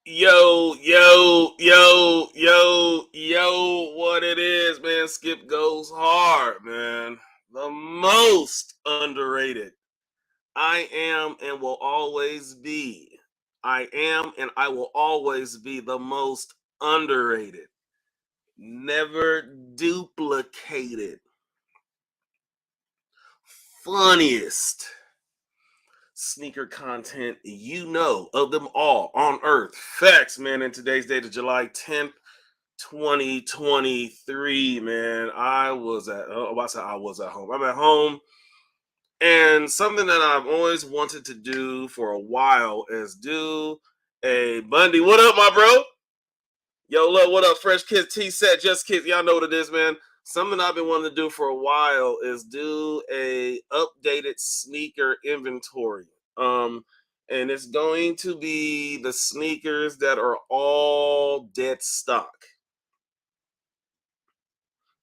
Yo, what it is, man. Skip goes hard, man. The most underrated. I am and will always be. I am and I will always be the most underrated. Never duplicated. Funniest sneaker content of them all on earth. Facts, man. In today's date of July 10th, 2023, man. I was at home. I'm at home, and something that I've always wanted to do for a while is do a Bundy. What up, my bro? Yo, look, what up? Fresh Kids T set, just kids. Y'all know what it is, man. Something I've been wanting to do for a while is do a updated sneaker inventory. Um, and it's going to be the sneakers that are all dead stock.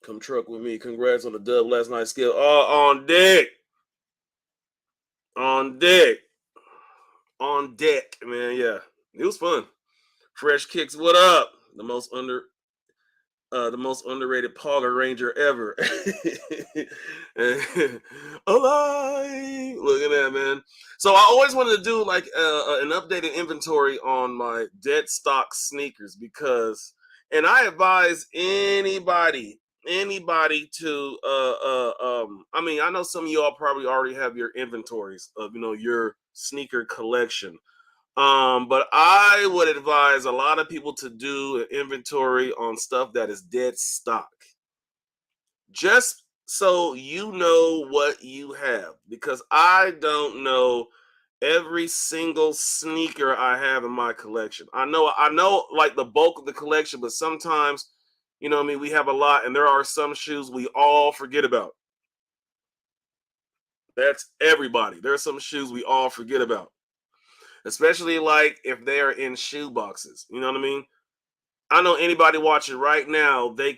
Come truck with me. Congrats on the dub last night, Skill. Oh, on deck. On deck. On deck, man. Yeah. It was fun. Fresh kicks, what up? The most underrated Power Ranger ever. Alive. Look at that, man. So I always wanted to do like an updated inventory on my dead stock sneakers because, and I advise anybody to I mean, I know some of y'all probably already have your inventories of your sneaker collection, but I would advise a lot of people to do an inventory on stuff that is dead stock, just so you know what you have. Because I don't know every single sneaker I have in my collection. I know like the bulk of the collection, but sometimes, what I mean, we have a lot, and there are some shoes we all forget about. That's everybody. There are some shoes we all forget about, especially like if they are in shoe boxes. You know what I mean? I know anybody watching right now, they'll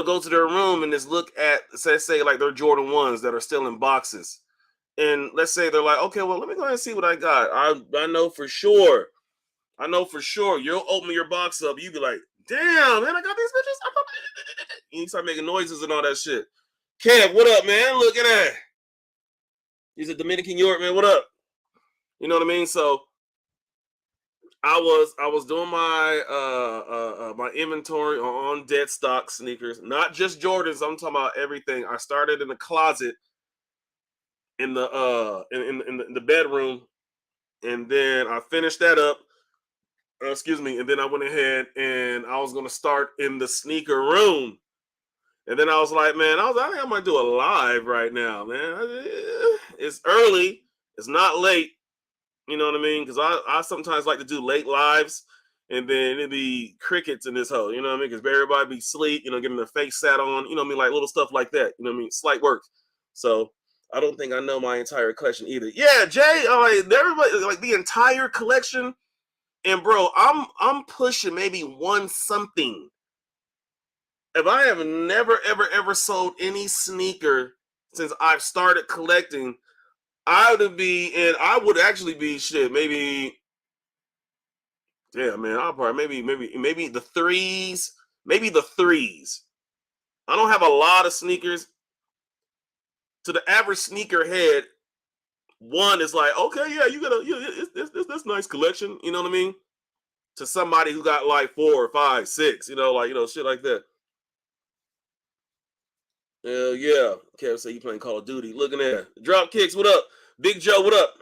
go to their room and just look at, say like their Jordan ones that are still in boxes. And let's say they're like, okay, well, let me go ahead and see what I got. I know for sure. I know for sure. You'll open your box up, you be like, damn, man, I got these bitches. And you start making noises and all that shit. Kev, what up, man? Look at that. He's a Dominican York, man. What up? You know what I mean? So I was doing my inventory on dead stock sneakers, not just Jordans. I'm talking about everything. I started in the closet in the bedroom, and then I finished that up. Excuse me, and then I went ahead and I was gonna start in the sneaker room, and then I was like, man, I think I might do a live right now, man. It's early, it's not late. You know what I mean? Because I sometimes like to do late lives, and then it'd be crickets in this hole. You know what I mean? Because everybody be sleep, getting their face sat on. You know what I mean? Like little stuff like that. You know what I mean? Slight work. So I don't think I know my entire collection either. Yeah, Jay. Like everybody, like the entire collection. And bro, I'm pushing maybe one something. If I have never ever sold any sneaker since I've started collecting, I would actually be shit. Maybe, yeah, man. I'll probably maybe the threes, maybe the threes. I don't have a lot of sneakers. To the average sneaker head, one is like, okay, yeah, you got this nice collection. You know what I mean? To somebody who got like four or five, six, shit like that. Hell yeah. Kev say you playing Call of Duty. Looking at Drop Kicks. What up? Big Joe. What up?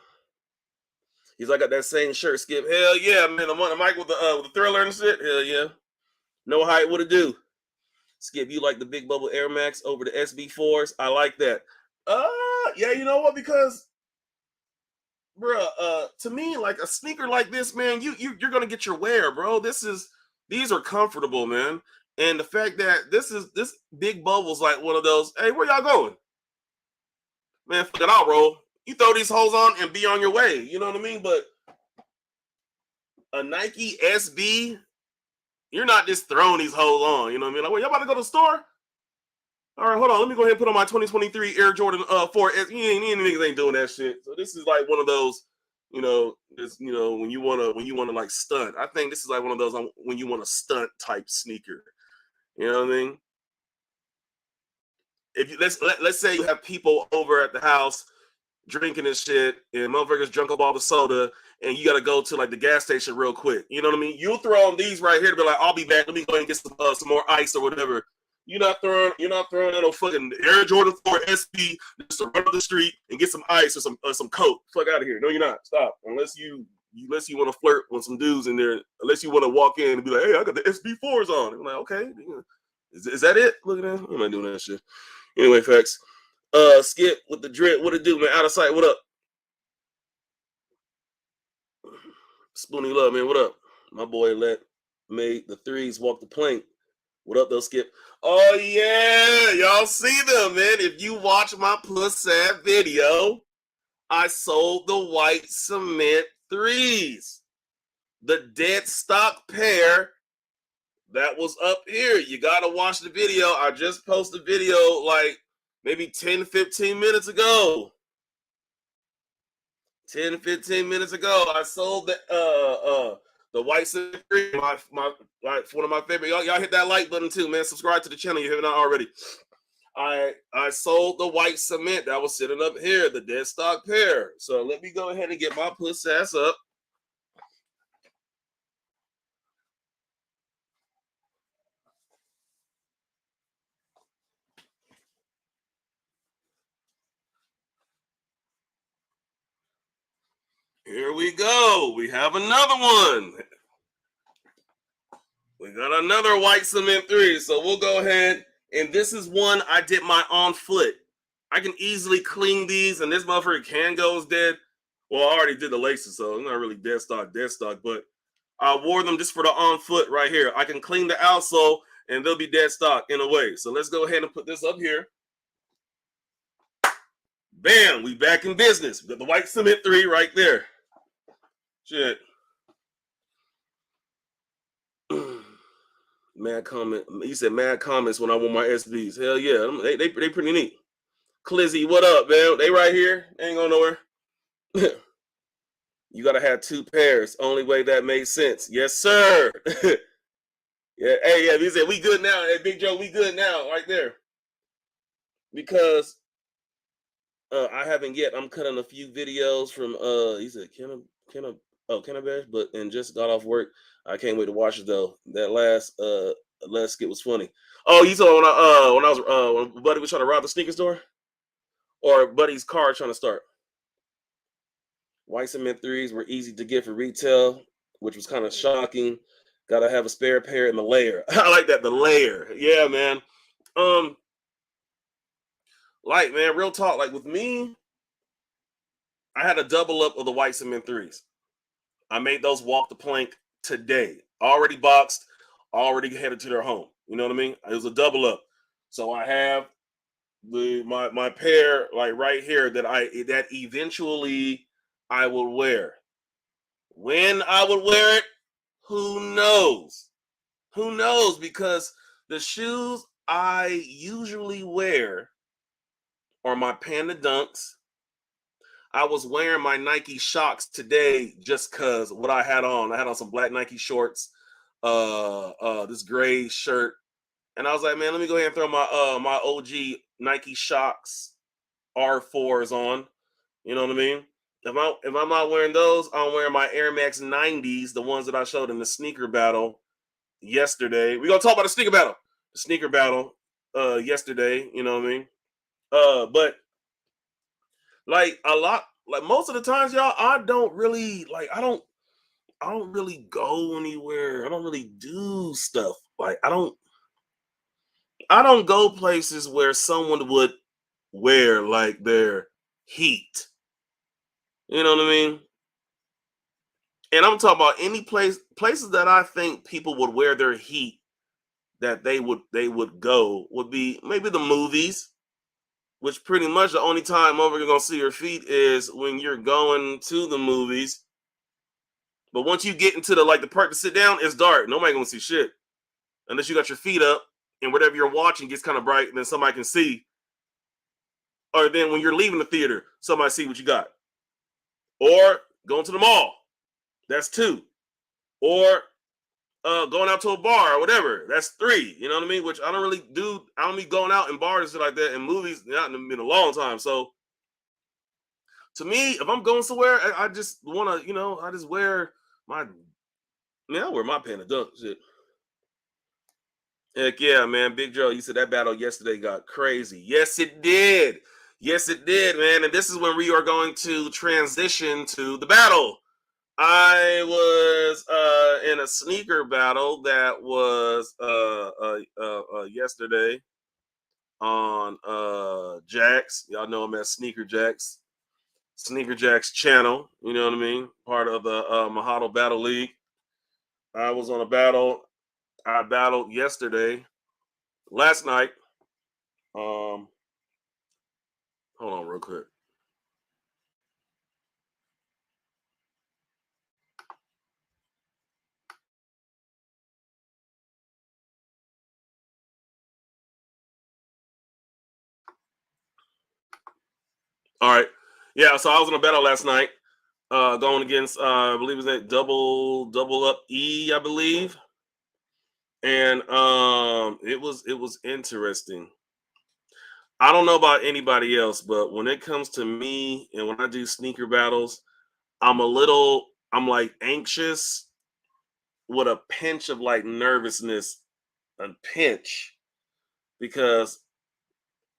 He's like, I got that same shirt. Skip. Hell yeah, man. I'm on the mic with the Thriller and shit. Hell yeah. No height. What it do? Skip, you like the Big Bubble Air Max over the SB4s? I like that. Yeah, you know what? Because, bruh, to me, like a sneaker like this, man, you're gonna get your wear, bro. These are comfortable, man. And the fact that this Big Bubble's like one of those, hey, where y'all going? Man, fuck it, I'll roll. You throw these hoes on and be on your way. You know what I mean? But a Nike SB, you're not just throwing these hoes on. You know what I mean? Like, well, y'all about to go to the store? All right, hold on. Let me go ahead and put on my 2023 Air Jordan 4S. You ain't niggas ain't doing that shit. So this is like one of those. when you wanna like stunt. I think this is like one of those when you want to stunt type sneaker. You know what I mean? If you let's say you have people over at the house drinking and shit, and motherfuckers drunk up all the soda, and you got to go to like the gas station real quick. You know what I mean? You'll throw on these right here to be like, I'll be back. Let me go and get some more ice or whatever. You're not throwing in a fucking Air Jordan 4 SB just to run up the street and get some ice or some Coke. Fuck out of here. No, you're not. Stop. Unless you want to flirt with some dudes in there, unless you want to walk in and be like, hey, I got the SB4s on. I'm like, okay, is that it? Look at that. I'm not doing that shit. Anyway, facts. Skip with the drip. What it do, man? Out of sight. What up? Spoonie Love, man. What up? My boy made the threes walk the plank. What up, though, Skip? Oh, yeah. Y'all see them, man. If you watch my puss ad video, I sold the white cement threes. The dead stock pair that was up here. You got to watch the video. I just posted a video like maybe 10, 15 minutes ago. 10, 15 minutes ago, I sold the white cement three. One of my favorite. Y'all hit that like button too, man. Subscribe to the channel if you haven't already. I sold the white cement that was sitting up here, the dead stock pair. So let me go ahead and get my puss ass up. Here we go. We have another one. We got another white cement three. So we'll go ahead. And this is one I did my on foot. I can easily clean these, and this motherfucker can go as dead. Well, I already did the laces, so it's not really dead stock, but I wore them just for the on foot right here. I can clean the outsole, and they'll be dead stock in a way. So let's go ahead and put this up here. Bam, we back in business. We got the white cement three right there. Shit. Mad comment. He said mad comments when I wore my SBs. Hell yeah, they pretty neat. Clizzy, what up, man? They right here. They ain't going nowhere. You gotta have two pairs. Only way that made sense. Yes, sir. Yeah. Hey, yeah. He said we good now. Hey, Big Joe, we good now, right there. Because I haven't yet. I'm cutting a few videos from he said Kennebash, but and just got off work. I can't wait to watch it though. That last skit was funny. Oh, you saw when Buddy was trying to rob the sneaker store? Or Buddy's car trying to start? White cement threes were easy to get for retail, which was kind of shocking. Gotta have a spare pair in the layer. I like that, the layer. Yeah, man. Like, man, real talk. Like with me, I had a double up of the white cement threes. I made those walk the plank today. Already boxed, already headed to their home. You know what I mean? It was a double up. So I have my pair like right here that eventually I will wear. When I would wear it, who knows? Who knows? Because the shoes I usually wear are my Panda Dunks. I was wearing my Nike Shocks today just because what I had on. I had on some black Nike shorts, this gray shirt, and I was like, man, let me go ahead and throw my OG Nike Shocks R4s on. You know what I mean? If I'm not wearing those, I'm wearing my Air Max 90s, the ones that I showed in the sneaker battle yesterday. We're gonna talk about the sneaker battle yesterday. You know what I mean? But like most of the times, y'all, I don't really go anywhere. I don't really do stuff. Like I don't go places where someone would wear like their heat. You know what I mean? And I'm talking about any places that I think people would wear their heat that they would go would be maybe the movies, which pretty much the only time over you're gonna see your feet is when you're going to the movies. But once you get into the part to sit down, it's dark. Nobody gonna see shit unless you got your feet up and whatever you're watching gets kind of bright, and then somebody can see. Or then when you're leaving the theater, somebody see what you got. Or Going to the mall. That's 2. Or going out to a bar or whatever. That's 3. You know what I mean? Which I don't really do. I don't be going out in bars and shit like that and movies not in a long time. So to me, if I'm going somewhere, I just want to, I just wear my. I wear my Panadol shit. Heck yeah, man. Big Joe, you said that battle yesterday got crazy. Yes, it did. Yes, it did, man. And this is when we are going to transition to the battle. I was in a sneaker battle that was yesterday on Jax. Y'all know him as Sneaker Jack's channel. You know what I mean? Part of the Mahalo Battle League. I was on a battle. I battled last night. Hold on real quick. All right. Yeah, so I was in a battle last night, going against I believe it was that double up E, I believe. And it was interesting. I don't know about anybody else, but when it comes to me and when I do sneaker battles, I'm like anxious with a pinch of like nervousness, a pinch, because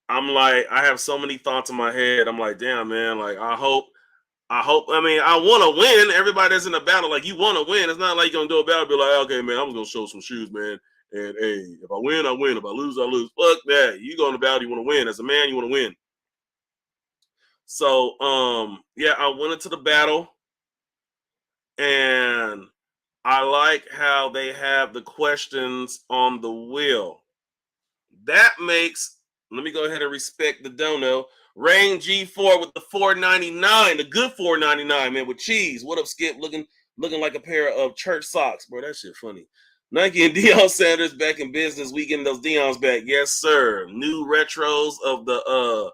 I'm like, I have so many thoughts in my head. I'm like, damn, man, like I mean, I want to win. Everybody that's in a battle, like you want to win. It's not like you're gonna do a battle, be like, okay, man, I'm gonna show some shoes, man. And hey, if I win, I win. If I lose, I lose. Fuck that. You go in the battle, you want to win. As a man, you want to win. So, yeah, I went into the battle, and I like how they have the questions on the wheel. That makes, let me go ahead and respect the dono. Rain G4 with the 4.99, the good 4.99, man, with cheese. What up, Skip? Looking like a pair of church socks, bro. That shit funny. Nike and Deion Sanders back in business. We getting those Deion's back, yes, sir. New retros of the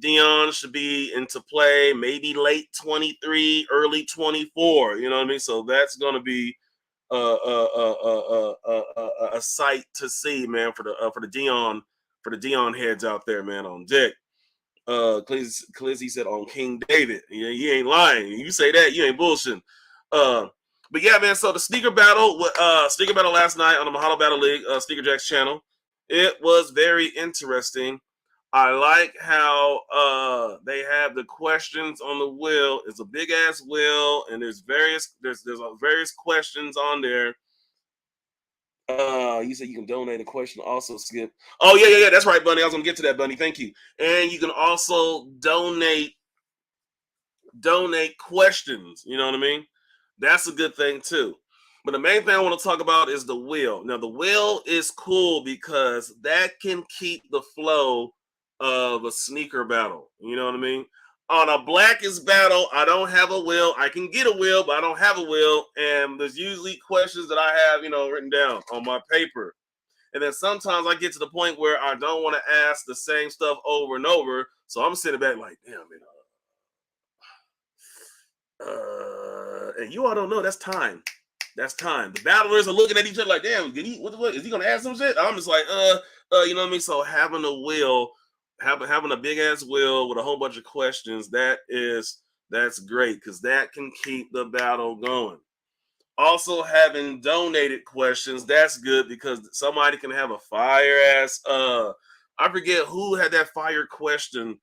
Deion should be into play, maybe late 23, early 24. You know what I mean? So that's gonna be a sight to see, man, for the Dion heads out there, man, on deck. Clizzy said on King David. Yeah, he ain't lying. You say that, you ain't bullshitting. But yeah, man. So the sneaker battle last night on the Mahalo Battle League, Sneaker Jack's channel. It was very interesting. I like how they have the questions on the wheel. It's a big ass wheel, and there's various questions on there. You said you can donate a question also, Skip. Oh yeah. That's right, Bunny. I was gonna get to that, Bunny. Thank you. And you can also donate questions. You know what I mean? That's a good thing too. But the main thing I want to talk about is the wheel. Now, the wheel is cool because that can keep the flow of a sneaker battle. You know what I mean? On a blackest battle, I don't have a wheel. I can get a wheel, but I don't have a wheel. And there's usually questions that I have, written down on my paper. And then sometimes I get to the point where I don't want to ask the same stuff over and over. So I'm sitting back like, damn, and you all don't know that's time. That's time. The battlers are looking at each other like, damn, what is he gonna ask some shit? I'm just like, you know what I mean? So having a wheel, having a big ass wheel with a whole bunch of questions, that's great because that can keep the battle going. Also having donated questions, that's good because somebody can have a fire ass I forget who had that fire question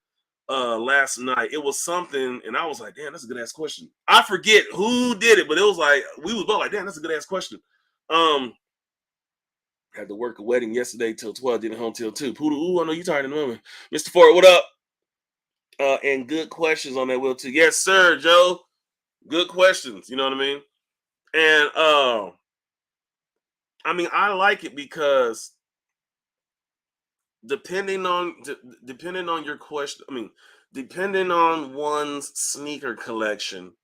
last night. It was something, and I was like, damn, that's a good ass question. I forget who did it, but it was like we was both like, damn, that's a good ass question. Had to work a wedding yesterday till 12, didn't home till 2. Poodle, I know you tired in the moment. Mr. Ford, what up? And good questions on that wheel too. Yes, sir, Joe. Good questions, you know what I mean? And I mean, I like it because depending on your question, I mean, depending on one's sneaker collection,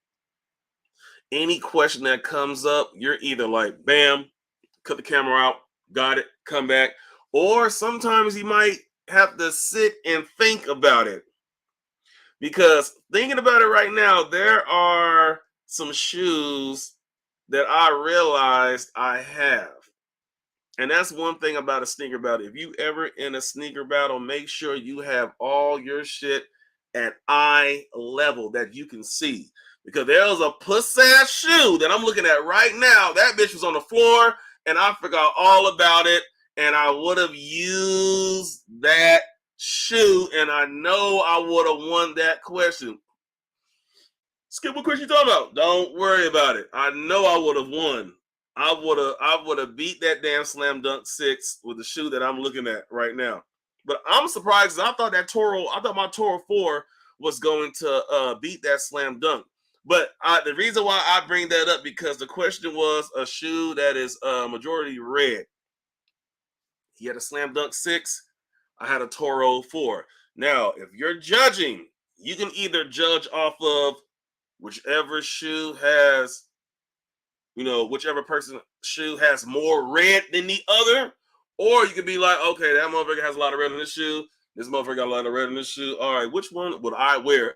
any question that comes up, you're either like, bam, cut the camera out, got it, come back. Or sometimes you might have to sit and think about it. Because thinking about it right now, there are some shoes that I realized I have. And that's one thing about a sneaker battle. If you ever in a sneaker battle, make sure you have all your shit at eye level that you can see. Because there was a puss ass shoe that I'm looking at right now. That bitch was on the floor and I forgot all about it. And I would have used that shoe and I know I would have won that question. Skip, what question you talking about? Don't worry about it. I know I would have won. I would have beat that damn slam dunk 6 with the shoe that I'm looking at right now. But I'm surprised because I thought my Toro 4 was going to beat that slam dunk. But the reason why I bring that up because the question was a shoe that is majority red. He had a slam dunk 6. I had a Toro 4. Now, if you're judging, you can either judge off of whichever shoe has, whichever person's shoe has more red than the other, or you could be like, okay, that motherfucker has a lot of red in this shoe. This motherfucker got a lot of red in this shoe. All right, which one would I wear?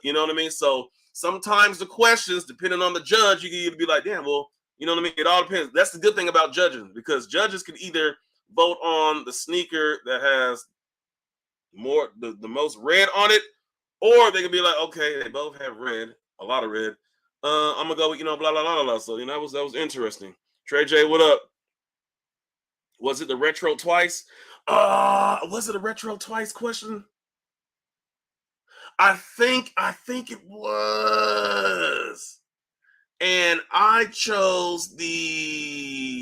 You know what I mean? So sometimes the questions, depending on the judge, you can either be like, damn, well, you know what I mean? It all depends. That's the good thing about judging because judges can either vote on the sneaker that has more the most red on it, or they can be like, okay, they both have red, a lot of red. I'm gonna go with blah blah blah blah. So that was interesting. Trey J, what up? Was it the retro twice? Was it a retro twice question? I think it was. And I chose the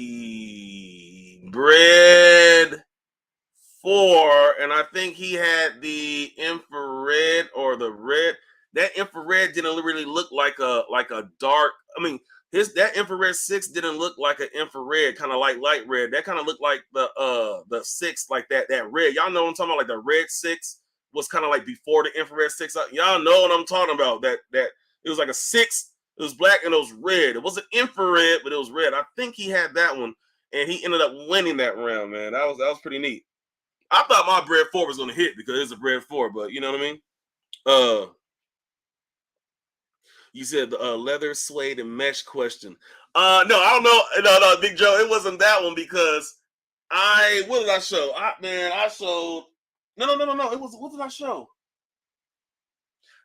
bread 4, and I think he had the infrared or the red. That infrared didn't really look like a dark. I mean, that infrared 6 didn't look like an infrared, kind of like light red. That kind of looked like the 6, like that red. Y'all know what I'm talking about? Like the red 6 was kind of like before the infrared 6. Y'all know what I'm talking about? That it was like a 6. It was black and it was red. It wasn't infrared, but it was red. I think he had that one, and he ended up winning that round. Man, that was pretty neat. I thought my bread 4 was gonna hit because it's a bread 4, but you know what I mean? You said the leather, suede, and mesh question. No, I don't know. No, Big Joe, it wasn't that one because what did I show? I showed no. It was what did I show?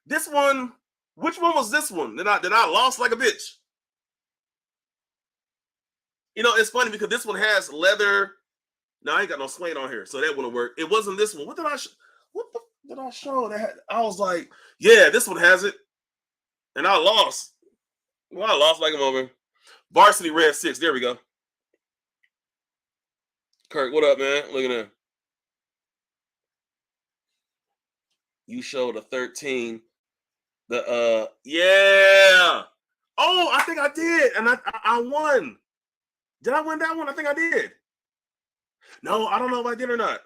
This one, which one was this one? That I lost like a bitch. It's funny because this one has leather. No, I ain't got no suede on here, so that wouldn't work. It wasn't this one. What did I what the did I show? I was like, yeah, this one has it. And I lost. Well, I lost like I'm over. Varsity Red 6. There we go. Kirk, what up, man? Look at that. You showed a 13. Yeah. Oh, I think I did. And I won. Did I win that one? I think I did. No, I don't know if I did or not.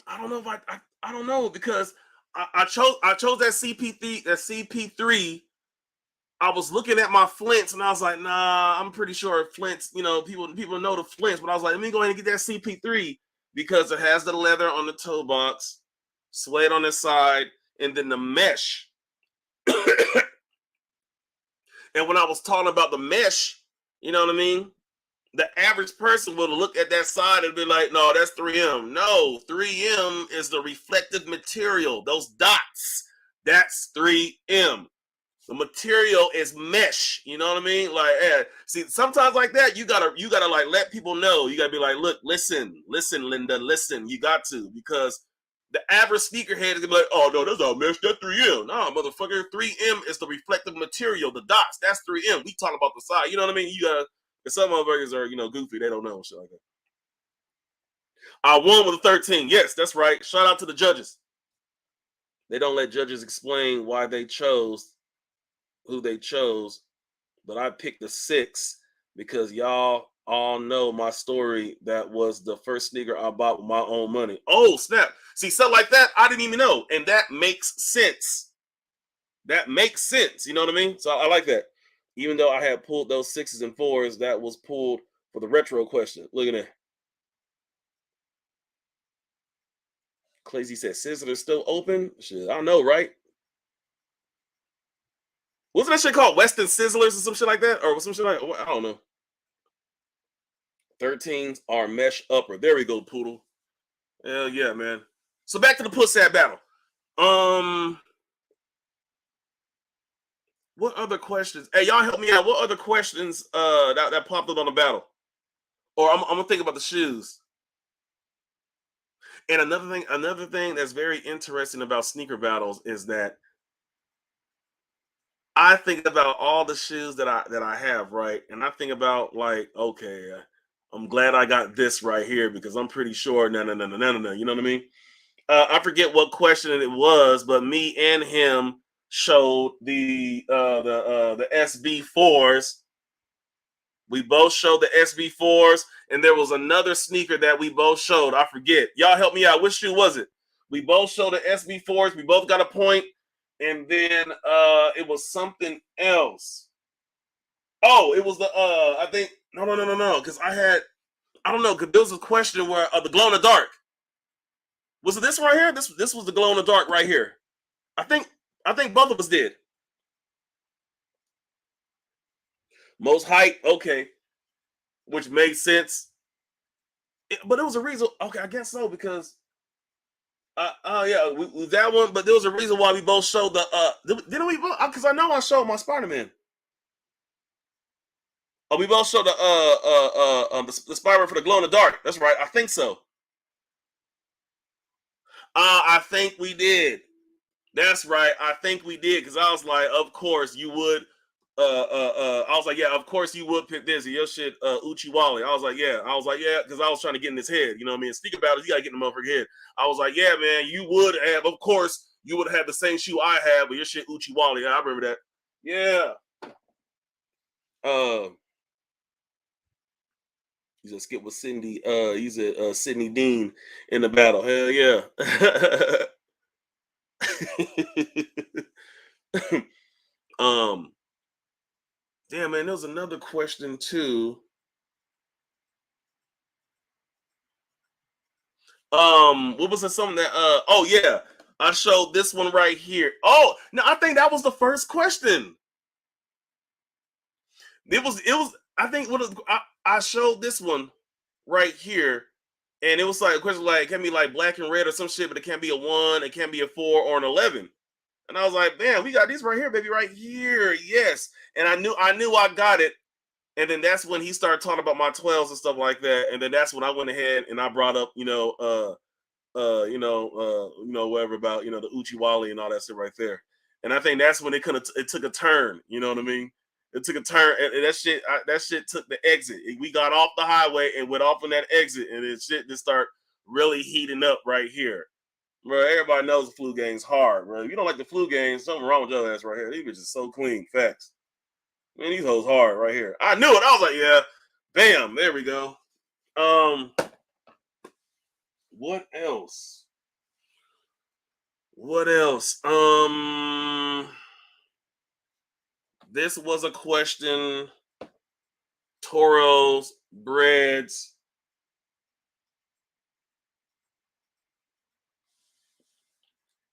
I don't know if I don't know because I chose that CP3. I was looking at my flints and I was like, nah, I'm pretty sure flints, people know the flints, but I was like, let me go ahead and get that CP3 because it has the leather on the toe box, suede on the side, and then the mesh. And when I was talking about the mesh, you know what I mean? The average person would look at that side and be like, no, that's 3M. No, 3M is the reflective material. Those dots, that's 3M. The material is mesh. You know what I mean? Like, see, sometimes like that, you gotta like let people know. You gotta be like, look, listen, Linda, listen. You got to because the average sneakerhead is gonna be like, oh no, that's not mesh. That's 3M. No, motherfucker, 3M is the reflective material. The dots, that's 3M. We talk about the side. You know what I mean? You gotta. Some motherfuckers are goofy. They don't know shit like that. I won with a 13. Yes, that's right. Shout out to the judges. They don't let judges explain why they chose who they chose, but I picked the 6 because y'all all know my story. That was the first sneaker I bought with my own money. Oh, snap. See, stuff like that, I didn't even know. And that makes sense. That makes sense. You know what I mean? So I like that. Even though I had pulled those 6s and 4s, that was pulled for the retro question. Look at that. Clazy said Sizzler's still open. Shit, I don't know, right? Wasn't that shit called Weston Sizzlers or some shit like that? Or some shit like I don't know. 13s are mesh upper. There we go, Poodle. Hell yeah, man. So back to the Pussat battle. What other questions? Hey, y'all help me out. What other questions that popped up on the battle? Or I'm gonna think about the shoes. And another thing that's very interesting about sneaker battles is that I think about all the shoes that I have, right? And I think about like, okay, I'm glad I got this right here because I'm pretty sure no. You know what I mean? I forget what question it was, but me and him showed the SB4s. We both showed the SB4s, and there was another sneaker that we both showed. I forget. Y'all help me out. Which shoe was it? We both showed the SB4s. We both got a point, and then it was something else. Oh, it was the I think no, because I don't know, because there was a question where the glow in the dark. Was it this right here? This was the glow in the dark right here. I think both of us did. Most height, okay, which made sense. But it was a reason. Okay, I guess so because yeah, that one. But there was a reason why we both showed the didn't we? Because I know I showed my Spider-Man. Oh, we both showed the Spider-Man for the glow in the dark. That's right. I think so. I think we did. That's right. I think we did because I was like, of course you would. I was like, yeah, of course you would pick this. Your shit, Uchiwali. I was like, yeah. I was like, yeah, because I was trying to get in his head. You know what I mean? Speak about it. You gotta get in the motherfucker head. I was like, yeah, man, you would have. Of course, you would have the same shoe I have, but your shit Uchiwali. I remember that. Yeah. He's a skip with Cindy. He's a Sydney Dean in the battle. Hell yeah. um. Damn, man, there was another question too. What was it? Something that oh yeah, I showed this one right here. Oh no, I think that was the first question. It was I think what I showed this one right here, and it was like a question like it can be like black and red or some shit, but it can't be a 1, it can't be a 4 or an 11. And I was like, man, we got these right here, baby, right here. Yes. And I knew I got it. And then that's when he started talking about my 12s and stuff like that. And then that's when I went ahead and I brought up, whatever about the Uchiwali and all that shit right there. And I think that's when it took a turn. You know what I mean? It took a turn, and that shit took the exit. We got off the highway and went off on that exit, and it shit just start really heating up right here. Bro, everybody knows the flu game's hard, bro. If you don't like the flu game, something wrong with your ass right here. These bitches so clean. Facts. Man, these hoes hard right here. I knew it. I was like, yeah, bam, there we go. What else? What else? This was a question. Toros, breads.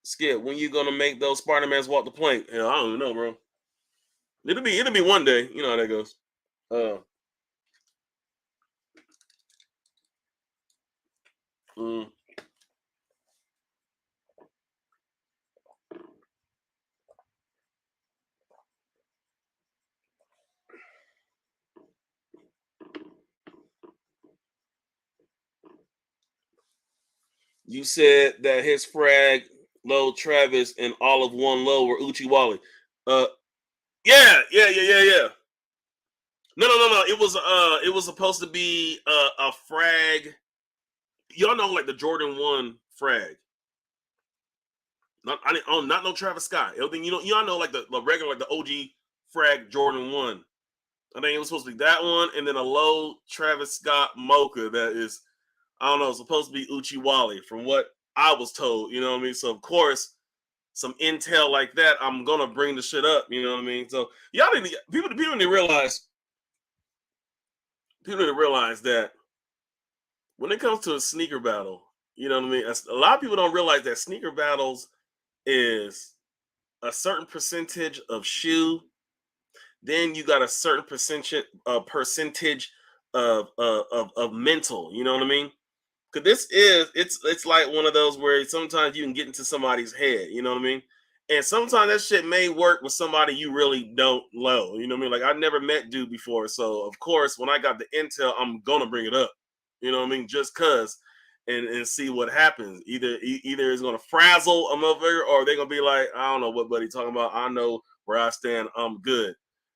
Skip, when you gonna make those Spider-Mans walk the plank? Hell, I don't even know, bro. It'll be one day. You know how that goes. Uh, mm. You said that his frag, low Travis, and all of one low were Uchiwali. Uh, yeah. No. It was supposed to be a frag. Y'all know like the Jordan 1 frag. Not no Travis Scott. Everything y'all know like the regular like the OG frag Jordan 1. I think it was supposed to be that one, and then a low Travis Scott mocha that is I don't know supposed to be Uchiwali from what I was told. You know what I mean? So of course some intel like that, I'm gonna bring the shit up. You know what I mean? So y'all need to, people need to realize that when it comes to a sneaker battle, You know what I mean? A lot of people don't realize that sneaker battles is a certain percentage of shoe. Then you got a certain percentage of mental. You know what I mean? Because it's like one of those where sometimes you can get into somebody's head. You know what I mean? And sometimes that shit may work with somebody you really don't know. You know what I mean? Like I never met dude before, so of course when I got the intel, I'm gonna bring it up. You know what I mean? Just cause, and see what happens. Either it's gonna frazzle a motherfucker, or they're gonna be like, I don't know what buddy talking about. I know where I stand. I'm good.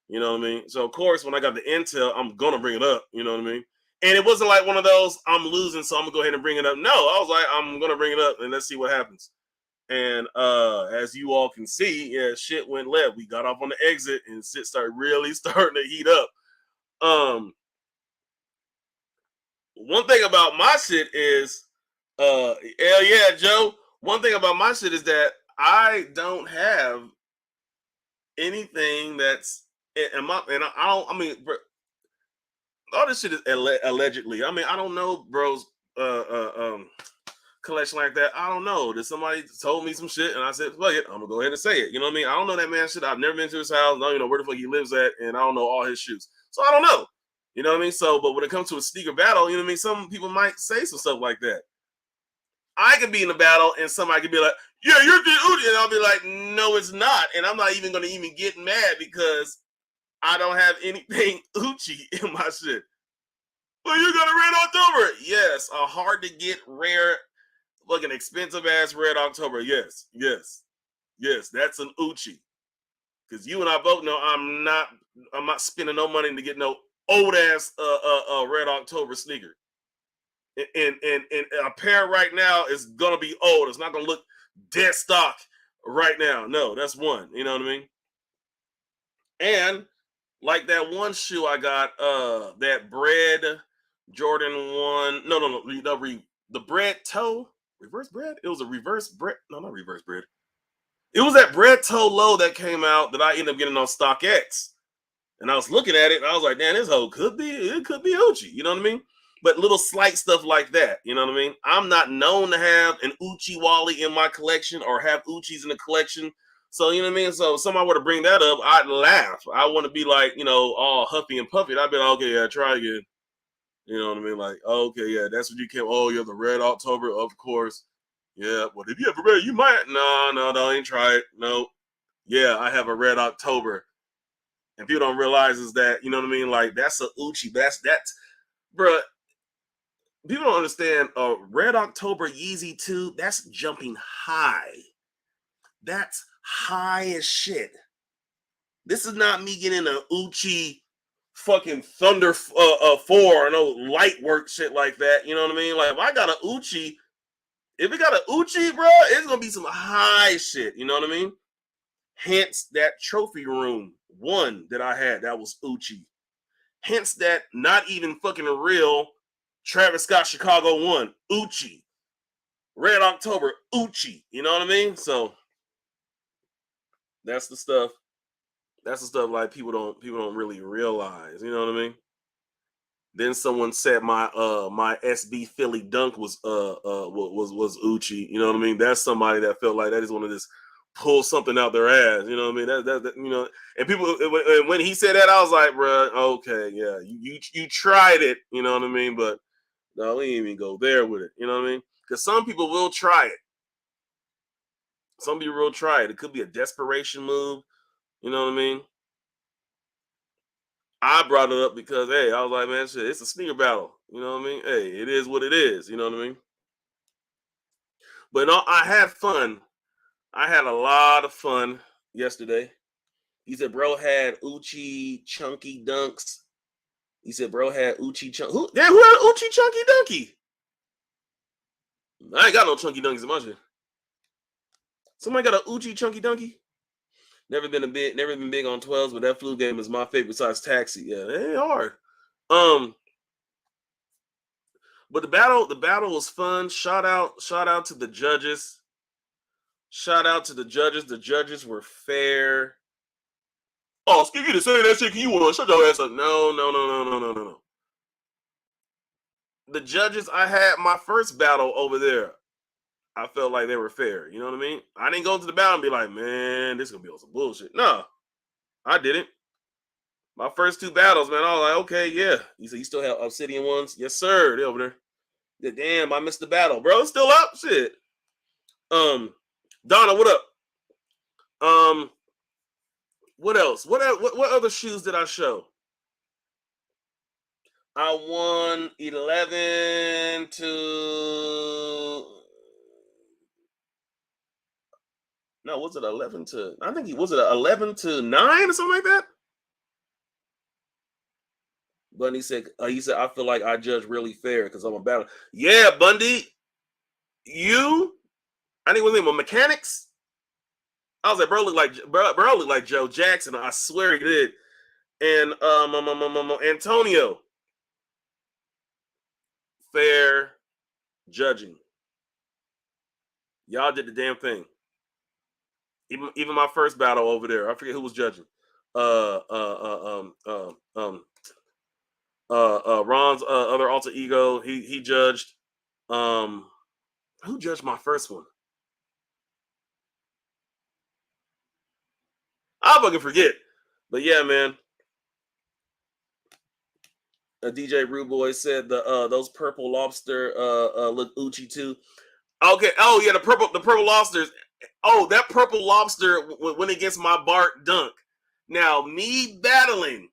You know what I mean? So of course when I got the intel, I'm gonna bring it up. You know what I mean? And it wasn't like one of those I'm losing, so I'm gonna go ahead and bring it up. No, I was like, I'm gonna bring it up and let's see what happens. And as you all can see, yeah, shit went left. We got off on the exit and shit started really starting to heat up. One thing about my shit is, hell yeah, Joe. One thing about my shit is that I don't have anything that's and I don't. I mean, all this shit is allegedly. I mean, I don't know, bros. Uh, uh, um, Collection like that. I don't know. Did somebody told me some shit and I said, fuck it, I'm gonna go ahead and say it. You know what I mean? I don't know that man shit. I've never been to his house. I don't even know where the fuck he lives at, and I don't know all his shoes. So I don't know. You know what I mean? So, but when it comes to a sneaker battle, you know what I mean? Some people might say some stuff like that. I could be in a battle and somebody could be like, yeah, you're the Uchi. And I'll be like, no, it's not. And I'm not even gonna even get mad because I don't have anything Uchi in my shit. Well, you got a Red October. Yes, a hard to get rare, like an expensive ass Red October. Yes, yes, yes. That's an Uchi. Because you and I both know I'm not spending no money to get no old ass Red October sneaker. And a pair right now is gonna be old. It's not gonna look dead stock right now. No, that's one. You know what I mean? And like that one shoe I got, that bread Jordan one. No, the bread toe, reverse bread. It was a reverse bread. No, not reverse bread. It was that bread toe low that came out that I ended up getting on StockX. And I was looking at it and I was like, damn, this hoe could be Uchi. You know what I mean? But little slight stuff like that. You know what I mean? I'm not known to have an Uchi Wally in my collection or have Uchis in the collection. So, you know what I mean? So if somebody were to bring that up, I'd laugh. I want to be like, all huffy and puffy. I'd be like, okay, yeah, try again. You know what I mean? Like, okay, yeah, that's what you came. Oh, you have the Red October, of course. Yeah, well, if you have a red, you might. No, ain't try it. No. Yeah, I have a Red October. And people don't realize is that, you know what I mean? Like, that's a Uchi. That's, bruh, people don't understand. Red October Yeezy 2, that's jumping high. That's high as shit. This is not me getting an Uchi fucking Thunder 4 or no light work shit like that. You know what I mean? Like, if I got an Uchi, if we got an Uchi, bro, it's gonna be some high shit. You know what I mean? Hence that trophy room one that I had that was Uchi. Hence that not even fucking real Travis Scott Chicago 1 Uchi. Red October Uchi. You know what I mean? So that's the stuff. That's the stuff like people don't really realize. You know what I mean? Then someone said my SB Philly dunk was Uchi. You know what I mean? That's somebody that felt like that is one of this pull something out their ass. You know what I mean? That. And people when he said that, I was like, bro, okay, yeah, you tried it. You know what I mean? But no, we ain't even go there with it. You know what I mean? Because some people will try it. Some people will try it. It could be a desperation move. You know what I mean? I brought it up because hey, I was like, man, shit, it's a sneaker battle. You know what I mean? Hey, it is what it is. You know what I mean? But no, I had fun. I had a lot of fun yesterday. He said, bro had Uchi chunky dunks. He said, bro had Uchi chunky. Who had Uchi chunky dunky? I ain't got no chunky dunkies in my shit. Somebody got a Uchi chunky dunky? Never been big on 12s, but that flu game is my favorite besides Taxi. Yeah, they ain't hard. But the battle was fun. Shout out to the judges. Shout out to the judges. The judges were fair. Oh, Skip, you to say that shit. Can you want shut your ass up? No. the judges I had my first battle over there, I felt like they were fair. You know what I mean? I didn't go to the battle and be like, man, this is gonna be on some bullshit. No, I didn't. My first two battles, man, I was like, okay, yeah. He said, you still have obsidian ones? Yes, sir. They over there. Yeah, damn, I missed the battle, bro. It's still up? Shit. Donna, what up? What else? What other shoes did I show? I won 11 to no, was it 11 to I think he was it 11 to 9 or something like that? Bundy said he said I feel like I judge really fair because I'm a battle. Yeah, Bundy, you I think was him mechanics. I was like, bro looked like Joe Jackson. I swear he did. And Antonio, fair judging. Y'all did the damn thing. Even my first battle over there, I forget who was judging. Uh, uh, uh, um, um, um, Ron's other alter ego, he judged. Um, who judged my first one? I'll fucking forget. But yeah, man. DJ Rude Boy said those purple lobster look Uchi too. Okay. Oh yeah, the purple lobsters. Oh, that purple lobster went against my Bart dunk. Now me battling,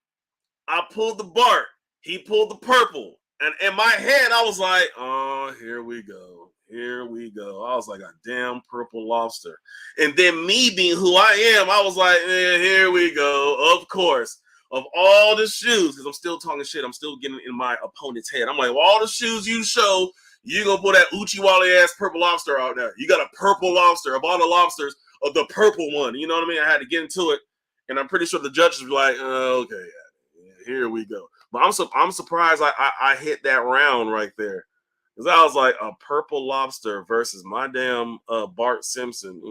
I pulled the Bart. He pulled the purple. And in my head, I was like, oh, here we go. Here we go. I was like a damn purple lobster. And then me being who I am, I was like, here we go. Of course. Of all the shoes, because I'm still talking shit, I'm still getting in my opponent's head. I'm like, well, all the shoes you show, you gonna put that Uchiwale ass purple lobster out there. You got a purple lobster of all the lobsters of the purple one. You know what I mean? I had to get into it. And I'm pretty sure the judges were like, okay, here we go. But I'm surprised I hit that round right there. Because I was like a purple lobster versus my damn Bart Simpson,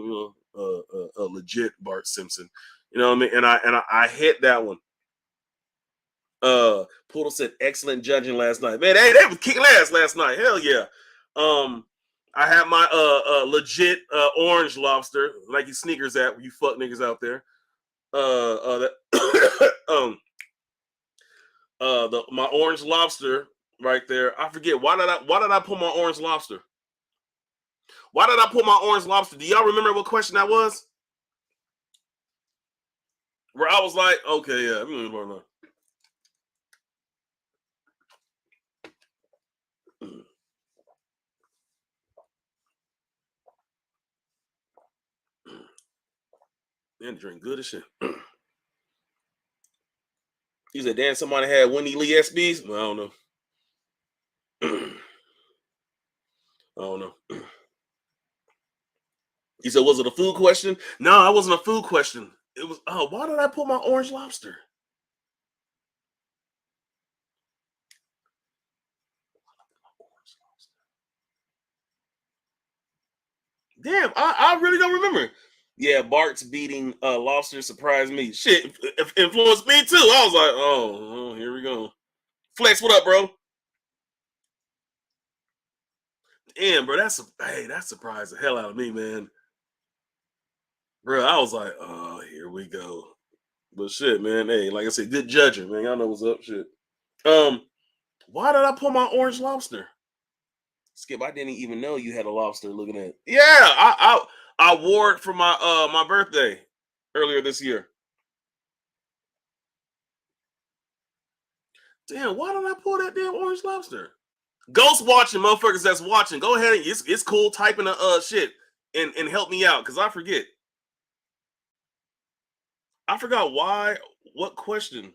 a legit Bart Simpson. You know what I mean? And I hit that one. Poodle said excellent judging last night. Man, they was kicking ass last night. Hell yeah. I had my legit orange lobster, like you sneakers at you fuck niggas out there. That my orange lobster right there. I forget why did I pull my orange lobster? Why did I pull my orange lobster? Do y'all remember what question that was? Where I was like, okay, yeah, man, drink good as shit. He said, damn, somebody had Winnie Lee SBs. Well, I don't know. I don't know. He said, was it a food question? No, it wasn't a food question. It was, oh, why did I pull my orange lobster? Damn, I really don't remember. Yeah, Bart's beating lobster surprised me. Shit, influenced me too. I was like, oh, here we go. Flex, what up, bro? Damn, bro, that surprised the hell out of me, man. Bro, I was like, oh, here we go. But shit, man, hey, like I said, good judging, man. Y'all know what's up, shit. Um, why did I pull my orange lobster? Skip, I didn't even know you had a lobster looking at. Yeah, I wore it for my birthday earlier this year. Damn, why did I pull that damn orange lobster? Ghost watching, motherfuckers that's watching. Go ahead and it's cool typing the shit and help me out because I forget. I forgot why. What question?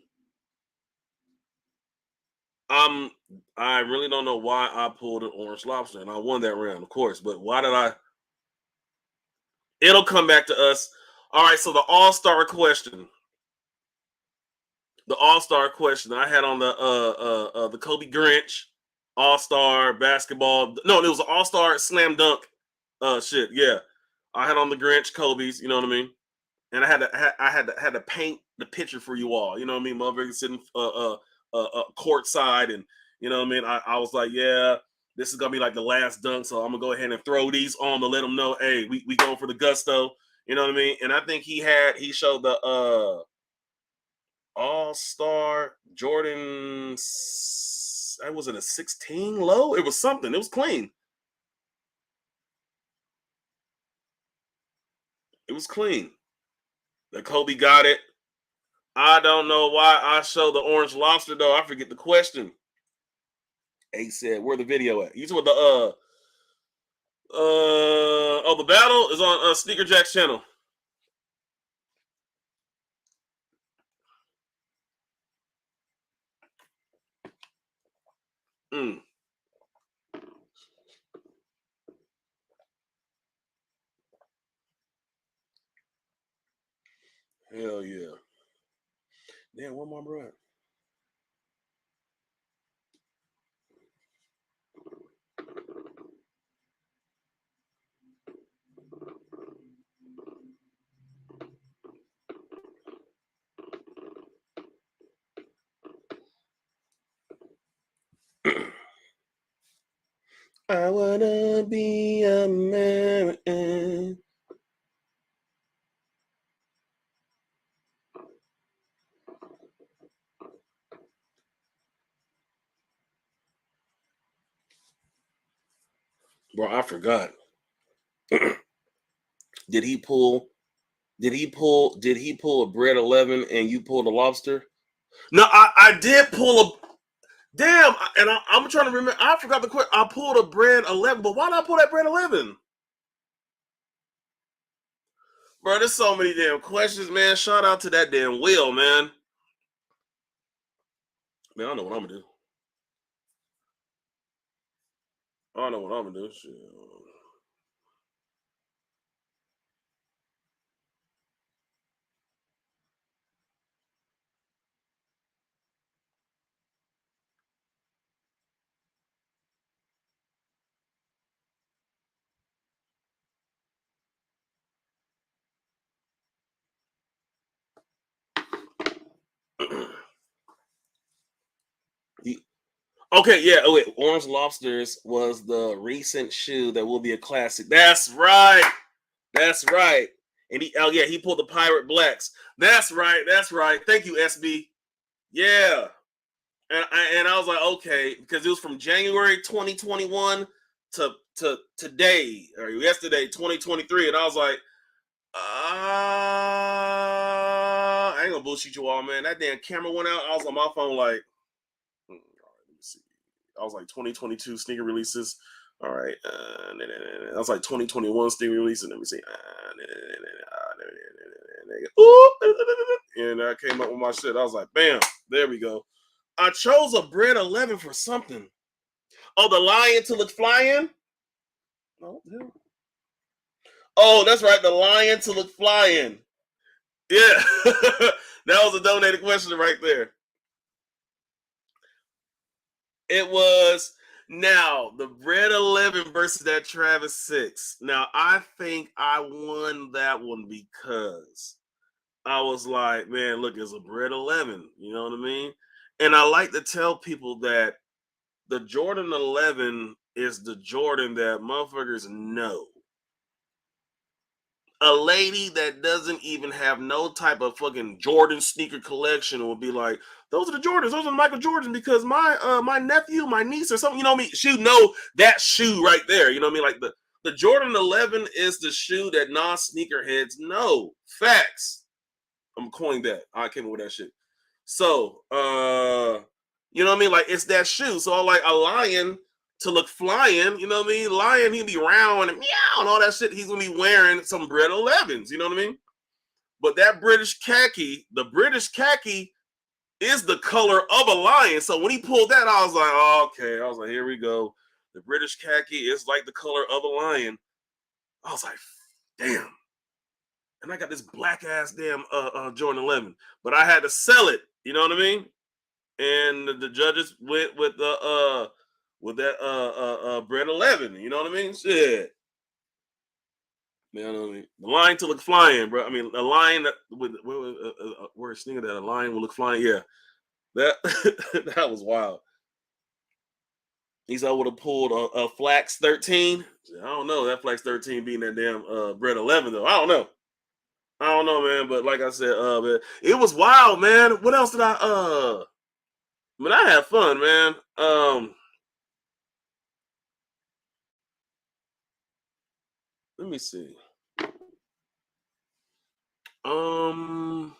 Um, I really don't know why I pulled an orange lobster and I won that round, of course. But why did I? It'll come back to us. All right. So the all-star question. The all-star question I had on the Kobe Grinch all-star basketball. No, it was an all-star slam dunk. Shit. Yeah, I had on the Grinch Kobe's. You know what I mean? And I had to paint the picture for you all. You know what I mean? Motherfuckers sitting court side and You know what I mean? I was like, yeah, this is gonna be like the last dunk, so I'm gonna go ahead and throw these on to let them know, hey, we going for the gusto. You know what I mean? And I think he showed the All-Star Jordan. Was it a 16 low? It was something. It was clean. It was clean. The Kobe got it. I don't know why I show the orange lobster though. I forget the question. A said, "Where the video at?" You with the the battle is on Sneaker Jack's channel. Mm. Hell yeah. Damn, one more, bro. I wanna be American. Bro, I forgot. Did he pull? Did he pull a bread 11 and you pulled a lobster? No, I did pull a. Damn, and I'm trying to remember. I forgot the question. I pulled a bread 11, but why did I pull that bread 11? Bro, there's so many damn questions, man. Shout out to that damn Will, man. Man, I know what I'm gonna do. I know what I'm gonna do. Shit. Okay, yeah. Oh wait, Orange Lobsters was the recent shoe that will be a classic. That's right. That's right. And he pulled the Pirate Blacks. That's right. That's right. Thank you, SB. Yeah. And I was like, okay, because it was from January 2021 to today or yesterday 2023, and I was like, I ain't gonna bullshit you all, man. That damn camera went out. I was on my phone like, all right, let me see. I was like 2022 sneaker releases. All right, I was like 2021 sneaker releases. Let me see. And I came up with my shit. I was like, bam, there we go. I chose a bread 11 for something. Oh, the lion to look flying? Oh, yeah. Oh, that's right. The lion to look flying. Yeah. That was a donated question right there. It was now the bread 11 versus that Travis 6. Now, I think I won that one because I was like, man, look, it's a bread 11. You know what I mean? And I like to tell people that the Jordan 11 is the Jordan that motherfuckers know. A lady that doesn't even have no type of fucking Jordan sneaker collection will be like, those are the Jordans, those are the Michael Jordans, because my nephew, my niece, or something, you know what I mean? She know that shoe right there. You know what I mean? Like the Jordan 11 is the shoe that non-sneakerheads know. Facts. I'm coining that. I came up with that shit. So you know what I mean? Like it's that shoe. So like a lion to look flying, you know what I mean? Lion, he'll be round and meow and all that shit. He's gonna be wearing some bread 11s, you know what I mean? But that British khaki, the British khaki is the color of a lion. So when he pulled that, I was like, oh, okay. I was like, here we go. The British khaki is like the color of a lion. I was like, damn. And I got this black ass damn Jordan 11, but I had to sell it. You know what I mean? And the judges went with the with that bread 11. You know what I mean? Shit. You know what I mean? The lion to look flying, bro. I mean, a lion that with where's sneaker that a lion will look flying. Yeah, that that was wild. He said I would have pulled a Flax 13. I don't know. That Flax 13 being that damn Bread 11 though. I don't know, man. But like I said, man, it was wild, man. What else did I I had fun, man. Let me see. Um,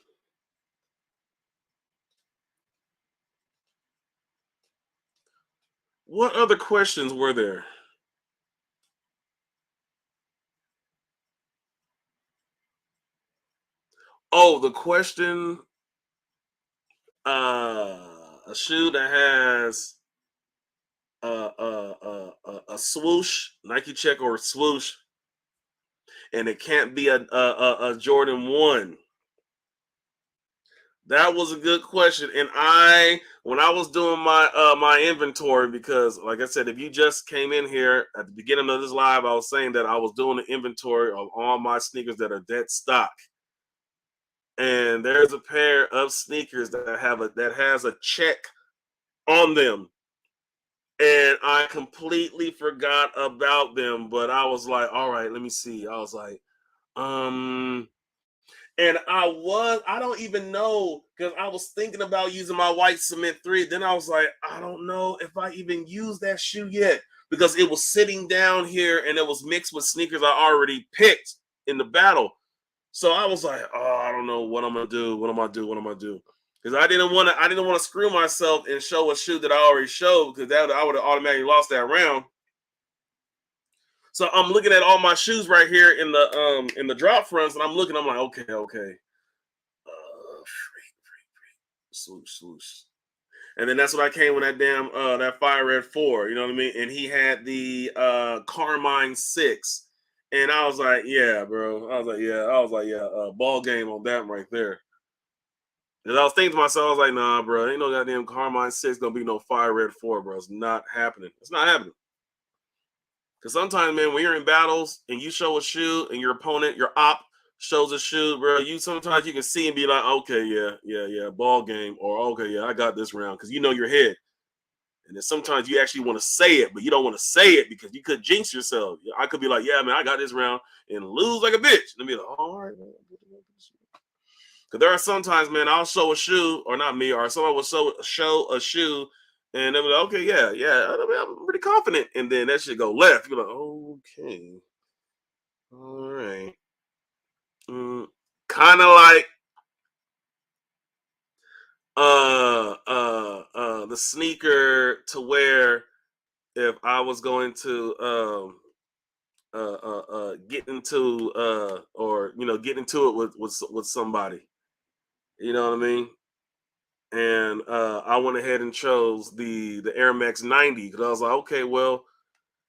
what other questions were there? Oh, the question, a shoe that has a swoosh, Nike check or a swoosh, and it can't be a Jordan 1. That was a good question. And when I was doing my inventory, because like I said, if you just came in here at the beginning of this live, I was saying that I was doing the inventory of all my sneakers that are dead stock. And there's a pair of sneakers that has a check on them. And I completely forgot about them, but I was like, all right, let me see. I was like, um, and I don't even know because I was thinking about using my white cement 3. Then I was like, I don't know if I even use that shoe yet because it was sitting down here and it was mixed with sneakers I already picked in the battle. So I was like, oh, I don't know what I'm gonna do. What am I do? What am I do? Because I didn't want to screw myself and show a shoe that I already showed because that I would have automatically lost that round. So I'm looking at all my shoes right here in the drop fronts, and I'm like, okay. Swoosh, swoosh. And then that's what I came with that damn that Fire Red 4, you know what I mean? And he had the Carmine 6. And I was like, yeah, bro. I was like, yeah, ball game on that right there. And I was thinking to myself, I was like, nah, bro, ain't no goddamn Carmine 6 gonna be no Fire Red 4, bro. It's not happening. It's not happening. Because sometimes, man, when you're in battles and you show a shoe and your opponent, your op, shows a shoe, bro, sometimes you can see and be like, okay, yeah, ball game, or okay, yeah, I got this round, because you know your head. And then sometimes you actually want to say it, but you don't want to say it because you could jinx yourself. I could be like, yeah, man, I got this round and lose like a bitch. And be like, all right, man. Because there are sometimes, man, I'll show a shoe, or not me, or someone will show a shoe, and they'll be like, okay, yeah, I mean, I'm pretty confident. And then that shit go left. You're like, okay, all right. Kind of like the sneaker to where if I was going to get into or get into it with somebody, you know what I mean? And I went ahead and chose the Air Max 90 because I was like, okay, well,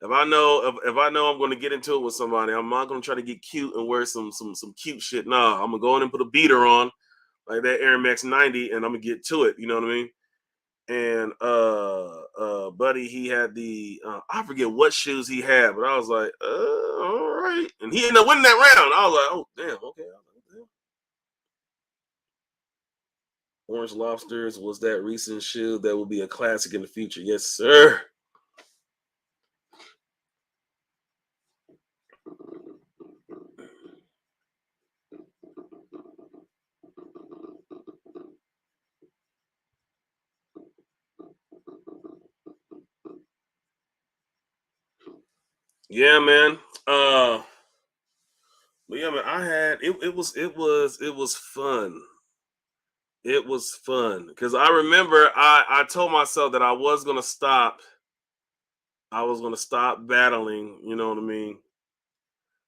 if I know I'm going to get into it with somebody, I'm not going to try to get cute and wear some cute shit. Nah, I'm gonna go in and put a beater on like that Air Max 90, and I'm gonna get to it. You know what I mean? And buddy, he had the I forget what shoes he had, but I was like, all right. And he ended up winning that round. I was like, oh damn, okay. Orange Lobsters was that recent shoe that will be a classic in the future. Yes, sir. Yeah, man. But yeah, man, I had it was fun. It was fun because I remember I told myself that I was gonna stop battling. You know what I mean?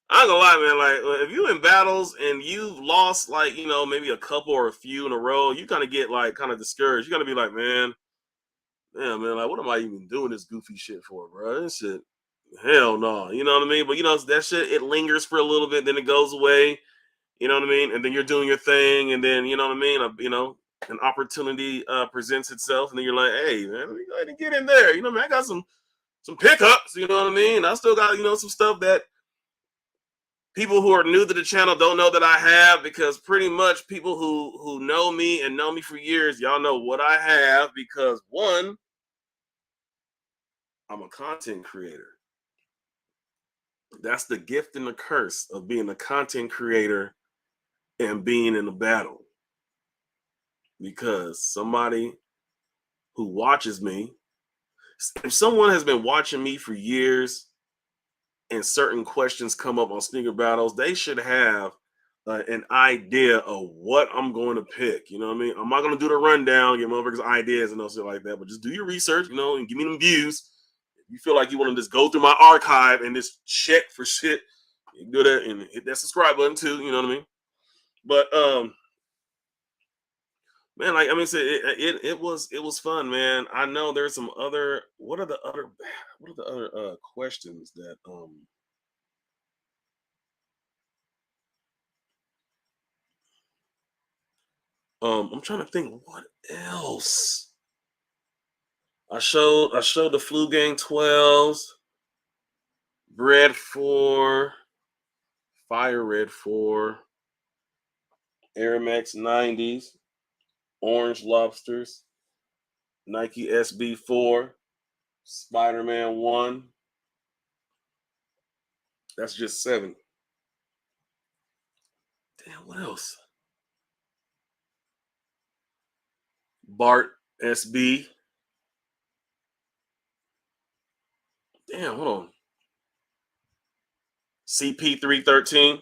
I ain't gonna lie, man. Like if you in battles and you've lost like maybe a couple or a few in a row, you kind of get like kind of discouraged. You gotta be like, man, like what am I even doing this goofy shit for, bro? This shit, hell no. You know what I mean? But that shit it lingers for a little bit, then it goes away. You know what I mean? And then you're doing your thing, and then you know what I mean? An opportunity presents itself, and then you're like, hey, man, let me go ahead and get in there. You know what I mean? I got some pickups. You know what I mean? I still got some stuff that people who are new to the channel don't know that I have, because pretty much people who know me and know me for years, y'all know what I have, because one, I'm a content creator. That's the gift and the curse of being a content creator and being in a battle. Because somebody who watches me, if someone has been watching me for years and certain questions come up on sneaker battles, they should have an idea of what I'm going to pick. You know what I mean? I'm not going to do the rundown, get motherfuckers ideas and no shit like that, but just do your research, and give me them views. If you feel like you want to just go through my archive and just check for shit, you can do that and hit that subscribe button too. You know what I mean? But man, like I mean, it was fun, man. I know there's some other. What are the other questions that I'm trying to think what else. I showed the Flu Gang 12s, Red 4, Fire Red 4, Air Max 90s, Orange Lobsters, Nike SB4, Spider-Man 1. That's just 7. Damn, what else? Bart SB. Damn, hold on. CP313.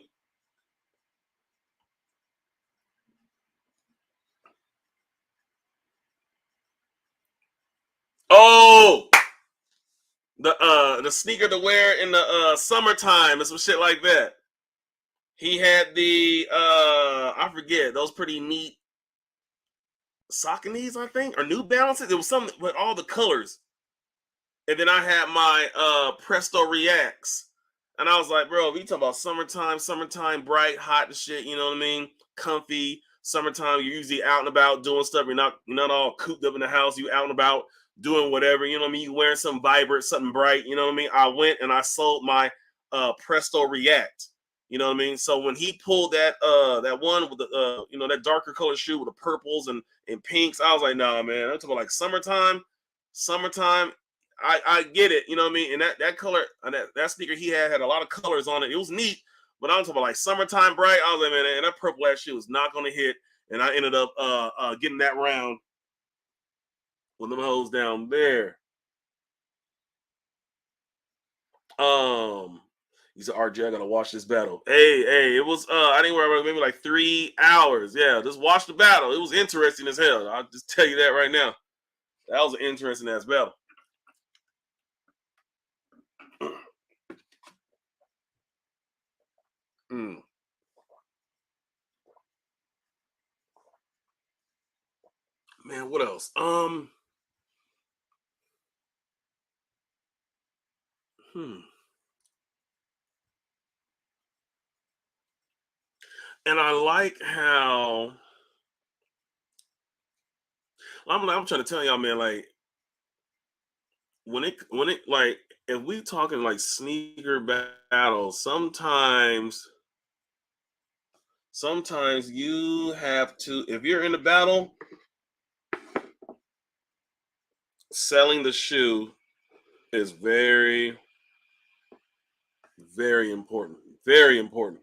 Oh, the sneaker to wear in the summertime and some shit like that. He had the I forget, those pretty neat Sauconys, I think, or New Balances. It was something with all the colors. And then I had my Presto Reacts. And I was like, bro, we talking about summertime, bright, hot and shit, you know what I mean? Comfy. Summertime, you're usually out and about doing stuff. You're not all cooped up in the house. You out and about doing whatever, you know what I mean? You wearing something vibrant, something bright, you know what I mean? I went and I sold my Presto React. You know what I mean? So when he pulled that one with the that darker color shoe with the purples and pinks, I was like, nah, man. I'm talking about like summertime. I get it, you know what I mean? And that color, that sneaker he had a lot of colors on it. It was neat, but I'm talking about like summertime bright. I was like, man, that purple ass shoe was not gonna hit, and I ended up getting that round with them hoes down there. He said, RJ, I gotta watch this battle. Hey, it was I didn't worry about maybe like 3 hours. Yeah, just watch the battle. It was interesting as hell. I'll just tell you that right now. That was an interesting ass battle. Mm. Man, what else? Hmm. And I like how I'm trying to tell y'all, man, like when it like if we talking like sneaker battles, sometimes you have to, if you're in a battle, selling the shoe is very, very important. Very important.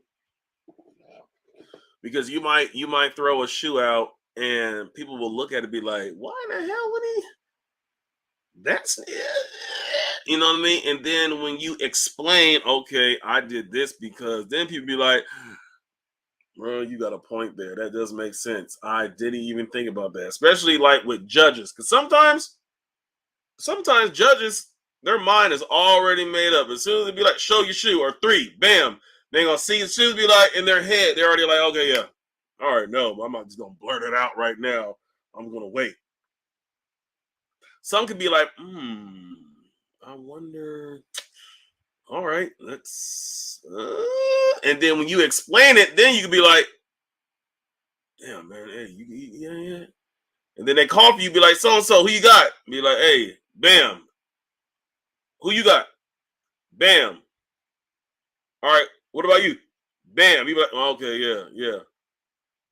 Because you might throw a shoe out and people will look at it and be like, why in the hell would he? That's you know what I mean? And then when you explain, okay, I did this because then people be like, bro, you got a point there. That does make sense. I didn't even think about that, especially like with judges, because sometimes judges, their mind is already made up. As soon as they be like, show your shoe or 3, bam, they gonna see the shoes be like in their head. They're already like, okay, yeah, all right, no, I'm not just gonna blurt it out right now. I'm gonna wait. Some could be like, I wonder. All right, let's. And then when you explain it, then you can be like, damn, man, hey, yeah. And then they call for you, be like, so and so, who you got? Be like, hey, bam, who you got? Bam. All right, what about you? Bam. You be like, oh, okay, yeah.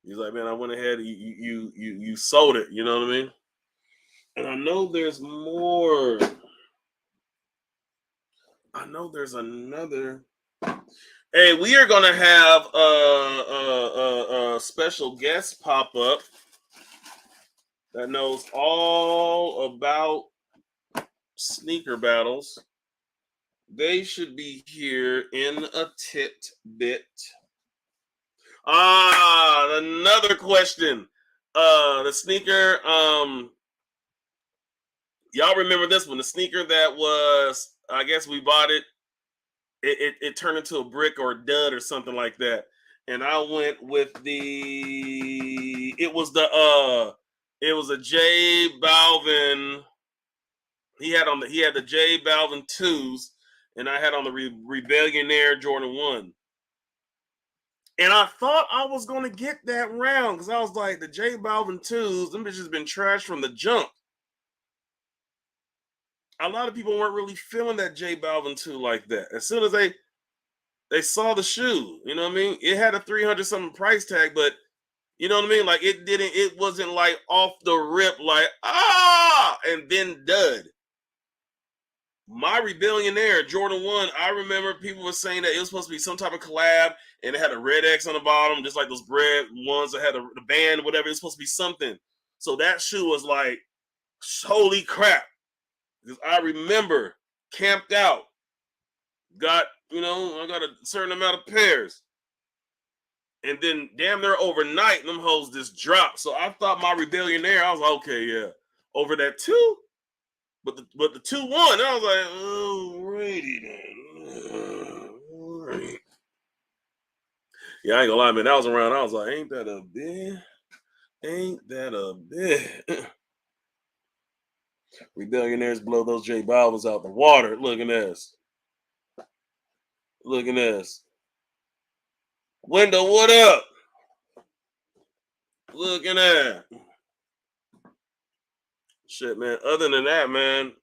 He's like, man, I went ahead. You sold it. You know what I mean? And I know there's more. I know there's another. Hey, we are gonna have a special guest pop up that knows all about sneaker battles. They should be here in a bit. Another question. The sneaker. Y'all remember this one? The sneaker that was, I guess we bought it. It turned into a brick or a dud or something like that. And I went with the. It was the. It was a J Balvin. He had the J Balvin twos, and I had on the Rebellion Air Jordan 1. And I thought I was going to get that round because I was like, the J Balvin 2s, them bitches been trashed from the jump. A lot of people weren't really feeling that J Balvin 2 like that. As soon as they saw the shoe, you know what I mean? It had a 300 something price tag, but you know what I mean? Like it wasn't like off the rip, like, and then dud. My Rebellion Air Jordan 1, I remember people were saying that it was supposed to be some type of collab and it had a red X on the bottom, just like those red ones that had the band, whatever. It was supposed to be something. So that shoe was like, holy crap. Because I remember camped out, I got a certain amount of pairs. And then damn near overnight, them hoes just dropped. So I thought my Rebellion Air, I was like, okay, yeah. Over that 2, but the 2-1, I was like, alrighty then. Alright. Yeah, I ain't gonna lie, man. That was around. I was like, ain't that a bit? Ain't that a bit? Rebellionaires blow those J Balvins out the water. Look at this. Look at this. Window, what up? Look at that. Shit, man. Other than that, man,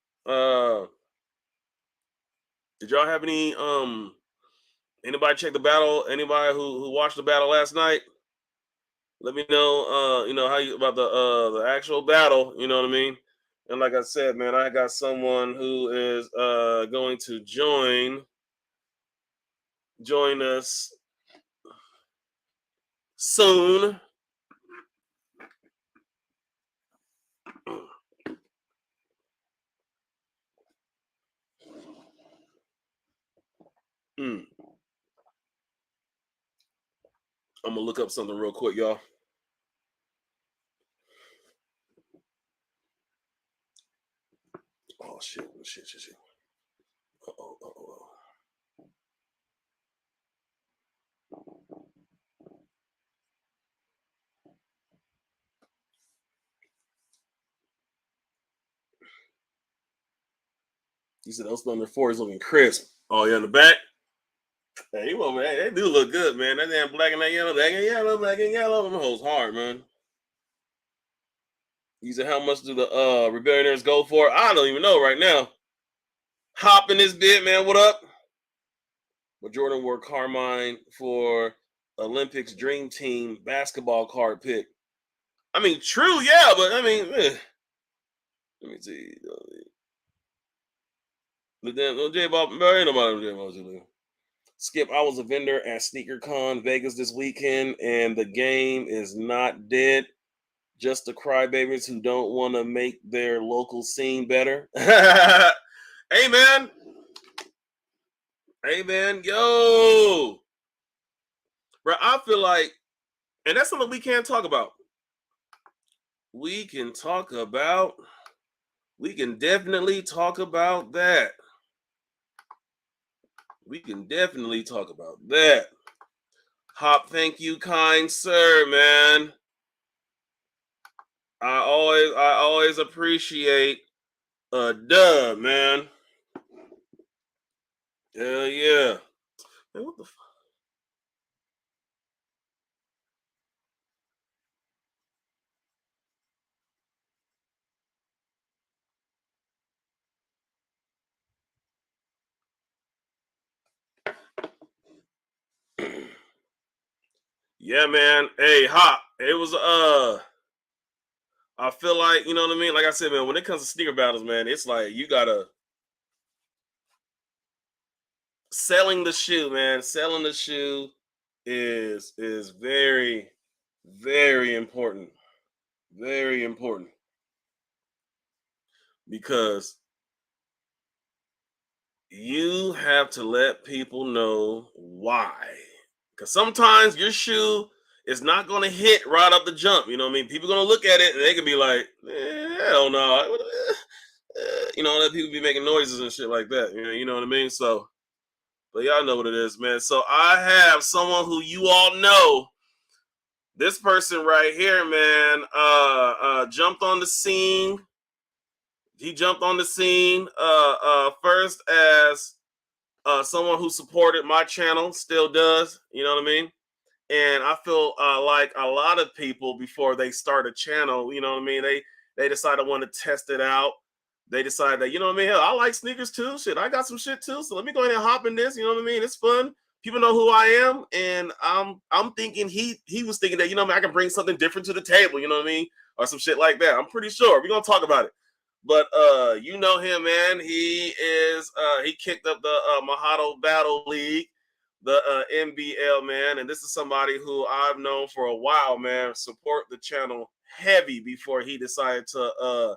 did y'all have any anybody check the battle? Anybody who watched the battle last night? Let me know how you about the actual battle, you know what I mean? And like I said, man, I got someone who is going to join us soon. I'm gonna look up something real quick, y'all. Oh shit. Uh-oh. He said those Thunder 4 is looking crisp. Oh, yeah, in the back. Hey, they do look good, man. That damn black and that yellow, black and yellow. Them hoes hard, man. He said, how much do the Rebellionaires go for? I don't even know right now. Hop in this bit, man. What up? But Jordan wore Carmine for Olympics Dream Team basketball card pick. I mean, true, yeah, but I mean, let me see. But then, J-Ball, ain't nobody J-Ball. Skip, I was a vendor at SneakerCon Vegas this weekend, and the game is not dead. Just the crybabies who don't want to make their local scene better. Hey, man. Hey, man. Yo. Bro, I feel like, and that's something we can't talk about. We can definitely talk about that. We can definitely talk about that. Hop, thank you, kind sir, man. I always appreciate a dub, man. Hell yeah. Man, what the fuck? Yeah, man. Hey, Hop. It was I feel like, you know what I mean? Like I said, man, when it comes to sneaker battles, man, it's like you gotta selling the shoe, man. Selling the shoe is very, very important. Very important because you have to let people know why. Because sometimes your shoe is not going to hit right up the jump. You know what I mean? People going to look at it and they can be like, hell no. Let people be making noises and shit like that. You know what I mean? So, but y'all know what it is, man. So I have someone who you all know. This person right here, man, jumped on the scene. He jumped on the scene first as someone who supported my channel, still does. You know what I mean? And I feel like a lot of people before they start a channel, you know what I mean? They decide to want to test it out. They decide that, you know what I mean? Hell, I like sneakers too. Shit, I got some shit too. So let me go ahead and hop in this. You know what I mean? It's fun. People know who I am, and I'm thinking he was thinking that, you know what I mean, I can bring something different to the table. You know what I mean? Or some shit like that. I'm pretty sure we're gonna talk about it. But you know him, man. He kicked up the Mahalo Battle League, the NBL, man, and this is somebody who I've known for a while, man. Support the channel heavy before he decided to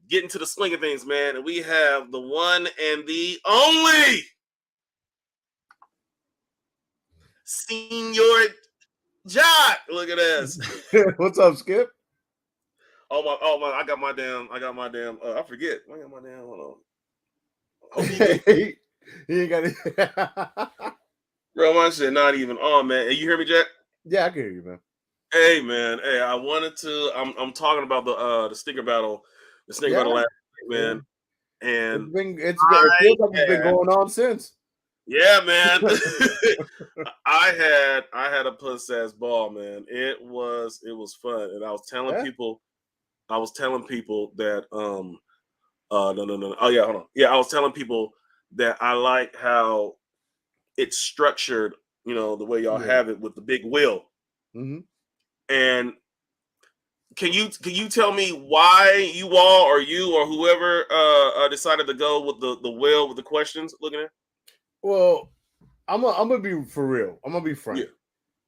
get into the swing of things, man. And we have the one and the only Senior Jock. Look at this. What's up, Skip? Oh my! I got my damn. I forget. I got my damn. Hold on. He ain't got it. Bro, my shit not even on, man. Hey, you hear me, Jack? Yeah, I can hear you, man. Hey, man. Hey, I wanted to. I'm talking about the sneaker battle, battle last week, man. Yeah. And it feels like it's been going on since. Yeah, man. I had a puss ass ball, man. It was fun, and I was telling people that no. Oh yeah, hold on. Yeah, I was telling people that I like how it's structured, the way y'all have it with the big wheel. Mm-hmm. And can you tell me why you all or you or whoever decided to go with the wheel with the questions looking at? Well, I'm gonna be for real. I'm gonna be frank. Yeah.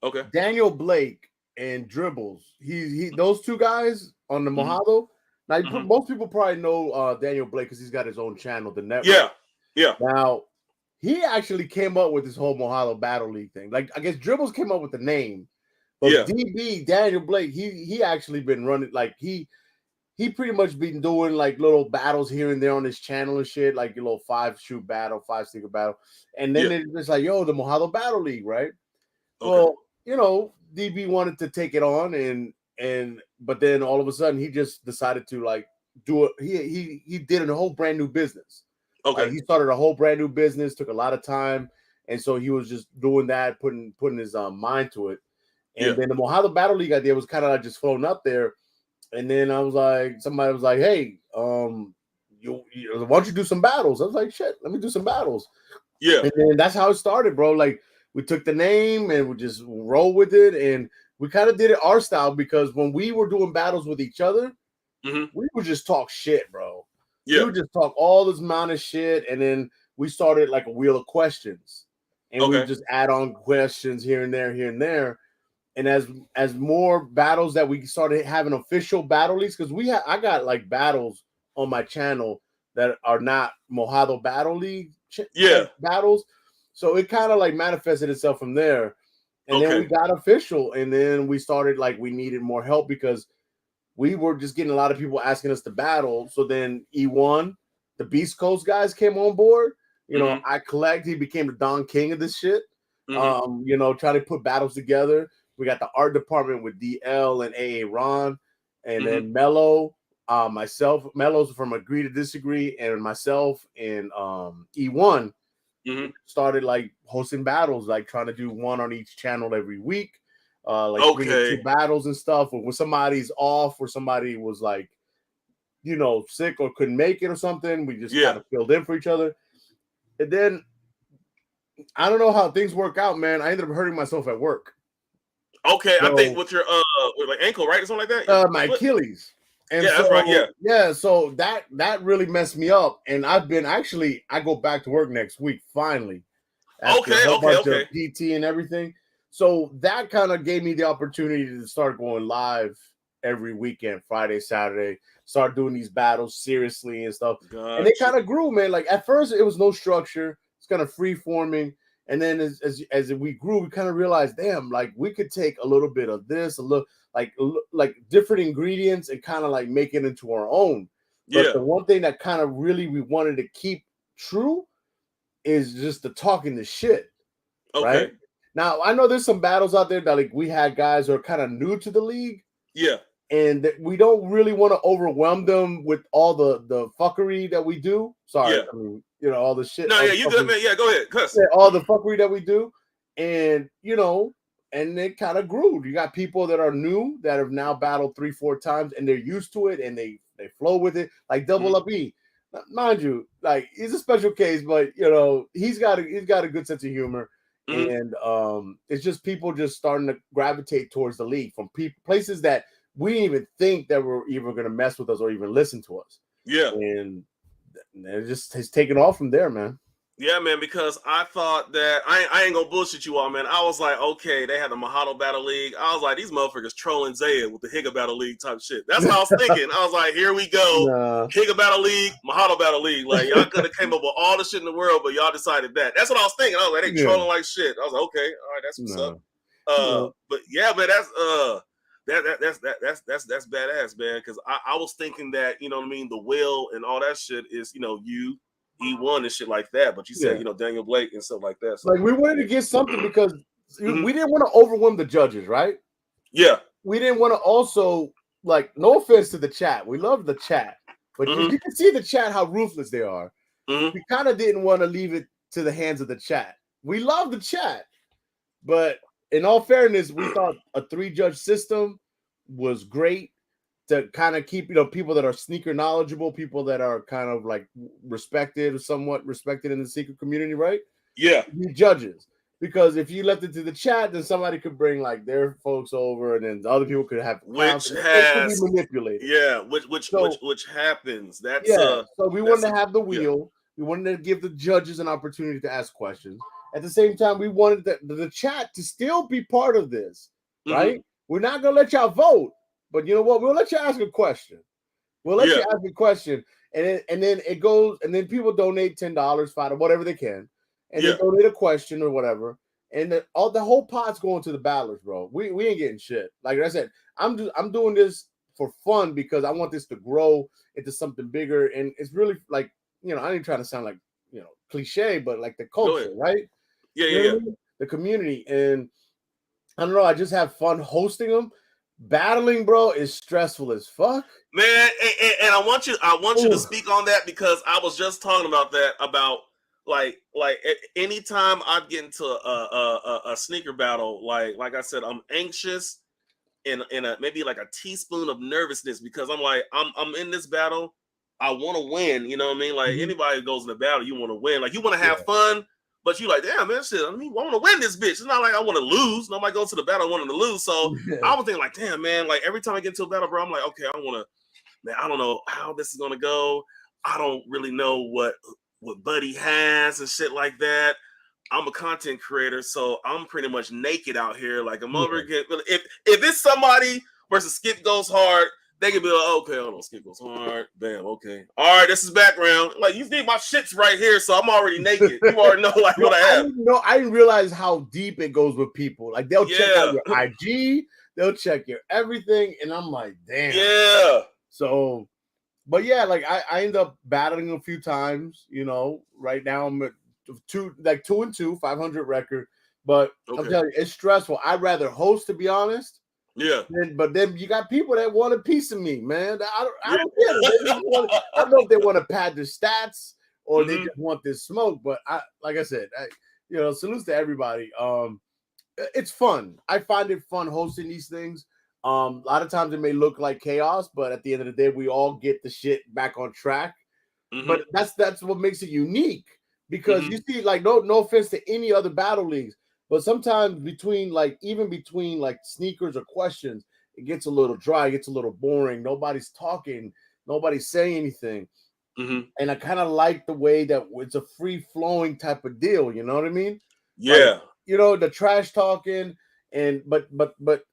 Okay. Daniel Blake and Dribbles. He those two guys on the Mahalo. Now, most people probably know Daniel Blake because he's got his own channel, the network. Yeah. Now, he actually came up with this whole Mahalo Battle League thing. Like, I guess Dribbles came up with the name, but DB Daniel Blake, he actually been running. Like, he pretty much been doing like little battles here and there on his channel and shit, like a little 5-shoe battle, 5-sticker battle, and then it's just like, yo, the Mahalo Battle League, right? Okay. Well, DB wanted to take it on, but then all of a sudden he just decided to like do it. He did a whole brand new business. Okay. Like, he started a whole brand new business, took a lot of time, and so he was just doing that, putting his mind to it. And then the Mahalo Battle League idea was kind of like just floating up there. And then I was like, somebody was like, hey, why don't you do some battles? I was like, shit, let me do some battles. Yeah. And then that's how it started, bro. Like, we took the name and we just roll with it. And we kind of did it our style because when we were doing battles with each other, we would just talk shit, bro. Yeah. We would just talk all this amount of shit. And then we started like a wheel of questions. And we would just add on questions here and there. And as more battles that we started having official battle leagues, because I got like battles on my channel that are not Mahalo Battle League battles. So it kind of like manifested itself from there. And then we got official. And then we started like we needed more help because we were just getting a lot of people asking us to battle. So then E1, the Beast Coast guys came on board. He became the Don King of this shit. Trying to put battles together. We got the art department with DL and AA Ron, and then Mello, myself. Mello's from Agree to Disagree, and myself and E1 started like hosting battles, like trying to do one on each channel every week, bringing 2 battles and stuff. When somebody's off, or somebody was like, sick or couldn't make it or something, we just kind of filled in for each other. And then I don't know how things work out, man. I ended up hurting myself at work. Okay, so, I think with your with like ankle, right, or something like that. My Achilles. And yeah, so, that's right. Yeah. so that really messed me up. And I go back to work next week finally after a whole bunch of Okay. PT and everything. So that kind of gave me the opportunity to start going live every weekend, Friday, Saturday, start doing these battles seriously and stuff. And it Gotcha. kind of grew, man. Like at first it was no structure. It's kind of free forming. And then as we grew, we kind of realized, damn, like we could take a little bit of this, a little like different ingredients and kind of like make it into our own. But Yeah. the one thing that kind of really we wanted to keep true is just the talking the shit. Okay. Right? Now I know there's some battles out there that like we had guys who are kind of new to the league. Yeah. And we don't really want to overwhelm them with all the fuckery that we do. Sorry, Yeah. I mean, all the shit. No, yeah, you good, man. Yeah, go ahead. Cuss. All the fuckery that we do. And and it kind of grew. You got people that are new that have now battled 3-4 times and they're used to it and they flow with it. Like Double Up E. Mind you, like he's a special case, but he's got a good sense of humor. And it's just people just starting to gravitate towards the league from places that we didn't even think that were even going to mess with us or even listen to us. Yeah. And it just has taken off from there, man. Yeah, man, because I thought that I ain't gonna bullshit you all, man. I was like, okay, they had the Mahalo Battle League. I was like, these motherfuckers trolling Zaya with the Higa Battle League type shit. That's what I was thinking. I was like, here we go. Nah. Higa Battle League, Mahalo Battle League. Like, y'all could have came up with all the shit in the world, but y'all decided that. That's what I was thinking. I was like, they trolling like shit. I was like, okay, all right, that's what's up. But yeah, but that's badass, man. Because I was thinking that, you know what I mean, the will and all that shit is, you E1 and shit like that, but you said Daniel Blake and stuff like that. So like we wanted to get something because we didn't want to overwhelm the judges, right? Yeah. We didn't want to also no offense to the chat, we love the chat, but you can see the chat how ruthless they are. We kind of didn't want to leave it to the hands of the chat. We love the chat, but in all fairness, we thought a 3-judge system was great to kind of keep, people that are sneaker knowledgeable, people that are kind of like respected or somewhat respected in the sneaker community, right? Yeah. Be judges. Because if you left it to the chat, then somebody could bring like their folks over, and then the other people could have which has be manipulated. Yeah, which happens. That's so we wanted to have the wheel. Yeah. We wanted to give the judges an opportunity to ask questions. At the same time, we wanted the chat to still be part of this, right? We're not gonna let y'all vote. But you know what? We'll let you ask a question. We'll let you ask a question, and then it goes, and then people donate $10, $5, whatever they can, and they donate a question or whatever, and the whole pot's going to the battlers, bro. We ain't getting shit. Like I said, I'm doing this for fun because I want this to grow into something bigger, and it's really like I ain't trying to sound like cliche, but like the culture, right? Yeah. The community, and I don't know. I just have fun hosting them. Battling, bro, is stressful as fuck, man. And I want you to speak on that because I was just talking about that like anytime I get into a sneaker battle, like I said, I'm anxious and maybe like a teaspoon of nervousness because I'm like I'm in this battle, I want to win. You know what I mean? Like anybody who goes in the battle, you want to win. Like you want to have fun. But you like, damn, man, shit. I mean, I want to win this bitch. It's not like I want to lose. Nobody goes to the battle wanting to lose. So I was thinking, like, damn, man. Like every time I get into a battle, bro, I'm like, okay, I don't know how this is gonna go. I don't really know what Buddy has and shit like that. I'm a content creator, so I'm pretty much naked out here. Like I'm over again. If it's somebody versus Skipgoeshard, they can be like, okay, hold on, Skipgoeshard. Bam, okay. All right, this is background. Like, you think my shit's right here, so I'm already naked. You already know like what I have. I didn't realize how deep it goes with people. Like, they'll check out your IG, they'll check your everything, and I'm like, damn. Yeah. So, but yeah, like I end up battling a few times. Right now I'm at 2-2, 500 record. But I'm telling you, it's stressful. I'd rather host, to be honest. Yeah. But then you got people that want a piece of me, man. I don't get it. I don't know if they want to pad their stats or they just want this smoke. But like I said, salutes to everybody. It's fun. I find it fun hosting these things. A lot of times it may look like chaos, but at the end of the day, we all get the shit back on track. But that's what makes it unique. Because you see, like, no offense to any other battle leagues, but sometimes between sneakers or questions, it gets a little dry, it gets a little boring. Nobody's talking, nobody's saying anything. And I kind of like the way that it's a free flowing type of deal. You know what I mean? Like, Yeah. you know, the trash talking, and but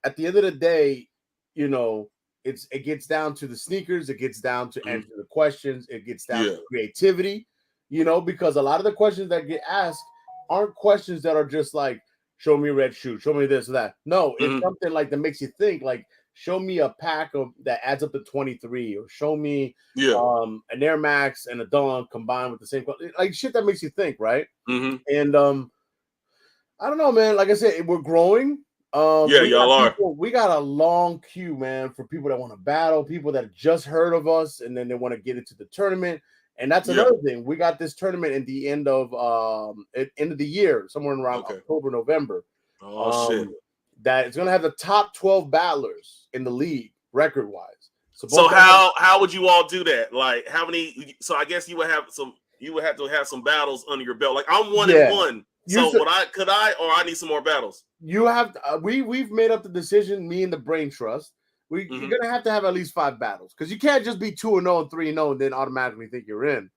at the end of the day, you know, it gets down to the sneakers, it gets down to answer the questions, it gets down to creativity, you know, because a lot of the questions that get asked aren't questions that are just like, show me a red shoe, show me this or that. No, it's something like that makes you think, like, show me a pack of that adds up to 23, or show me an Air Max and a Dunk combined with the same, like shit that makes you think, right? And I don't know, man. Like I said, we're growing. We got a long queue, man, for people that want to battle, people that just heard of us, and then they want to get into the tournament. And that's another thing. We got this tournament at the end of the year, somewhere around October, November. Shit. That it's gonna have the top 12 battlers in the league record wise. So how would you all do that? Like, how many? So I guess you would have to have some battles under your belt. Like, I'm 1-1. So could I or I need some more battles? You have to, we've made up the decision, me and the Brain Trust. You're gonna have to have at least 5 battles, because you can't just be 2-0 and 3-0 and then automatically think you're in.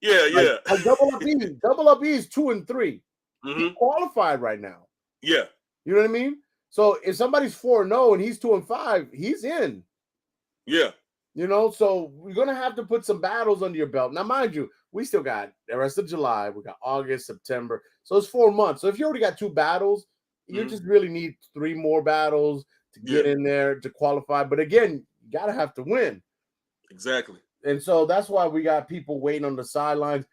Like Double up E is 2 and 3. He's qualified right now. Yeah, you know what I mean. So if somebody's 4-0 and he's 2 and 5, he's in. Yeah, you know. So we're gonna have to put some battles under your belt. Now, mind you, we still got the rest of July. We got August, September. So it's 4 months. So if you already got 2 battles, you just really need 3 more battles to get in there to qualify. But again, you gotta have to win. Exactly. And so that's why we got people waiting on the sidelines.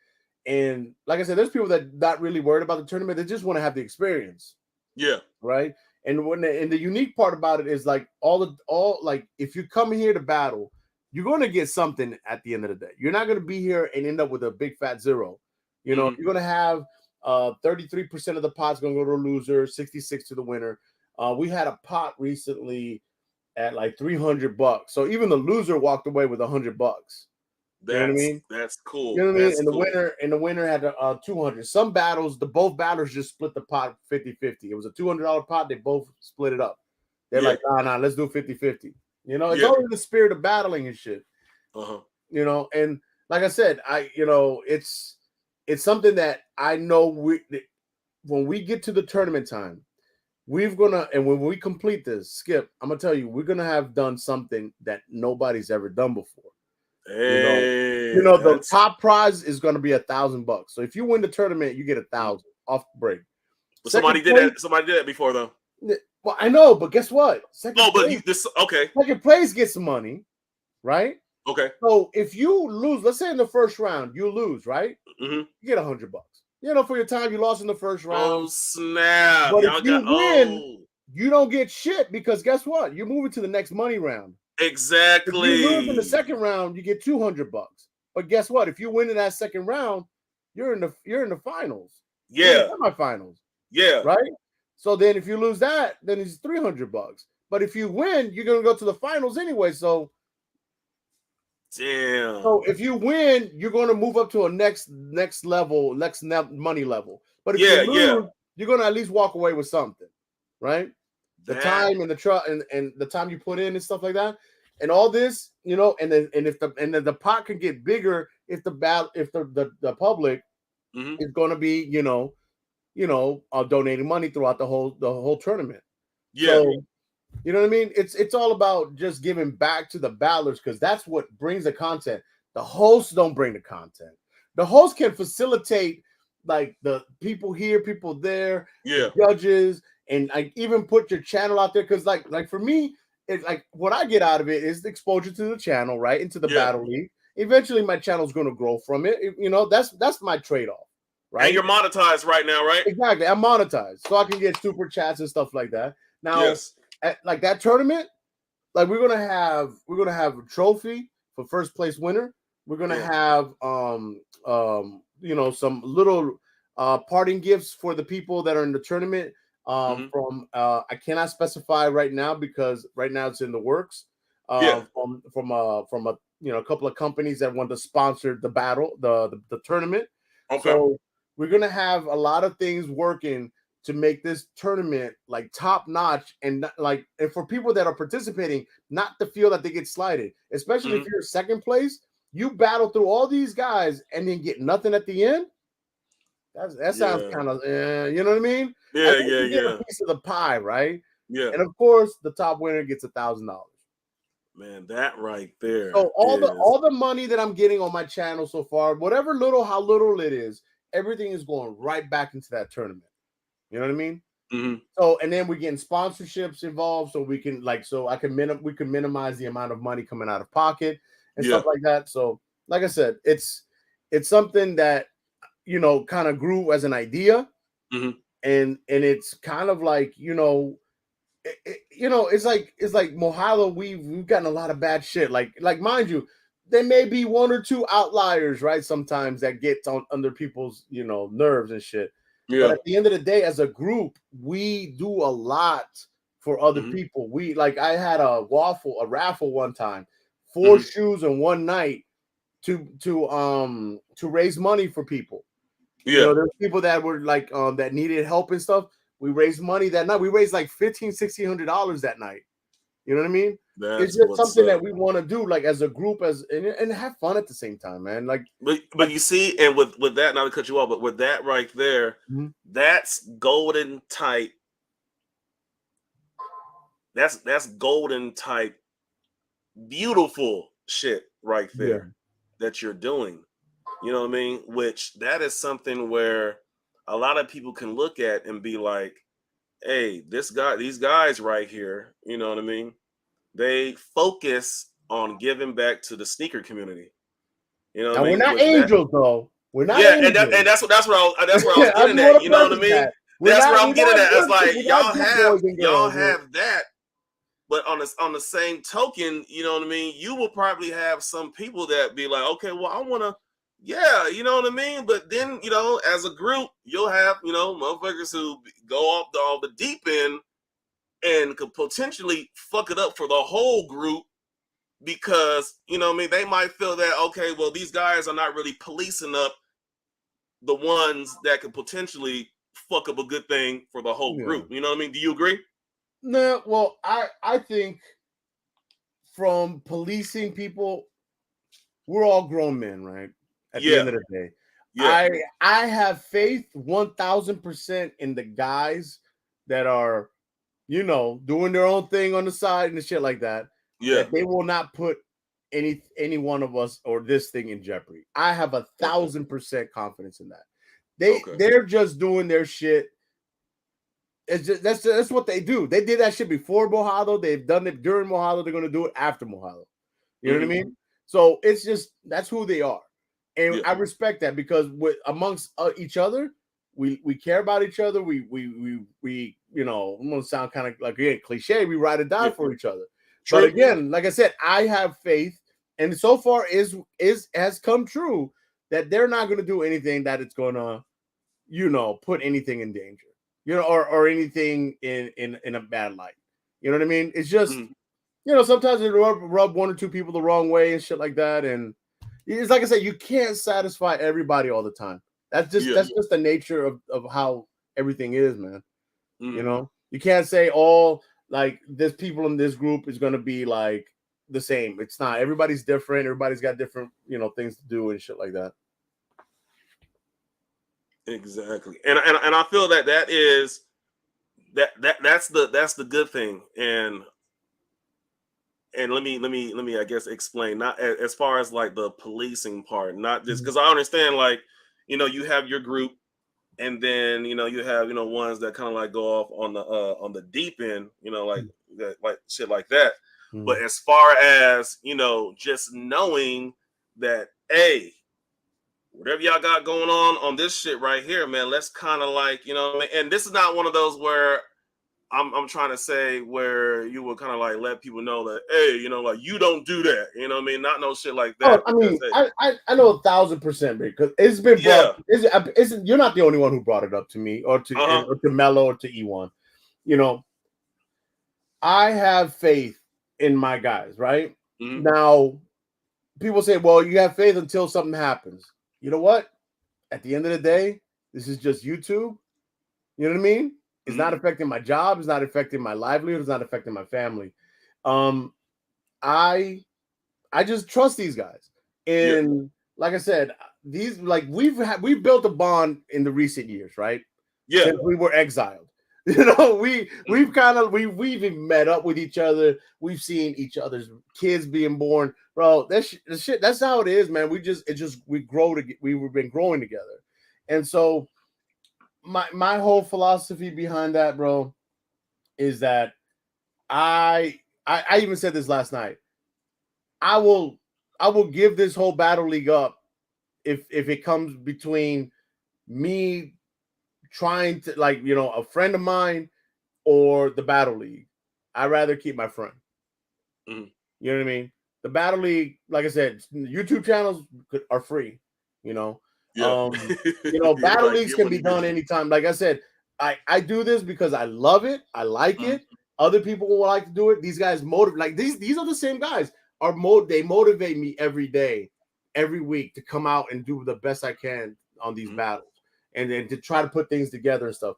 And like I said, there's people that not really worried about the tournament. They just want to have the experience. Yeah. Right. And the unique part about it is, like, like, if you come here to battle, you're going to get something at the end of the day. You're not going to be here and end up with a big fat zero. You know, you're going to have 33% of the pot's going to go to the loser, 66 to the winner. We had a pot recently at like $300. So even the loser walked away with $100. You know what I mean? That's cool. You know what I mean? And the winner had 200. Some battles, both battlers just split the pot 50-50. It was a $200 pot. They both split it up. They're like, nah, let's do 50-50. You know, it's all in the spirit of battling and shit. You know, and like I said, it's something that I know when we get to the tournament time, and when we complete this, Skip, I'm gonna tell you, we're gonna have done something that nobody's ever done before. Hey, the top prize is going to be $1,000. So if you win the tournament, you get 1,000 off the break. But somebody did that before, though. Well, I know, but guess what? Second place gets some money, right? Okay. So if you lose, let's say in the first round you lose, right? You get $100. You know, for your time you lost in the first round. Oh snap! But if you win, you don't get shit, because guess what? You're moving to the next money round. Exactly. If you lose in the second round, you get $200. But guess what? If you win in that second round, you're in the finals. Yeah. Semifinals. Yeah. Right? So then if you lose that, then it's $300. But if you win, you're gonna go to the finals anyway. So damn. So if you win, you're gonna move up to a next level, next money level. But if you lose, you're gonna at least walk away with something, right? The time and and the time you put in and stuff like that, and all this, you know, and then the pot can get bigger if the public is going to be, donating money throughout the whole tournament. Yeah. So, you know what I mean? It's all about just giving back to the battlers, because that's what brings the content. The hosts don't bring the content. The host can facilitate, like, the people here, people there, the judges. And I even put your channel out there, because like for me, it's like what I get out of it is the exposure to the channel, right, into the battle league. Eventually, my channel's going to grow from it. You know, that's my trade-off, right? And you're monetized right now, right? Exactly, I'm monetized, so I can get super chats and stuff like that. Now, at, like, that tournament, like, we're gonna have a trophy for first place winner. We're gonna have some little parting gifts for the people that are in the tournament. From I cannot specify right now, because right now it's in the works. From a couple of companies that want to sponsor the battle, the tournament. Okay. So we're gonna have a lot of things working to make this tournament like top notch and for people that are participating, not to feel that they get slighted, especially if you're second place, you battle through all these guys and then get nothing at the end. That sounds kind of, you know what I mean? Yeah, I think you get a piece of the pie, right? Yeah. And of course, the top winner gets $1,000. Man, that right there. So all the money that I'm getting on my channel so far, whatever how little it is, everything is going right back into that tournament. You know what I mean? So, and then we're getting sponsorships involved, so we can we can minimize the amount of money coming out of pocket and stuff like that. So, like I said, it's something that kind of grew as an idea, and it's kind of like it's like Mahalo. We've gotten a lot of bad shit. Like mind you, there may be one or two outliers, right? Sometimes that gets under people's nerves and shit. Yeah. But at the end of the day, as a group, we do a lot for other people. I had a raffle one time, 4 shoes in one night to raise money for people. Yeah, there's people that were that needed help and stuff. We raised money that night. We raised like $1,500-$1,600 that night. You know what I mean? It's just something that we want to do, as a group, and have fun at the same time, man. But you see, and with that, not to cut you off, but with that right there, that's golden type. That's golden type, beautiful shit right there that you're doing. You know what I mean? Which that is something where a lot of people can look at and be like, hey, these guys right here, you know what I mean? They focus on giving back to the sneaker community. You know what I mean? We're not angels, though. We're not angels. And that's what I was getting at. You know what I mean? That's where I'm getting at. It's like y'all have that, but on the same token, you know what I mean? You will probably have some people that be like, okay, well, I want to. Yeah, you know what I mean? But then, as a group, you'll have, motherfuckers who go off the deep end and could potentially fuck it up for the whole group because, you know what I mean? They might feel that, okay, well, these guys are not really policing up the ones that could potentially fuck up a good thing for the whole group. You know what I mean? Do you agree? No, well, I think from policing people, we're all grown men, right? At the end of the day, I have faith 1,000% in the guys that are, doing their own thing on the side and shit like that. Yeah, that they will not put any one of us or this thing in jeopardy. I have 1,000% confidence in that. They're just doing their shit. It's just that's what they do. They did that shit before Mahalo. They've done it during Mahalo. They're going to do it after Mahalo. You know what I mean? So it's just that's who they are. And I respect that because amongst each other, we care about each other. We I'm gonna sound kind of like cliche. We ride or die for each other. True. But again, like I said, I have faith, and so far has come true that they're not going to do anything that it's going to, put anything in danger, or anything in a bad light. You know what I mean? It's just sometimes it rub one or two people the wrong way and shit like that, and. It's like I said, you can't satisfy everybody all the time. That's just the nature of how everything is, man. You can't say all this people in this group is gonna be like the same. It's not. Everybody's different. Everybody's got different, things to do and shit like that. Exactly, and I feel that is that's the good thing, and let me I guess explain, not as far as the policing part, not just because I understand you have your group and then you have ones that kind of go off on the deep end, like shit like that. But as far as just knowing that, hey, whatever y'all got going on this shit right here, man, let's kind of and this is not one of those where I'm trying to say where you will kind of let people know that, hey, you don't do that. You know what I mean? Not no shit like that. Oh, because, I know 1,000% because it's been brought. You're not the only one who brought it up to me or to Mello or to E1. I have faith in my guys, right? Now, people say, well, you have faith until something happens. You know what? At the end of the day, this is just YouTube. You know what I mean? It's not affecting my job. It's not affecting my livelihood. It's not affecting my family. I just trust these guys, and like I said, these like we've built a bond in the recent years, right? Yeah. Since we were exiled. You know, we've even met up with each other. We've seen each other's kids being born, bro. That shit. That's how it is, man. We've been growing together, and so my whole philosophy behind that, bro, is that I even said this last night. I will give this whole battle league up if it comes between me trying to, like, you know, a friend of mine or the battle league. I'd rather keep my friend. You know what I mean? The battle league, like I said, YouTube channels are free. You know, battle leagues can be done anytime. Like I said, I do this because I love it. I like it. Other people will like to do it. These guys motivate. Like these are the same guys. They motivate me every day, every week to come out and do the best I can on these battles, and then to try to put things together and stuff.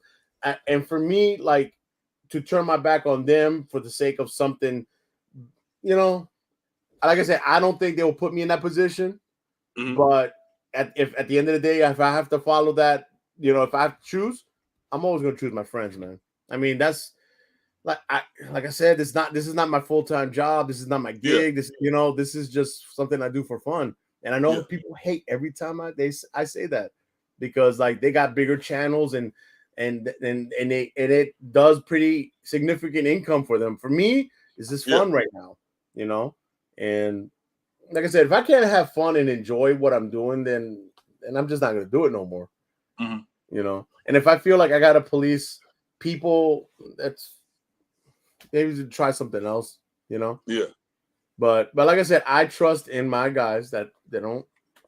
And for me, like, to turn my back on them for the sake of something, you know, like I said, I don't think they will put me in that position. But at the end of the day, if I have to follow that, you know, if I have to choose, I'm always going to choose my friends, man. I mean, that's like I said, this is not my full-time job. This is not my gig. This, you know, this is just something I do for fun. And I know people hate every time I say that, because like they got bigger channels and it does pretty significant income for them. For me, it's just fun right now, you know. And like I said, if I can't have fun and enjoy what I'm doing, then I'm just not going to do it no more. You know. And if I feel like I got to police people, that's maybe to try something else, you know. But like I said, I trust in my guys that they don't,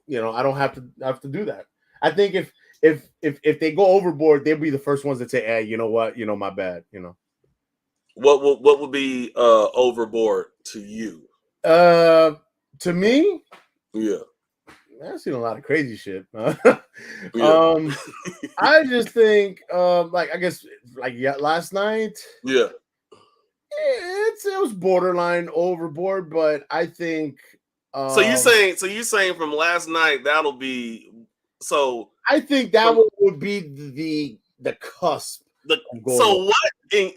you know, I don't have to do that. I think if they go overboard, they'll be the first ones that say, "Hey, you know what? You know, my bad." You know. What would be overboard to you? To me, I've seen a lot of crazy shit. I just think, like, I guess, like, last night, it was borderline overboard, but I think. So you saying from last night that'll be so? I think that would be the cusp. So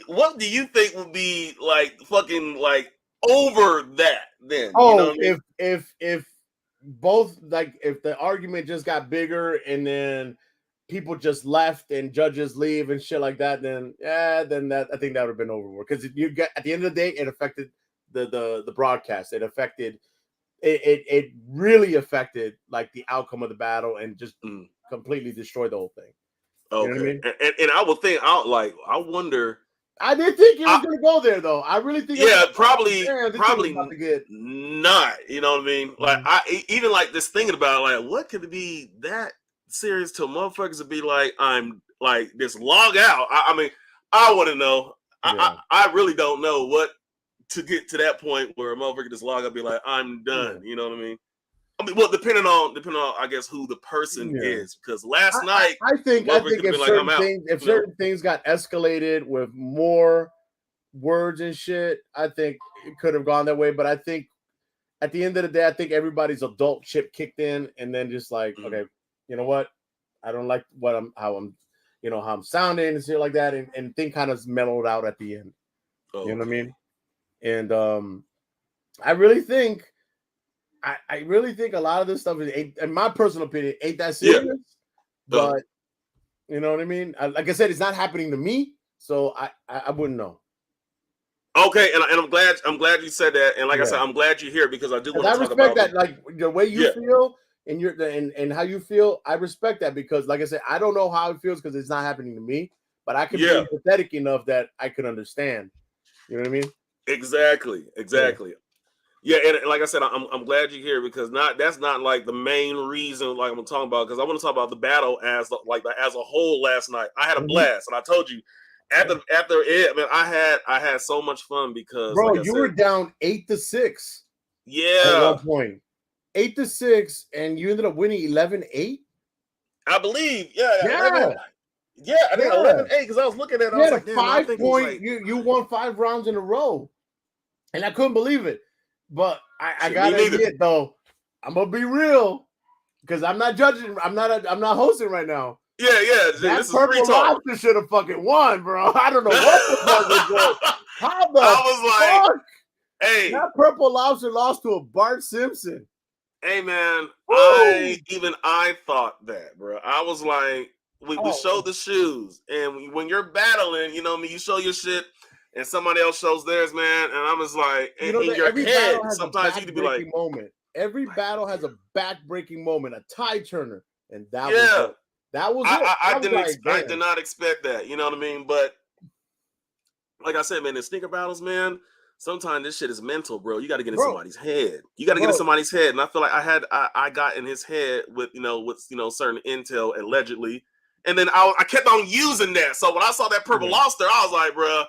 what do you think would be like fucking like over that then? Oh, you know what I mean? if both, like, if the argument just got bigger and then people just left and judges leave and shit like that, then that, I think that would have been overboard, because you get, at the end of the day, it affected the broadcast. It affected it really affected like the outcome of the battle and just completely destroyed the whole thing. Okay. You know what I mean? And I would think out, like, I wonder. I didn't think it was going to go there, though. I really think. Probably not. You know what I mean? Like, I even like this thinking about it, like, what could it be that serious to motherfuckers to be like, I'm like this log out? I mean, I want to know. I really don't know what to get to that point where a motherfucker just log up, be like, I'm done. You know what I mean? I mean, well, depending on, I guess, who the person is, because last night I think if certain things got escalated with more words and shit, I think it could have gone that way. But I think at the end of the day, I think everybody's adult chip kicked in, and then just like, okay, you know what? I don't like how I'm sounding and shit like that, and thing kind of mellowed out at the end. You know what I mean? And I really think a lot of this stuff is, in my personal opinion, ain't that serious. But you know what I mean? Like I said, it's not happening to me, so I wouldn't know. Okay, and I'm glad you said that, and like I said, I'm glad you're here, because I do want to talk about that. Like, the way you feel and how you feel, I respect that, because like I said, I don't know how it feels because it's not happening to me, but I can be empathetic enough that I could understand. You know what I mean? Exactly. Yeah, and like I said, I'm glad you're here, because that's not like the main reason, like, I'm talking about, because I want to talk about the battle as a whole last night. I had a blast, and I told you after it, man, I had so much fun, because, bro, like, you were down 8-6. Yeah, at one point, 8-6, and you ended up winning 11-8. I believe. Yeah. Yeah, I think 11-8 because I was looking at it. I was like, damn, I think it was like you won 5 rounds in a row, and I couldn't believe it. But I gotta admit though, I'm gonna be real because I'm not judging. I'm not hosting right now. Yeah. That Purple Lobster should have fucking won, bro. I don't know what the fuck was going. How the fuck? Hey, that Purple Lobster lost to a Bart Simpson. Hey man, I thought that, bro. I was like, we showed the shoes, and when you're battling, you know, you show your shit, and somebody else shows theirs, man. And I'm just like, in your head, sometimes you can be like, moment. Every battle has a back-breaking moment, a tie turner, and that was it. That was it. I did not expect that. You know what I mean? But like I said, man, in sneaker battles, man, sometimes this shit is mental, bro. You got to get in somebody's head. You got to get in somebody's head, and I feel like I got in his head with certain intel allegedly, and then I kept on using that. So when I saw that Purple Lobster, I was like, bro,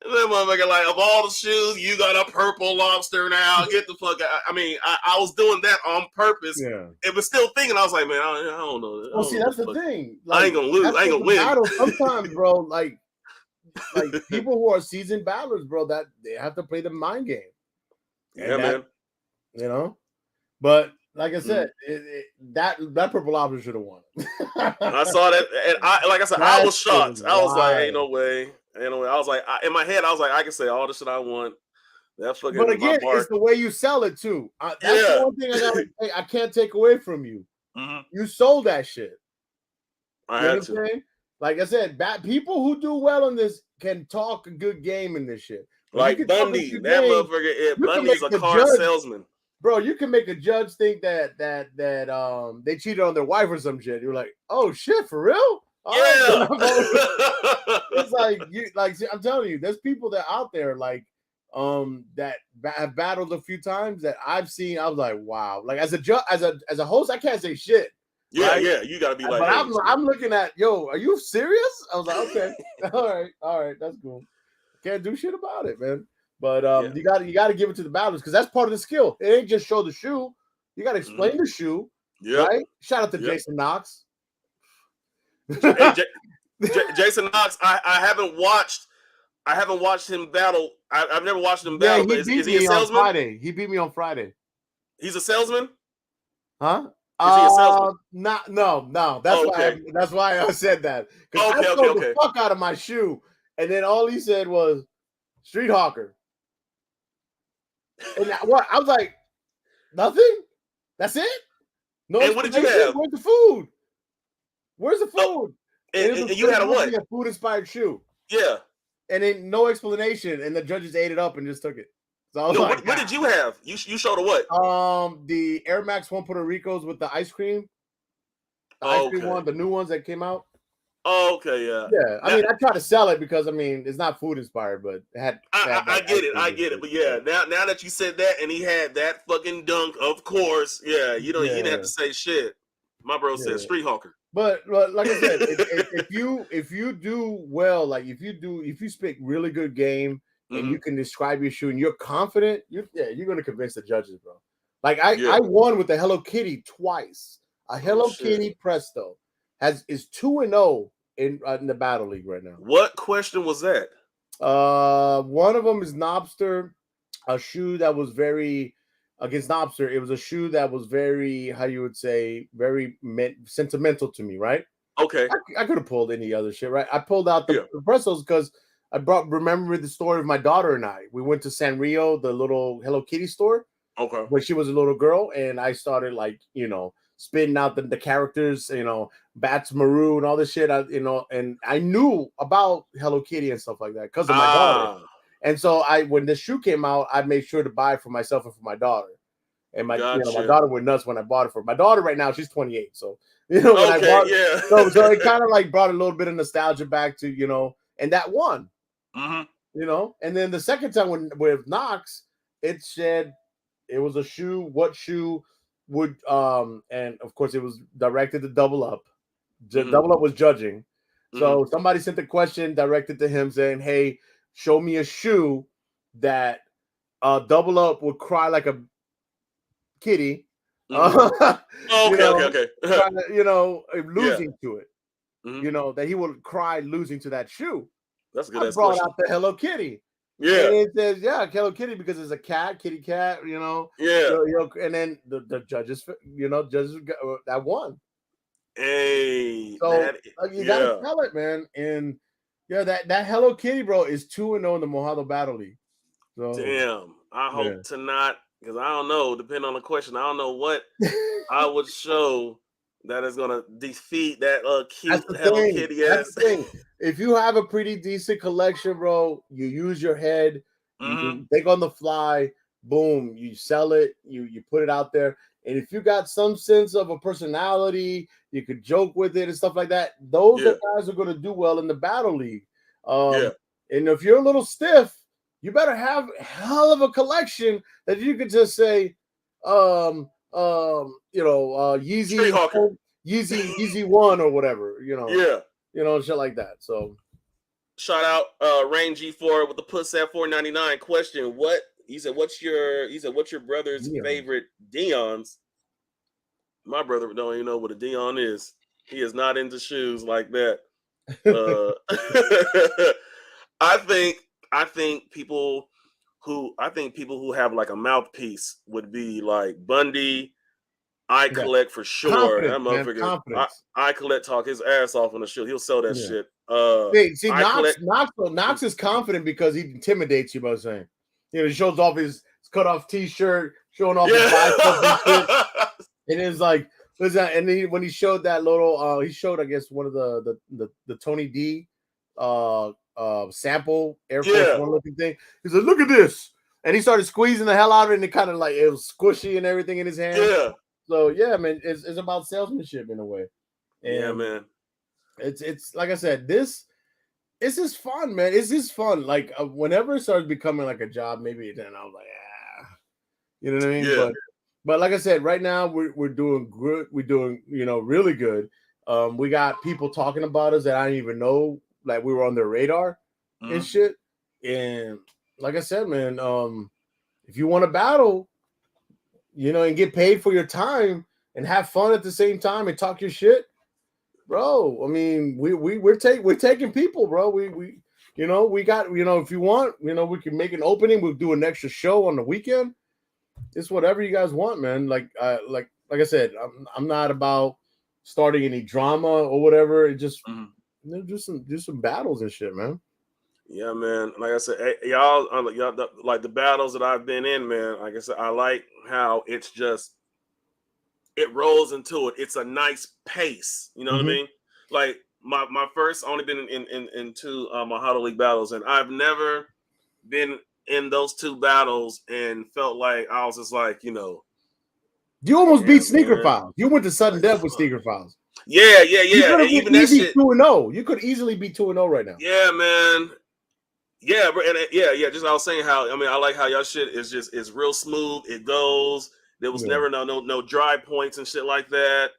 that motherfucker, like, of all the shoes, you got a Purple Lobster now. Get the fuck out. I mean, I was doing that on purpose. Yeah. It was still thinking, I was like, man, I don't know. Well, see, that's the thing. Like, I ain't gonna lose. I ain't gonna win. Sometimes, bro, like people who are seasoned battlers, bro, that they have to play the mind game. Yeah, man. You know, but like I said, that Purple Lobster should have won. I saw that, and I was shocked. I was like, ain't no way. Anyway, I was like, in my head, I was like, I can say all the shit I want. That fucking. But again, it's the way you sell it too. That's the one thing I can't take away from you. Mm-hmm. You sold that shit. I had to. Like I said, people who do well in this can talk a good game in this shit. Like Bundy, that motherfucker. Bundy's a car salesman. Bro, you can make a judge think that they cheated on their wife or some shit. You're like, oh shit, for real? Yeah. It's like I'm telling you, there's people that out there like that have battled a few times that I've seen. I was like, wow. Like as a host, I can't say shit. Yeah, right? Yeah, you gotta be like. But I'm looking at, yo, are you serious? I was like, okay, all right, that's cool. Can't do shit about it, man. But you gotta give it to the battlers because that's part of the skill. It ain't just show the shoe. You gotta explain the shoe. Yeah. Right? Shout out to Jason Knox. Hey, Jason Knox, I haven't watched him battle. I've never watched him battle. But is he a salesman? He beat me on Friday. He's a salesman? Huh? Is he a salesman? No. That's why I said that. Because I sold the fuck out of my shoe, and then all he said was Street Hawker. And what? I was like, nothing? That's it? No. And what did you have? Where's the food? Where's the food? Oh, and you had a what? A food-inspired shoe. Yeah. And then no explanation, and the judges ate it up and just took it. So I was like, what did you have? You showed a what? The Air Max 1 Puerto Ricos with the ice cream. The ice cream one, the new ones that came out. Oh, okay, yeah. Yeah, I mean, I try to sell it because it's not food inspired, but it had. I get it, but yeah, now that you said that, and he had that fucking dunk, of course, yeah, you didn't have to say shit. My bro said Street Hawker. But like I said, if you do well, like if you speak really good game and you can describe your shoe and you're confident, you're gonna convince the judges, bro. Like I won with the Hello Kitty twice. A Hello Kitty Presto is 2-0 in the Battle League right now. What question was that? One of them is Knobster, a shoe that was very against Knobster. It was a shoe that was very, how you would say, very sentimental to me, right? Okay. I could have pulled any other shit, right? I pulled out the Prestos because I remember the story of my daughter and I. We went to Sanrio, the little Hello Kitty store. Okay. When she was a little girl, and I started spitting out the characters, Bats Maru and all this shit, and I knew about Hello Kitty and stuff like that because of my daughter. And so when the shoe came out, I made sure to buy it for myself and for my daughter. And my daughter went nuts when I bought it for her. My daughter right now, she's 28. So, when I bought it, so it kind of like brought a little bit of nostalgia back to, and that won. Mm-hmm. And then the second time with Knox, it said it was a shoe. What shoe would and of course it was directed to Double Up. Double Up was judging. So somebody sent a question directed to him saying, hey, show me a shoe that Double Up would cry like a kitty. Okay. Losing to it. you know, that he would cry losing to that shoe. That's a good I brought question. out the Hello Kitty. Yeah. And it says, yeah, Hello Kitty, because it's a cat, kitty cat, you know. Yeah. And then the judges, you know, that won. Hey, so you gotta tell it, man. And yeah, that Hello Kitty, bro, is 2-0 in the Mahalo Battle League. So damn. I hope to not, because I don't know, depending on the question, I don't know what I would show that is gonna defeat that cute Hello Kitty ass. That's the thing. If you have a pretty decent collection, bro, you use your head, you think on the fly, boom, you sell it, you put it out there. And if you got some sense of a personality, you could joke with it and stuff like that. Those guys are gonna do well in the Battle League. And if you're a little stiff, you better have a hell of a collection that you could just say, you know, Yeezy 1 or whatever, you know. Yeah. You know, shit like that. So shout out Rain G4 with the puss at 499 question. He said what's your brother's favorite Dion's? My brother don't even know what a Dion is. He is not into shoes like that. I think people who have like a mouthpiece would be like Bundy. I collect for sure. I collect talk his ass off on the shoe. He'll sell that shit. See, Knox is confident because he intimidates you by saying, you know, he shows off his cut off t-shirt, showing off his biceps and shit. And it's like, and when he showed that little, he showed, I guess, one of the Tony D sample Air Force One looking thing. He's like, look at this, and he started squeezing the hell out of it, and it kind of like it was squishy and everything in his hand. Yeah. So yeah, man, it's about salesmanship in a way. And yeah, man. It's like I said, it's just fun, man. It's just fun. Like whenever it starts becoming like a job, maybe then I was like, you know what I mean? Yeah. But like I said, right now we're doing good. We're doing, you know, really good. We got people talking about us that I didn't even know, like we were on their radar and shit. And like I said, man, if you want to battle, you know, and get paid for your time and have fun at the same time and talk your shit, bro. I mean, we're taking people, bro. We you know, we got, you know, if you want, you know, we can make an opening. We'll do an extra show on the weekend. It's whatever you guys want, man. Like I said, I'm not about starting any drama or whatever. It just you know, do some battles and shit, man. Yeah, man. Like I said, y'all like the battles that I've been in, man. Like I said, I like how it's just it rolls into it. It's a nice pace. You know what I mean? Like my first only been in two Mahalo League battles, and I've never been in those two battles and felt like I was just like, you know, you almost beat Sneaker Files. You went to sudden death with Sneaker Files. Yeah. And even that shit, 2-0. You could easily be 2-0 right now. Yeah, man. Yeah, bro, and yeah. Just I was saying how I like how y'all shit is real smooth. It goes. There was never no dry points and shit like that.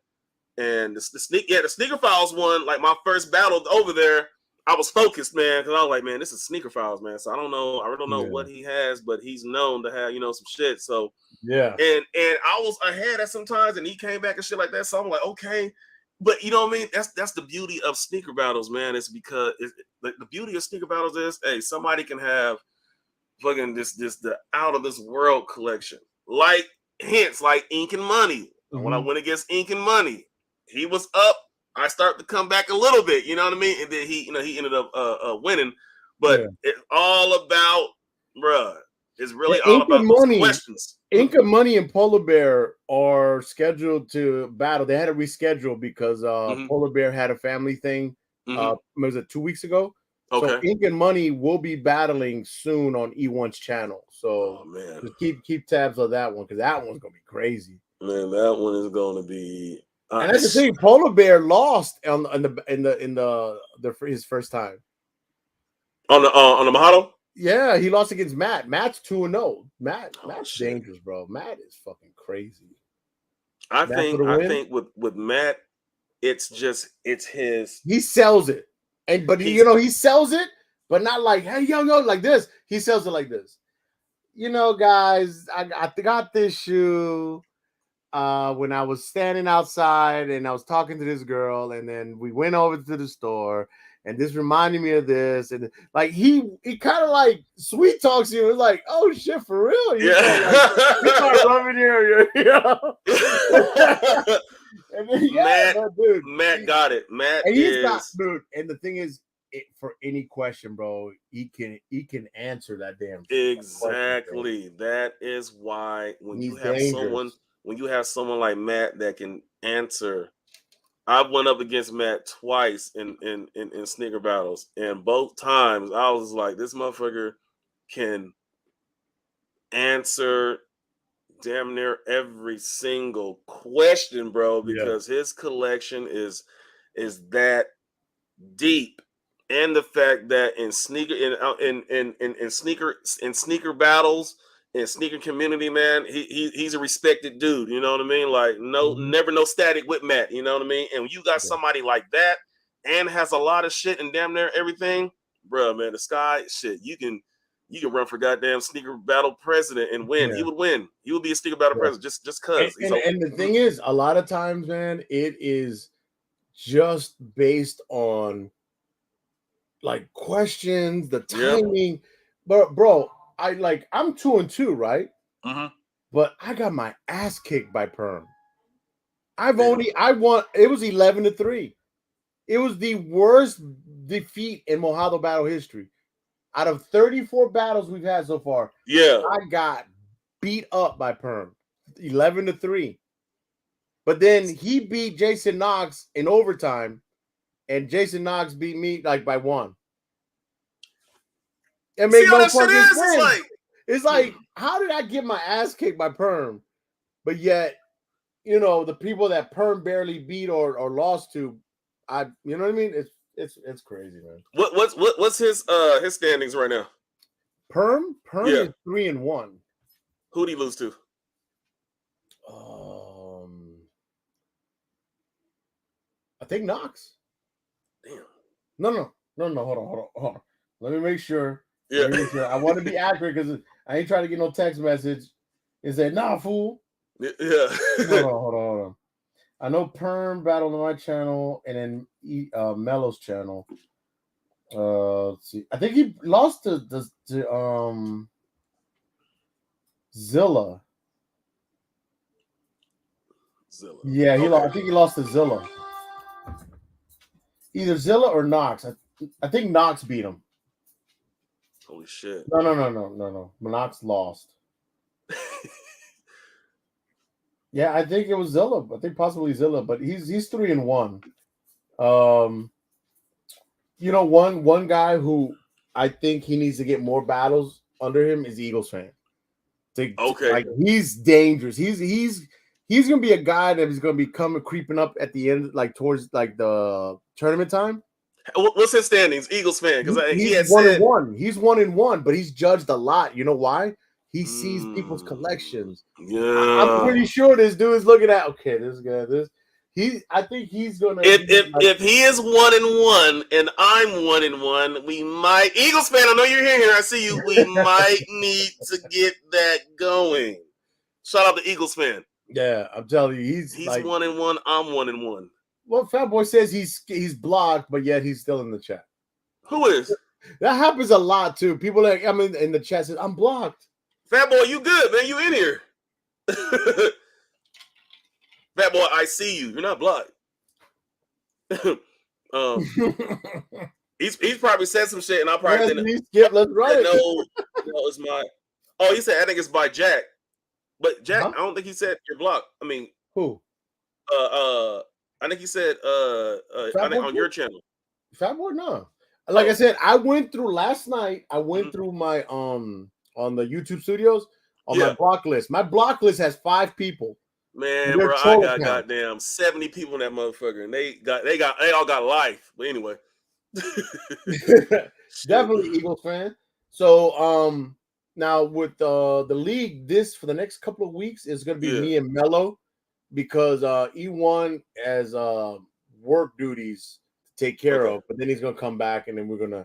And the Sneaker Files one, like my first battle over there, I was focused, man, because I was like, man, this is Sneaker Files, man. So I don't know what he has, but he's known to have, you know, some shit. So yeah, and I was ahead at sometimes, and he came back and shit like that. So I'm like, okay. But you know what I mean? That's the beauty of sneaker battles, man. It's because the beauty of sneaker battles is, hey, somebody can have fucking the out of this world collection, like Ink and Money. When I went against Ink and Money, he was up. I start to come back a little bit, you know what I mean? And then he ended up winning. But it's all about, bruh. It's really all about those questions. Ink and Money and Polar Bear are scheduled to battle. They had to reschedule because Polar Bear had a family thing. Was it 2 weeks ago? Okay. So Ink and Money will be battling soon on E1's channel. So just keep tabs on that one because that one's gonna be crazy. Man, that one is gonna be. And that's the thing. Polar Bear lost his first time on the Mahalo. Yeah, he lost against Matt. Matt's 2-0. Matt's dangerous, bro. Matt is fucking crazy. I think with Matt, it's his. He sells it, but he sells it, but not like, hey yo like this. He sells it like this. You know, guys, I got this shoe. when I was standing outside and I was talking to this girl, and then we went over to the store, and this reminded me of this, and like he kind of like sweet talks you. It's like, oh shit, for real. You start rubbing your you know. And then, dude, Matt got it. Matt and is got, dude. And the thing is, for any question, bro, he can answer that damn exactly. Question, that is why when he's you have dangerous. someone like Matt that can answer. I've went up against Matt twice in sneaker battles, and both times I was like, this motherfucker can answer damn near every single question, bro, because his collection is that deep. And the fact that in sneaker battles and sneaker community, man, he's a respected dude. You know what I mean? Like never no static with Matt. You know what I mean? And when you got somebody like that and has a lot of shit and damn near everything, bro, man, the sky shit. You can run for goddamn sneaker battle president and win. He would win. He would be a sneaker battle president just cause. And the thing is, a lot of times, man, it is just based on like questions, the timing. But bro, I'm 2-2, right? But I got my ass kicked by Perm. I won. It was 11-3. It was the worst defeat in Mahalo battle history. Out of 34 battles we've had so far, I got beat up by Perm, 11-3. But then he beat Jason Knox in overtime, and Jason Knox beat me like by 1. It made no fucking sense. It's like, how did I get my ass kicked by Perm? But yet, you know, the people that Perm barely beat or lost to, you know what I mean? It's crazy, man. What's his standings right now? Perm is 3-1. Who'd he lose to? I think Knox. Damn. No. Hold on. Let me make sure. I want to be accurate because I ain't trying to get no text message and say, nah, fool. Yeah. Hold on. I know Perm battled on my channel and then Mello's channel. Let's see. I think he lost to Zilla. Yeah, he lost. I think he lost to Zilla. Either Zilla or Knox. I think Knox beat him. Holy shit. No. Knox lost. Yeah, I think it was Zilla. I think possibly Zilla, but he's 3-1. You know, one guy who I think he needs to get more battles under him is Eagles fan. Like, he's dangerous. He's gonna be a guy that is gonna be creeping up at the end, like towards like the tournament time. What's his standings, Eagles fan? Because he's 1-1. He's 1-1, but he's judged a lot. You know why? He sees people's collections. Yeah, I'm pretty sure this dude is looking at this guy. I think he's gonna. If he is 1-1 and I'm 1-1, we might, Eagles fan. I know you're here. I see you. We might need to get that going. Shout out to Eagles fan. Yeah, I'm telling you, he's like 1-1. I'm 1-1. Well, Fat Boy says he's blocked, but yet he's still in the chat. Who is? That happens a lot too. People in the chat says I'm blocked. Fat Boy, you good, man? You in here? Fat Boy, I see you. You're not blocked. He's probably said some shit, and I probably didn't. Let's run it. No, it's my. Oh, he said I think it's by Jack, but Jack, I don't think he said you're blocked. I mean, who? I think he said I think on your channel. Fat Boy, no. Like I said, I went through last night. I went through my on the YouTube studios on my block list. My block list has 5 people. Man, bro, I got goddamn 70 people in that motherfucker, and they all got life. But anyway, definitely Eagles fan. So now with the league, this for the next couple of weeks is going to be me and Mello, because E1 has work duties to take care of, but then he's going to come back, and then we're going to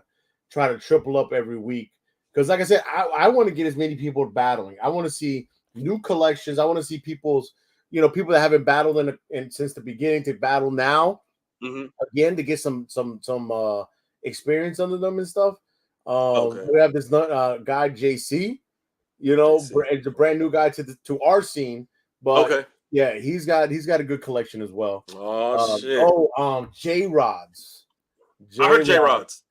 try to triple up every week. Because like I said, I want to get as many people battling. I want to see new collections. I want to see people's people that haven't battled since the beginning to battle now again to get some experience under them and stuff. We have this guy JC. It's a brand new guy to our scene, but yeah, he's got a good collection as well. Oh shit! J Rods. I heard J Rods.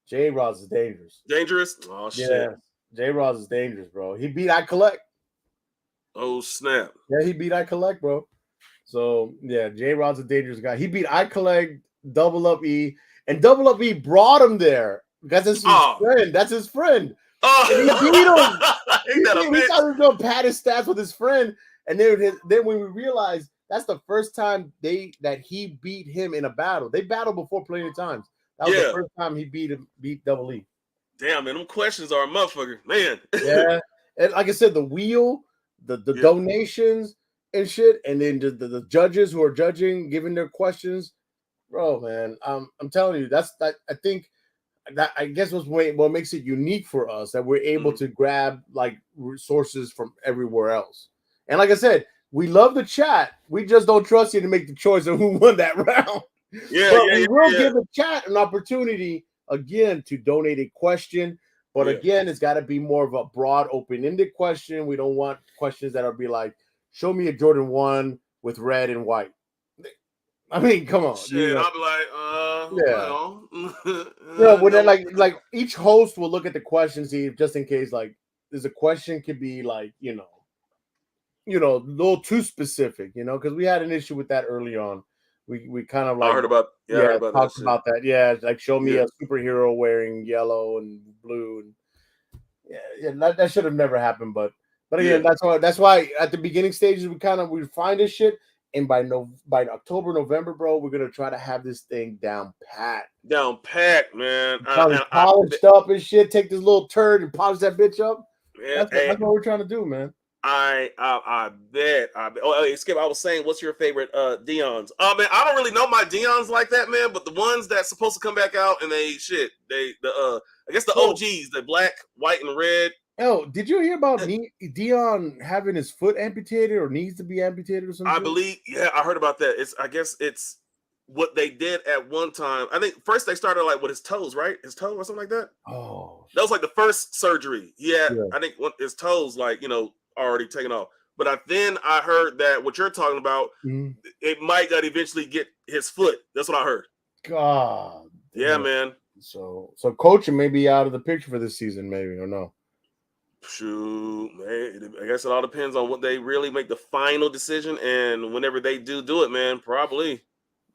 J Rods is dangerous. Dangerous? Oh shit! Yeah, J Rods is dangerous, bro. He beat I Collect. Oh snap! Yeah, he beat I Collect, bro. So yeah, J Rod's a dangerous guy. He beat I Collect, Double Up E, and Double Up E brought him there because that's his friend. That's his friend. Oh, and he beat him. He thought he was gonna pad his stats with his friend, and then when we realized that's the first time that he beat him in a battle. They battled before plenty of times. That was the first time he beat Double E. Damn, man, them questions are a motherfucker, man. Yeah, and like I said, the wheel, the donations and shit, and then the judges who are judging, giving their questions, bro, man. I'm telling you, I think. That I guess what makes it unique for us that we're able to grab like resources from everywhere else. And like I said, we love the chat. We just don't trust you to make the choice of who won that round. We will give the chat an opportunity again to donate a question. But again, it's got to be more of a broad, open-ended question. We don't want questions that are be like, show me a Jordan 1 with red and white. I mean, come on. Shit, I'll be like, well. When they're like each host will look at the questions, see just in case like there's a question could be like, a little too specific, because we had an issue with that early on. We kind of like I heard about talked about that. Yeah, like show me a superhero wearing yellow and blue, and that should have never happened. But again, that's why at the beginning stages we find this shit. And by October, November, bro, we're gonna try to have this thing down pat. Down pat, man. Polished up and shit. Take this little turd and polish that bitch up. That's what we're trying to do, man. I bet. Oh, hey, Skip, I was saying, what's your favorite Dion's? Oh man, I don't really know my Dion's like that, man. But the ones that's supposed to come back out and I guess the OGs, the black, white, and red. Oh, did you hear about Dion having his foot amputated or needs to be amputated or something? I believe, I heard about that. I guess it's what they did at one time. I think first they started like with his toes, right? His toe or something like that. Oh, that was like the first surgery. Yeah. I think his toes, like already taken off. But then I heard that what you're talking about, it might not eventually get his foot. That's what I heard. God. Yeah, man. So coaching may be out of the picture for this season, maybe or no. Shoot, man. I guess it all depends on what they really make the final decision, and whenever they do it, man, probably.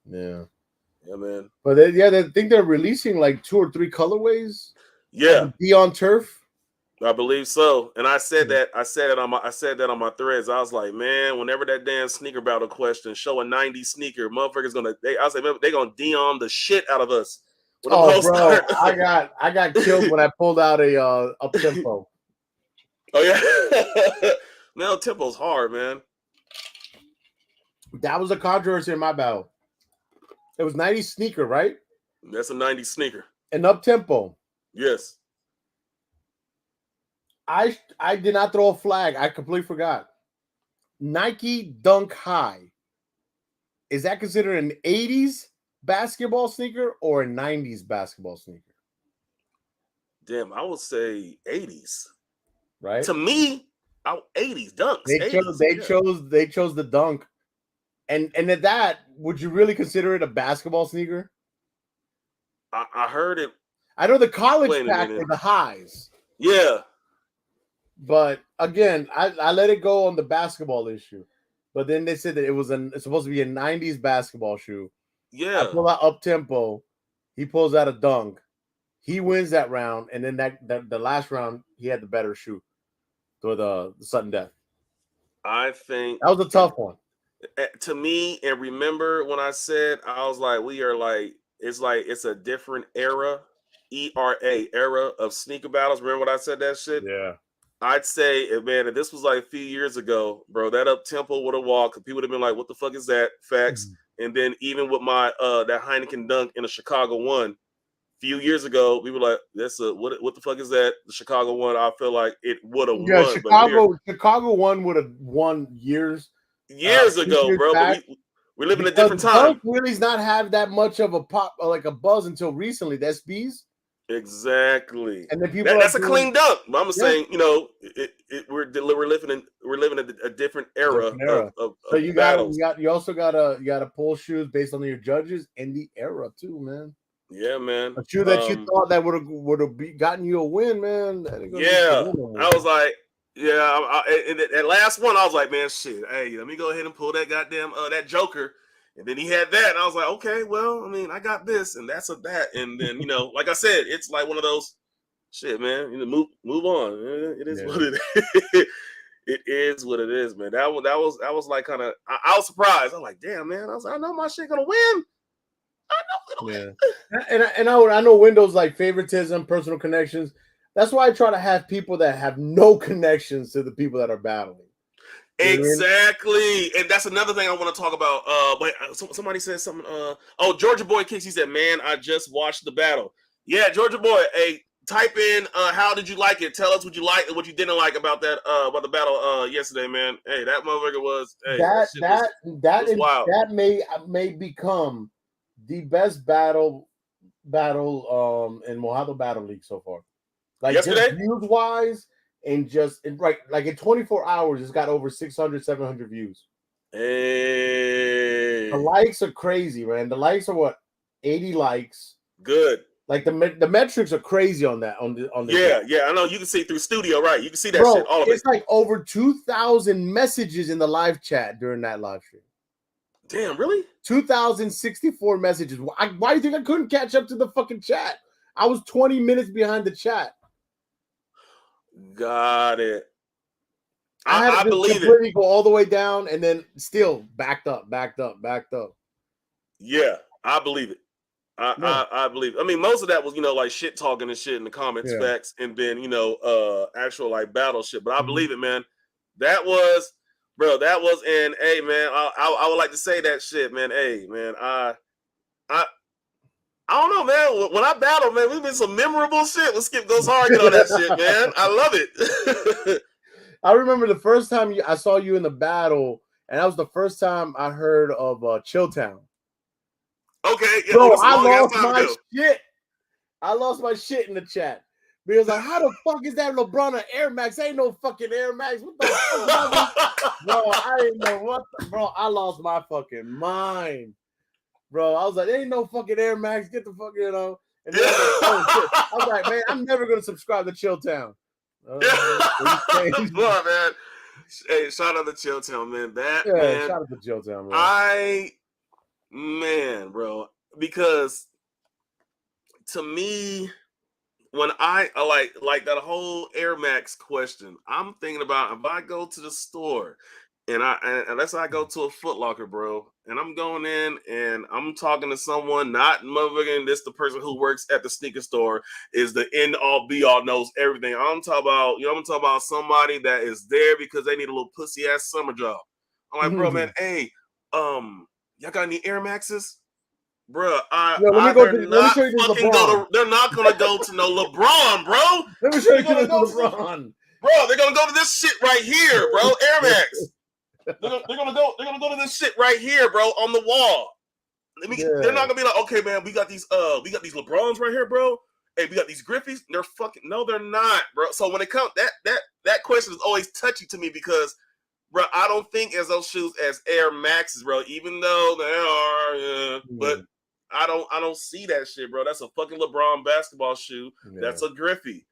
Yeah, man. But they think they're releasing like 2 or 3 colorways. Yeah, Dion Turf. I believe so, and I said that on my threads. I was like, man, whenever that damn sneaker battle question show a 90s sneaker, motherfuckers they're gonna Dion the shit out of us. Oh, bro, I got killed when I pulled out a up tempo. Oh yeah, man, tempo's hard, man. That was a controversy in my battle. It was 90s sneaker, right? That's a 90s sneaker. And up tempo. Yes. I did not throw a flag. I completely forgot. Nike Dunk High. Is that considered an 80s basketball sneaker or a 90s basketball sneaker? Damn, I would say 80s. Right? To me, 80s dunks. They chose the dunk. And at that, would you really consider it a basketball sneaker? I heard it. I know the college pack were the highs. Yeah. But again, I let it go on the basketball issue. But then they said that it's supposed to be a 90s basketball shoe. Yeah. I pull out up tempo. He pulls out a dunk. He wins that round. And then the last round, he had the better shoe. For the sudden death. I think that was a tough one. To me, and remember when I said I was like, it's a different era, era of sneaker battles. Remember when I said that shit? Yeah. I'd say, man, if this was like a few years ago, bro, that up tempo would have walked. People would have been like, what the fuck is that? Facts. And then even with my that Heineken dunk in a Chicago 1. Few years ago, we were like, "That's what the fuck is that?" The Chicago 1. I feel like it would have won. Chicago 1 would have won years. years ago, years bro. back, But we live in a because different Buzz time. really's not have that much of a pop, like a buzz until recently. The SBs. Exactly. And then people That's are a doing, clean dump. But I'm yeah, saying, we're living in a different era different era. So of battles. you also gotta pull shoes based on your judges and the era too, man. Yeah, man. A shoe that you thought that would have gotten you a win, man. That ain't gonna get you a Yeah, win no more. I was like, yeah. And that last one, I was like, man, shit. Hey, let me go ahead and pull that goddamn that Joker. And then he had that, and I was like, okay, well, I mean, I got this, and that's that. And then like I said, it's like one of those shit, man. Move on. It is what it is. It is what it is, man. That was like kind of. I was surprised. I'm like, damn, man. I was like, I know my shit gonna win. I know it'll win. And I know Windows like favoritism, personal connections. That's why I try to have people that have no connections to the people that are battling. Exactly, and that's another thing I want to talk about. But somebody said something. Georgia Boy Kicks. He said, "Man, I just watched the battle." Yeah, Georgia Boy. Hey, type in how did you like it? Tell us what you liked and what you didn't like about the battle yesterday, man. Hey, that motherfucker was was wild. That may become the best battle in Mahalo Battle League so far. Like yesterday, just views wise, and like in 24 hours, it's got over 600, 700 views. Hey, the likes are crazy, man. The likes are what 80 likes. Good. Like the metrics are crazy on that. Yeah. I know you can see through studio, right? You can see that Bro, shit. All of it's like over 2,000 messages in the live chat during that live stream. Damn, really? 2,064 messages. Why do you think I couldn't catch up to the fucking chat? I was 20 minutes behind the chat. Got it. I had to believe it. Go all the way down and then still backed up. Yeah, I believe it. I believe. I mean, most of that was like shit talking and shit in the comments, facts, and then actual like battle shit. But I believe it, man. That was, bro. That was, and hey, man, I would like to say that shit, man. Hey, man, I don't know, man. When I battle, man, we've been some memorable shit with Skipgoeshard and all that shit, man. I love it. I remember the first time I saw you in the battle, and that was the first time I heard of Chilltown. Okay, yeah, bro, I lost my shit. I lost my shit in the chat because like, how the fuck is that LeBron an Air Max? Ain't no fucking Air Max. What the fuck, bro? I didn't know what, bro. I lost my fucking mind, bro. I was like, ain't no fucking Air Max. Get the fuck, And then I was like, man, I'm never gonna subscribe to Chilltown. Boy, man. Hey, shout out to Chilltown, man. Man, shout out to Chilltown, bro. Man, bro, because to me, when I like that whole Air Max question, I'm thinking about if I go to the store and unless I go to a Foot Locker, bro, and I'm going in and I'm talking to someone, not motherfucking this the person who works at the sneaker store is the end all be all, knows everything. I'm talking about somebody that is there because they need a little pussy ass summer job. I'm like, bro, man, hey, y'all got any Air Maxes? Bro, they're not gonna go to no LeBron, bro. Let me show you this LeBron. Bro, they're gonna go to this shit right here, bro. Air Max. They're gonna go to this shit right here, bro, on the wall. They're not gonna be like, okay, man, we got these LeBrons right here, bro. Hey, we got these Griffies. They're fucking no, they're not, bro. So when it comes that question is always touchy to me because, bro, I don't think as those shoes as Air Maxes, bro. Even though they are, but I don't see that shit, bro. That's a fucking LeBron basketball shoe. Yeah. That's a Griffey.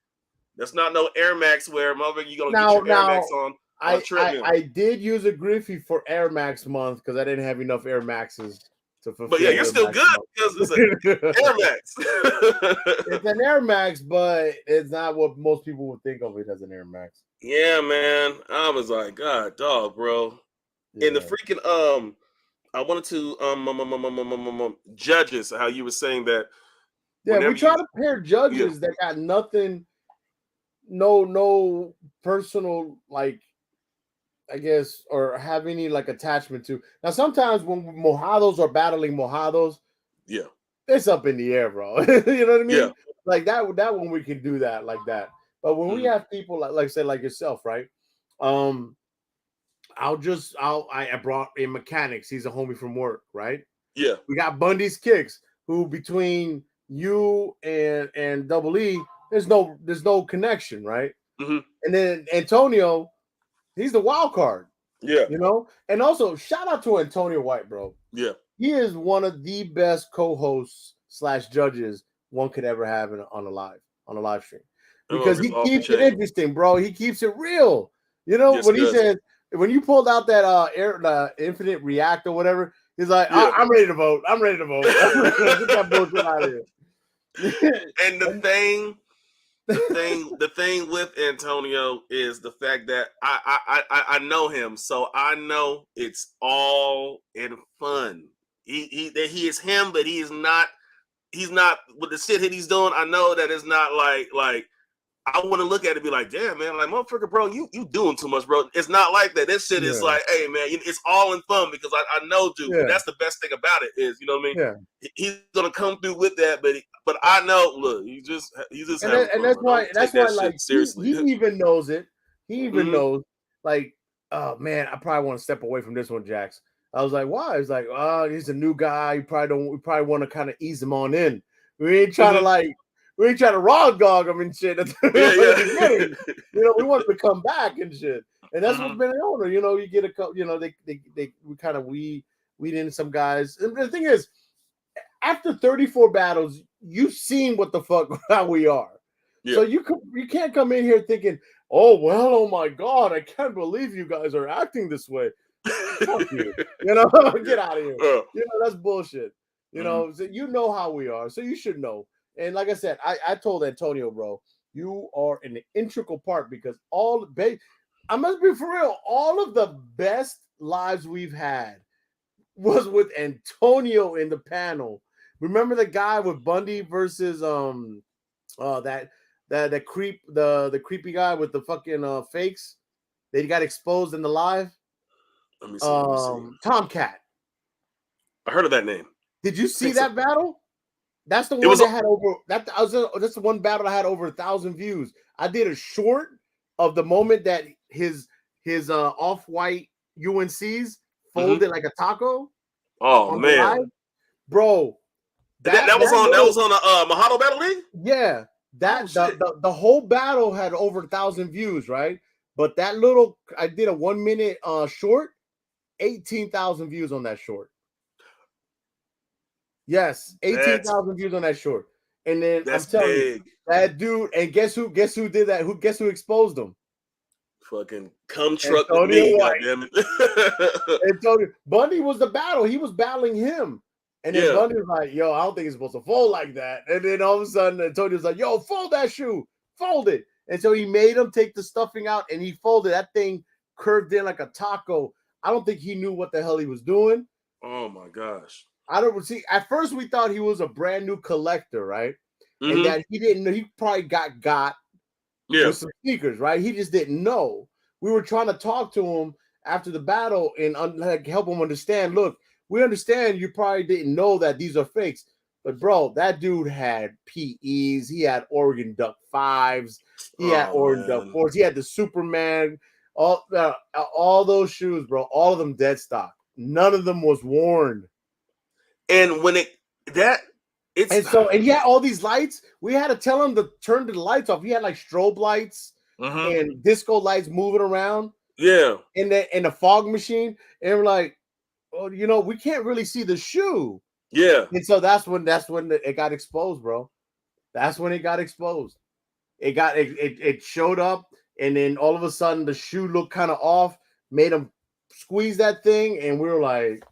That's not no Air Max where motherfucker you gonna get your Air Max on. I did use a Griffey for Air Max month because I didn't have enough Air Maxes to fulfill. But yeah, you're still good because it's an Air Max. It's an Air Max, but it's not what most people would think of it as an Air Max. Yeah, man. I was like, God, dog, bro. Yeah. And the freaking I wanted to judges how you were saying that. Yeah, we try to pair judges that got nothing, no personal, like, I guess, or have any like attachment to. Now, sometimes when mojados are battling mojados, yeah, it's up in the air, bro. You know what I mean? Yeah. Like that one we can do that like that. But when we have people like say like yourself, right? I brought in Mechanics. He's a homie from work, right? Yeah. We got Bundy's Kicks, who between you and Double E, there's no connection, right? Mm-hmm. And then Antonio, he's the wild card. Yeah. You know? And also shout out to Antonio White, bro. Yeah. He is one of the best co-hosts / judges one could ever have on a live stream. Because he keeps it interesting, bro. He keeps it real. You know, yes, when he says, when you pulled out that the Infinite React or whatever, he's like, yeah. I'm ready to vote. I'm ready to vote. Get that bullshit out of here. And the thing with Antonio is the fact that I know him, so I know it's all in fun. He is him, but he's not with the shit that he's doing. I know that it's not like I want to look at it and be like, damn, man, like, motherfucker, bro, you doing too much, bro. It's not like that. This shit is like, hey, man, it's all in fun because I know, dude. Yeah. That's the best thing about it is, you know what I mean? Yeah. He's gonna come through with that, but I know, look, he's just and that's why like seriously. He even knows it. He even knows, like, oh man, I probably want to step away from this one, Jax. I was like, why? He's like, oh, he's a new guy. We probably want to kind of ease him on in. We ain't trying to we ain't trying to raw dog him and shit. Yeah. You know, we want him to come back and shit. And that's what's been an owner. You know, you get a couple, you know, we kind of weed in some guys. And the thing is, after 34 battles, you've seen what the fuck how we are. Yeah. So you can't come in here thinking, oh my God, I can't believe you guys are acting this way. Fuck you. You know, get out of here. You know, that's bullshit. You know, so you know how we are, so you should know. And like I said, I told Antonio, bro, you are an integral part because I must be for real, all of the best lives we've had was with Antonio in the panel. Remember the guy with Bundy versus that the creepy guy with the fucking fakes? They got exposed in the live. Let me see. Tomcat. I heard of that name. Did you see that battle? That's the one that had over that's the one battle that had over 1,000 views. I did a short of the moment that his off-white UNCs folded like a taco. Oh man, bro, that was on a Mahalo Battle League. Yeah, the whole battle had over 1,000 views, right? But that little, I did a 1 minute short, 18,000 views on that short. Yes, 18,000 views on that short. And then I'm telling you, that dude, and guess who did that? Guess who exposed him? Fucking come truck with me, goddammit. Antonio Bundy was the battle. He was battling him. And then Bundy was like, yo, I don't think it's supposed to fold like that. And then all of a sudden, Antonio's like, yo, fold that shoe. Fold it. And so he made him take the stuffing out and he folded. That thing curved in like a taco. I don't think he knew what the hell he was doing. Oh my gosh. I don't see. At first, we thought he was a brand new collector, right? And that he didn't know. He probably got with some sneakers, right? He just didn't know. We were trying to talk to him after the battle and help him understand. Look, we understand you probably didn't know that these are fakes, but bro, that dude had PEs. He had Oregon Duck 5s. He had Oregon Duck 4s. He had the Superman. All those shoes, bro. All of them dead stock. None of them was worn. And when and he had all these lights. We had to tell him to turn the lights off. He had like strobe lights and disco lights moving around. Yeah. In the fog machine. And we're like, oh, you know, we can't really see the shoe. Yeah. And so that's when it got exposed, bro. That's when it got exposed. It showed up, and then all of a sudden the shoe looked kind of off, made him squeeze that thing, and we were like,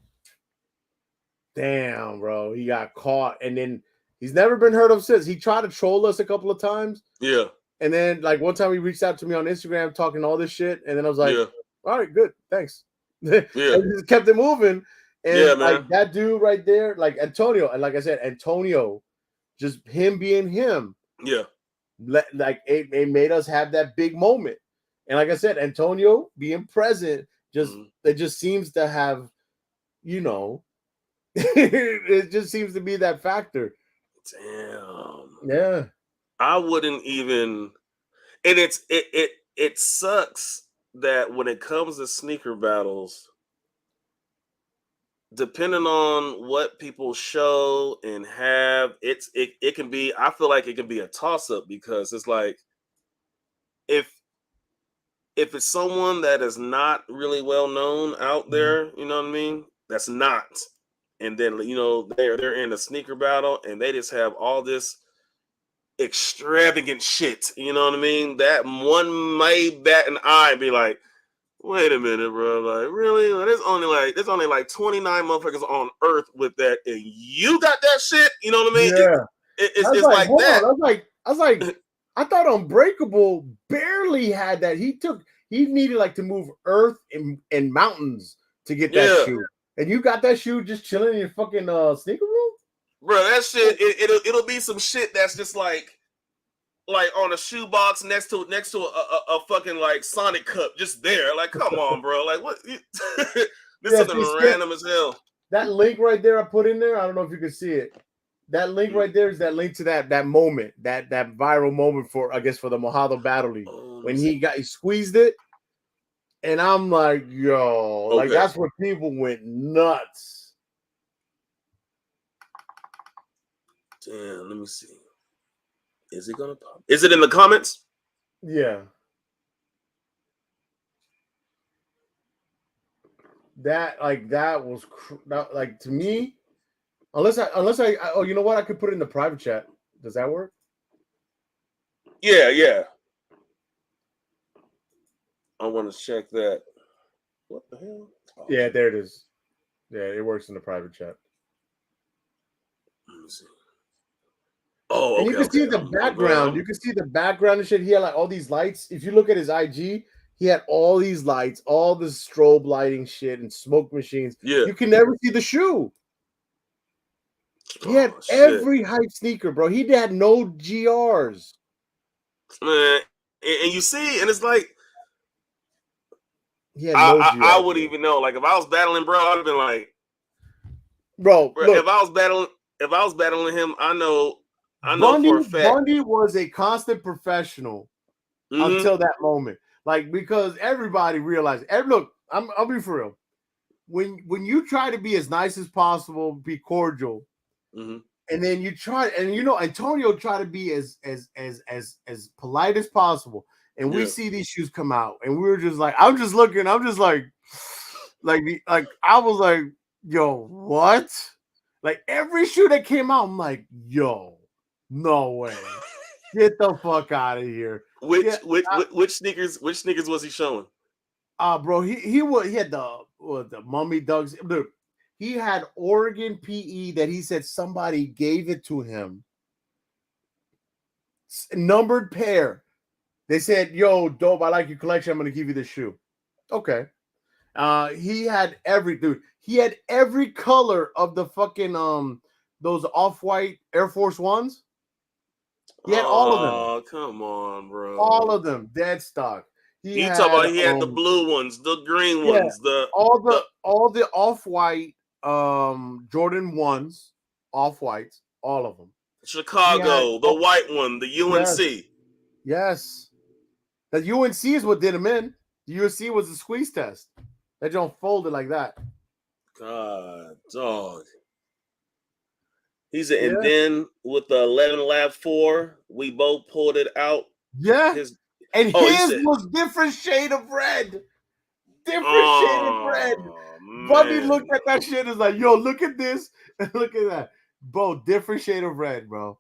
damn, bro, he got caught. And then he's never been heard of since. He tried to troll us a couple of times. Yeah. And then, like, one time he reached out to me on Instagram talking all this shit. And then I was like, all right, good. Thanks. Yeah. And just kept it moving. And like that dude right there, like Antonio, and like I said, Antonio, just him being him. Yeah. Like it made us have that big moment. And like I said, Antonio being present, it just seems to have, you know, it just seems to be that factor. Damn. Yeah. I wouldn't even, and it sucks that when it comes to sneaker battles, depending on what people show and have, it can be. I feel like it can be a toss up because it's like if it's someone that is not really well known out there, you know what I mean? That's not, and then they're in a sneaker battle and they just have all this extravagant shit. You know what I mean? That one may bat an eye and be like, "Wait a minute, bro! Like, really? Like, there's only like 29 motherfuckers on Earth with that, and you got that shit." You know what I mean? Yeah. It's like that. I was like, I thought Unbreakable barely had that. He needed like to move earth and mountains to get that shoe. And you got that shoe just chilling in your fucking sneaker room? Bro, that shit, it'll be some shit that's just like on a shoebox next to a fucking like Sonic cup just there. Like, come on, bro. Like, what? This is something random as hell. That link right there I put in there, I don't know if you can see it. That link right there is that link to that moment, that viral moment for, I guess, for the Mahalo Battle League. When he squeezed it. And I'm like, yo, like that's where people went nuts. Damn, let me see. Is it gonna pop? Is it in the comments? Yeah. That was like, to me. Unless I oh, you know what? I could put it in the private chat. Does that work? Yeah. I want to check that. What the hell? Oh, yeah, there it is. Yeah, it works in the private chat. Let me see. Oh, okay. And you can see the background. You can see the background and shit. He had like all these lights. If you look at his IG, he had all these lights, all the strobe lighting shit and smoke machines. Yeah. You can never see the shoe. He had every hype sneaker, bro. He had no GRs. Man, and you see, and it's like, he had no GRs, I wouldn't even know. Like, if I was battling, bro, I'd have been like, bro, look, if I was battling him, I know for a fact. Bundy was a constant professional until that moment. Like, because everybody realized, look, I'll be for real. When you try to be as nice as possible, be cordial, and then you try, and Antonio tried to be as polite as possible, and we see these shoes come out, and we were just like, I was like, yo, what? Like, every shoe that came out, I'm like, yo, no way, get the fuck out of here. Which sneakers was he showing? Bro, he had the Mummy Dugs. Look, he had Oregon PE that he said somebody gave it to him. Numbered pair. They said, yo, dope, I like your collection. I'm going to give you the shoe. Okay. He had every color of the fucking, those off-white Air Force Ones. He had all of them. Oh, come on, bro. All of them. Dead stock. He had the blue ones, the green ones, all the off-white Jordan 1s, off-whites, all of them. Chicago, the white one, the UNC. Yes. The UNC is what did him in. The UNC was the squeeze test. That don't fold it like that. God, dog. And then with the 11 Lab 4, we both pulled it out. Yeah. His was different shade of red. Shade of red. Buddy looked at that shit and was like, yo, look at this and look at that. Bro, different shade of red, bro.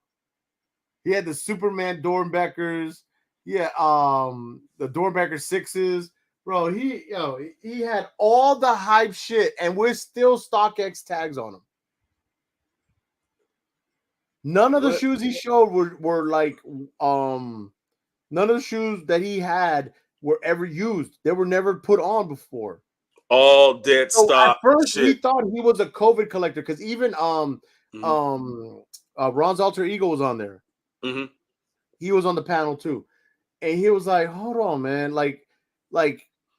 He had the Superman Dornbeckers. Yeah, the Dornbecker 6s. Bro, he had all the hype shit, and we're still StockX tags on him. None of the shoes he showed were like none of the shoes that he had were ever used. They were never put on before. All dead stock. At first, we thought he was a COVID collector because even Ron's alter ego was on there. He was on the panel too, and he was like, "Hold on, man! Like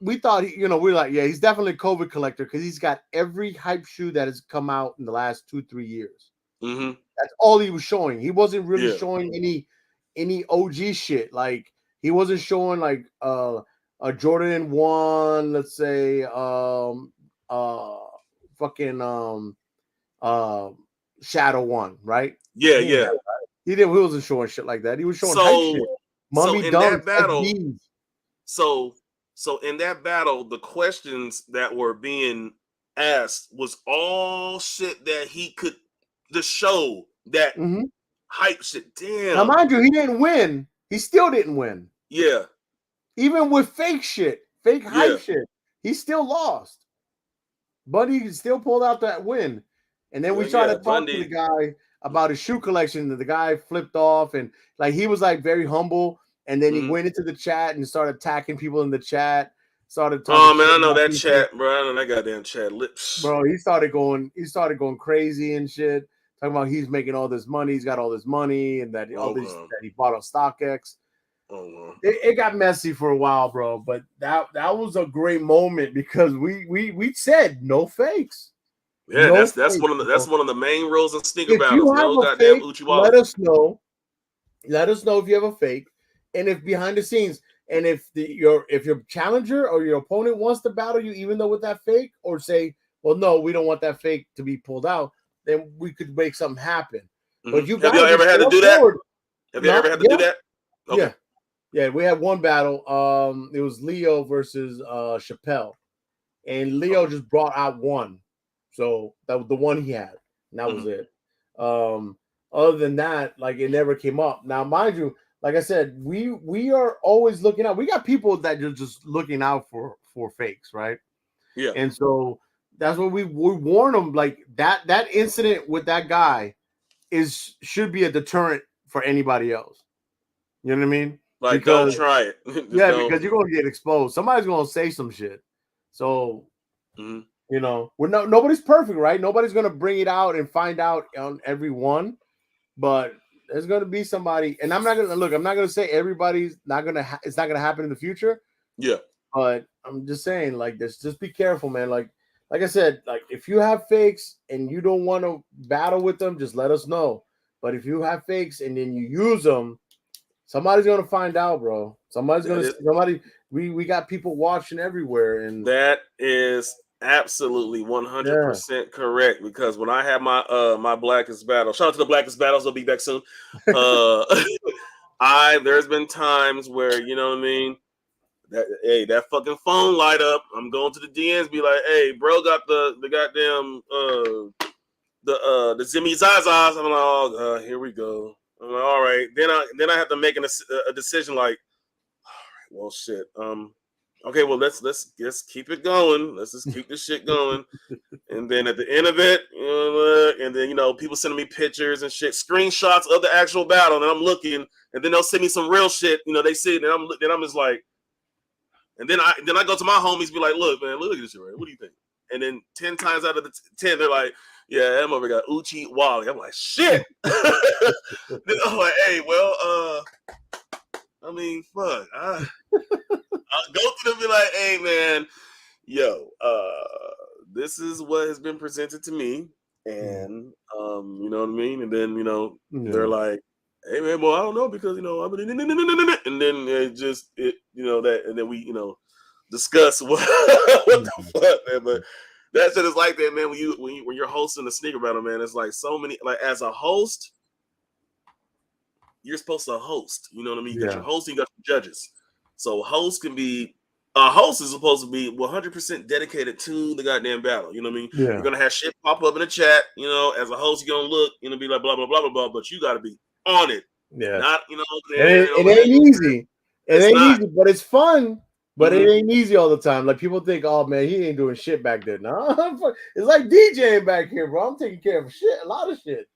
we thought we're like, yeah, he's definitely a COVID collector because he's got every hype shoe that has come out in the last 2-3 years. That's all he was showing. He wasn't really showing any OG shit. Like, he wasn't showing like Jordan won, let's say, fucking Shadow won, right? Yeah, yeah. He wasn't showing shit like that. He was showing hype shit. So Mummy in dunks, that battle, SBs. so in that battle, the questions that were being asked was all shit that he could just show that hype shit. Damn. Now, mind you, he didn't win. He still didn't win. Yeah. Even with fake shit, fake hype shit, he still lost. But he still pulled out that win. And then we tried to talk to the guy about his shoe collection. The guy flipped off, and like he was like very humble. And then he went into the chat and started attacking people in the chat. Started talking. Oh man, I know that chat, bro. I know that goddamn chat. Bro, he started going crazy and shit. Talking about he's making all this money, he's got all this money, and that all this that he bought on StockX. It got messy for a while, bro. But that was a great moment because we said no fakes. Yeah, that's one of the main rules in sneaker battles. No goddamn Uchiwala. Let us know. Let us know if you have a fake, and if behind the scenes, and if your challenger or your opponent wants to battle you, even though with that fake, or say, well, no, we don't want that fake to be pulled out, then we could make something happen. But you have y'all ever had to do that? Have you ever had to do that? Okay. Yeah, we had one battle. It was Leo versus Chappelle, and Leo just brought out one. So that was the one he had, and that was it. Other than that, like it never came up. Now, mind you, like I said, we are always looking out. We got people that are just looking out for fakes, right? Yeah. And so that's what we warn them. Like that incident with that guy should be a deterrent for anybody else. You know what I mean? Like, don't try it. Because you're gonna get exposed. Somebody's gonna say some shit. So you know, nobody's perfect, right? Nobody's gonna bring it out and find out on every one, but there's gonna be somebody. And I'm not gonna say everybody's not gonna. It's not gonna happen in the future. Yeah. But I'm just saying, like this. Just be careful, man. Like I said, like if you have fakes and you don't want to battle with them, just let us know. But if you have fakes and then you use them, somebody's gonna find out, bro. We got people watching everywhere, and that is absolutely 100% correct. Because when I had my Blackest battle, shout out to the Blackest battles, they'll be back soon. There's been times where, you know what I mean, that fucking phone light up. I'm going to the DMs, be like, hey, bro, got the goddamn the Zimmy Zazas. I'm like, oh, here we go. I'm like, all right. Then I have to make a decision like, all right, well, shit. Okay, well, let's keep it going. Let's just keep this shit going. And then at the end of it, and then, people sending me pictures and shit, screenshots of the actual battle, and I'm looking, and then they'll send me some real shit. They see it, and I'm just like, and then I go to my homies, be like, look, man, look at this shit, right? What do you think? And then 10 times out of the 10, they're like, yeah, that mother got Uchi Wally. I'm like, shit. I'm like, hey, well, I mean, fuck. I'll go to them and be like, hey, man, yo, this is what has been presented to me. And, you know what I mean? And then, they're like, hey, man, well, I don't know because, and then and then we, discuss what the fuck, man. But that shit is like that, man. When you're hosting a sneaker battle, man, it's like so many. Like as a host, you're supposed to host. You know what I mean? You got your host, you got your judges. So a host is supposed to be 100% dedicated to the goddamn battle. You know what I mean? Yeah. You're gonna have shit pop up in the chat. As a host, you're gonna look, be like blah blah blah blah blah. But you got to be on it. Yeah. Not it ain't easy. It ain't easy, but it's fun. But it ain't easy all the time. Like people think, oh man, he ain't doing shit back there. No, it's like DJing back here, bro. I'm taking care of shit, a lot of shit.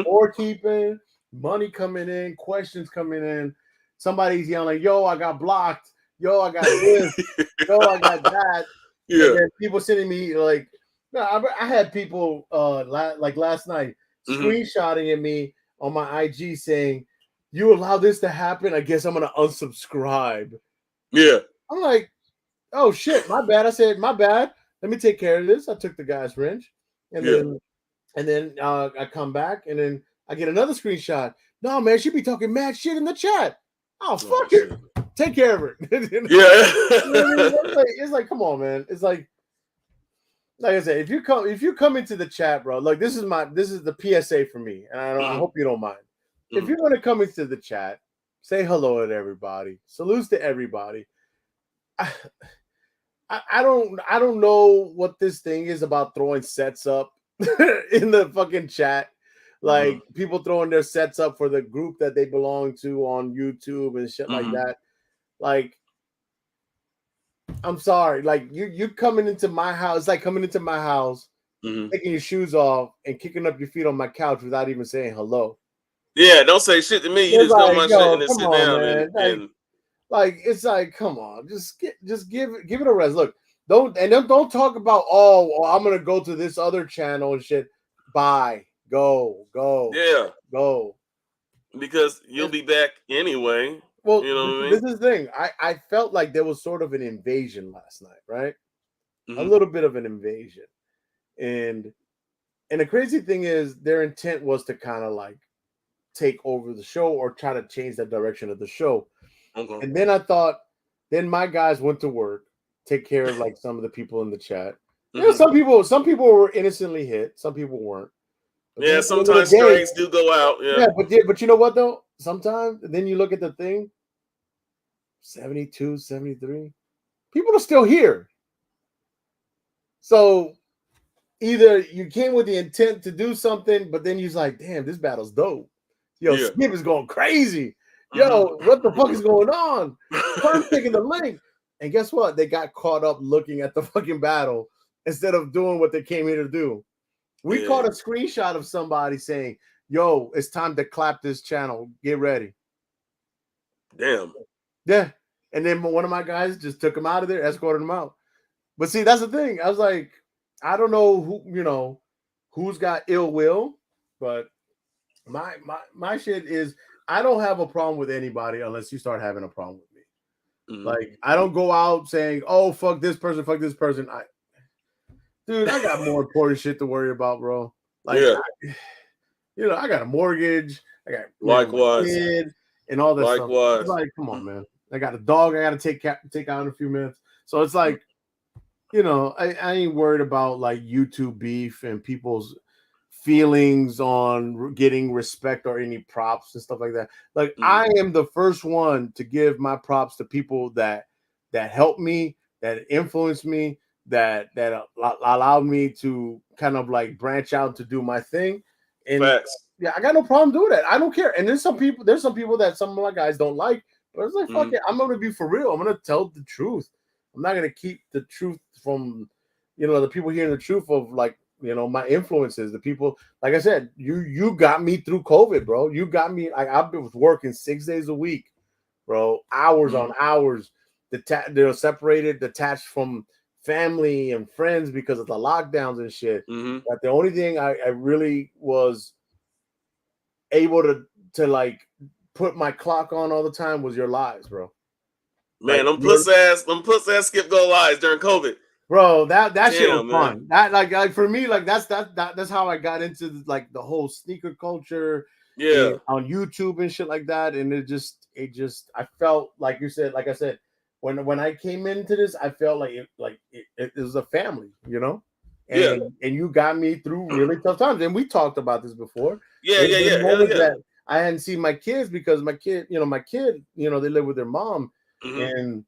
Or keeping, money coming in, questions coming in. Somebody's yelling, yo, I got blocked. Yo, I got this. Yo, I got that. Yeah. And then people sending me like, no, I had people like last night screenshotting at me on my IG saying, you allow this to happen? I guess I'm gonna unsubscribe. Yeah. I'm like, oh shit, my bad. I said, my bad. Let me take care of this. I took the guy's wrench, and then I come back, and then I get another screenshot. No, man, she be talking mad shit in the chat. Oh fuck it. take care of it. Yeah. You know what I mean? It's like, come on, man. It's like I said, if you come into the chat, bro, like this is the PSA for me, and I hope you don't mind. If you're gonna come into the chat, say hello to everybody, salutes to everybody. I don't know what this thing is about throwing sets up in the fucking chat. Like people throwing their sets up for the group that they belong to on YouTube and shit like that. Like, I'm sorry. Like you coming into my house, it's like coming into my house, taking your shoes off and kicking up your feet on my couch without even saying hello. Yeah, don't say shit to me. You just go my shit and then sit down and like it's like, come on, just give it a rest. Look, don't talk about I'm gonna go to this other channel and shit. Bye. Go. Yeah. Go. Because you'll be back anyway. Well, you know what I mean? This is the thing. I felt like there was sort of an invasion last night, right? A little bit of an invasion. And the crazy thing is their intent was to kind of like take over the show or try to change the direction of the show. Okay. And then I thought, then my guys went to work, take care of like some of the people in the chat. You know, some people were innocently hit, some people weren't. But yeah, sometimes strays do go out. Yeah, but you know what though? Sometimes then you look at the thing, 72, 73. People are still here. So either you came with the intent to do something, but then you're like, damn, this battle's dope. Yo, Skip is going crazy. Yo, what the fuck is going on? I'm taking the link. And guess what? They got caught up looking at the fucking battle instead of doing what they came here to do. We caught a screenshot of somebody saying, yo, it's time to clap this channel. Get ready. Damn. Yeah. And then one of my guys just took him out of there, escorted him out. But see, that's the thing. I was like, I don't know who's got ill will, but my shit is I don't have a problem with anybody unless you start having a problem with me. Like, I don't go out saying, oh, fuck this person. Dude, I got more important shit to worry about, bro. Like, I got a mortgage. I got likewise my kid and all that stuff. It's like, come on, man. I got a dog I got to take out in a few minutes. So it's like, I ain't worried about like YouTube beef and people's feelings on getting respect or any props and stuff like that. Like, I am the first one to give my props to people that help me, that influence me, that allowed me to kind of like branch out to do my thing. And I got no problem doing that. I don't care. And there's some people that some of my guys don't like, but it's like, fuck it, I'm gonna be for real. I'm gonna tell the truth. I'm not gonna keep the truth from the people hearing the truth of like my influences, the people. Like I said, you got me through COVID, bro. You got me. Like, I was working 6 days a week, bro, hours on hours. They're separated, detached from family and friends because of the lockdowns and shit. But the only thing I really was able to like put my clock on all the time was your lives, bro. Man, them puss ass Skip Go lives during COVID. Bro, that shit was fun. That like for me, like that's how I got into like the whole sneaker culture. Yeah, on YouTube and shit like that. And it just I felt like you said, like I said, when I came into this, I felt like it was a family, And you got me through really tough times. And we talked about this before. Yeah. That I hadn't seen my kids because my kid, they live with their mom. And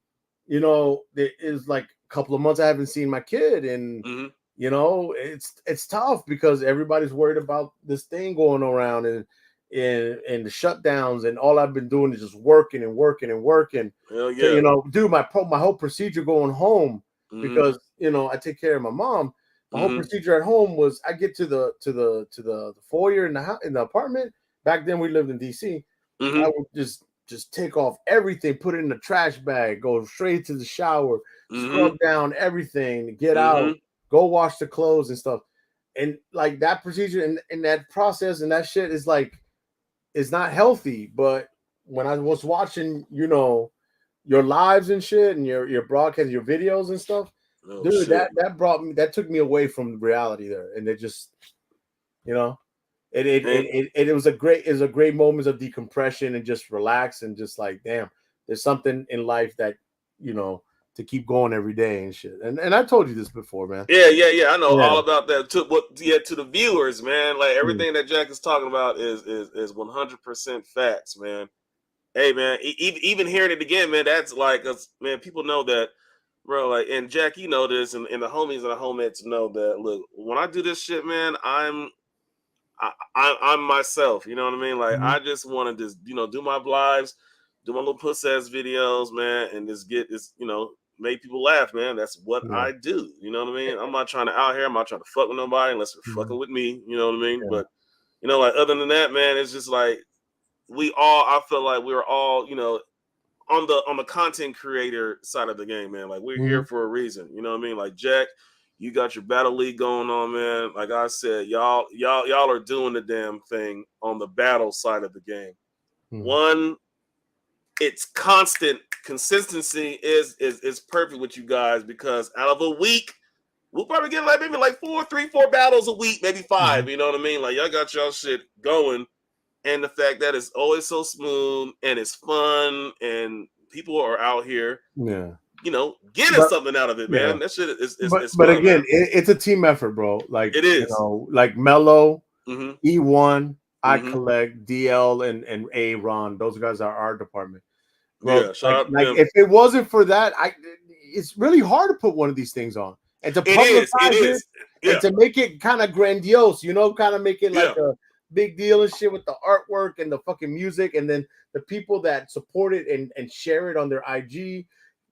it is like a couple of months I haven't seen my kid. And it's tough because everybody's worried about this thing going around and the shutdowns, and all I've been doing is just working. Hell yeah. Dude, my whole procedure going home because I take care of my mom. My whole procedure at home was I get to the foyer in the apartment. Back then we lived in DC. I would just take off everything, put it in the trash bag, go straight to the shower, scrub down everything, get out, go wash the clothes and stuff. And like that procedure and that process and that shit is like, it's not healthy. But when I was watching, your lives and shit and your broadcasts, your videos and stuff, dude, shit. that took me away from reality there. And it just, it was a great moment of decompression and just relax and just like, damn, there's something in life that, to keep going every day and shit. And I told you this before, man. Yeah. I know Yeah. all about that. To the viewers, man. Like everything that Jack is talking about is 100% facts, man. Hey, man. Even hearing it again, man. That's like, man. People know that, bro. Like, and Jack, you know this, and the homies and the homies know that. Look, when I do this shit, man, I'm myself. You know what I mean? Like, I just want to just do my lives, do my little puss ass videos, man, and just get this, make people laugh, man. That's what I do. You know what I mean? I'm not trying to out here. I'm not trying to fuck with nobody unless they're fucking with me. You know what I mean? But like other than that, man, it's just like I feel like we're all, on the content creator side of the game, man. Like we're here for a reason. You know what I mean? Like Jack, you got your battle league going on, man. Like I said, y'all are doing the damn thing on the battle side of the game. One, it's constant consistency is perfect with you guys because out of a week, we'll probably get like maybe like 4 battles a week, maybe 5. You know what I mean? Like y'all got y'all shit going. And the fact that it's always so smooth and it's fun and people are out here, getting something out of it, man. That shit is but fun, again, man. it's a team effort, bro. Like it is, like Mello, E1, I Collect, DL, and A Ron. Those guys are our department, bro. Yeah, like if it wasn't for that, it's really hard to put one of these things on and to publicize it and to make it kind of grandiose, kind of make it like a big deal and shit with the artwork and the fucking music, and then the people that support it and share it on their IG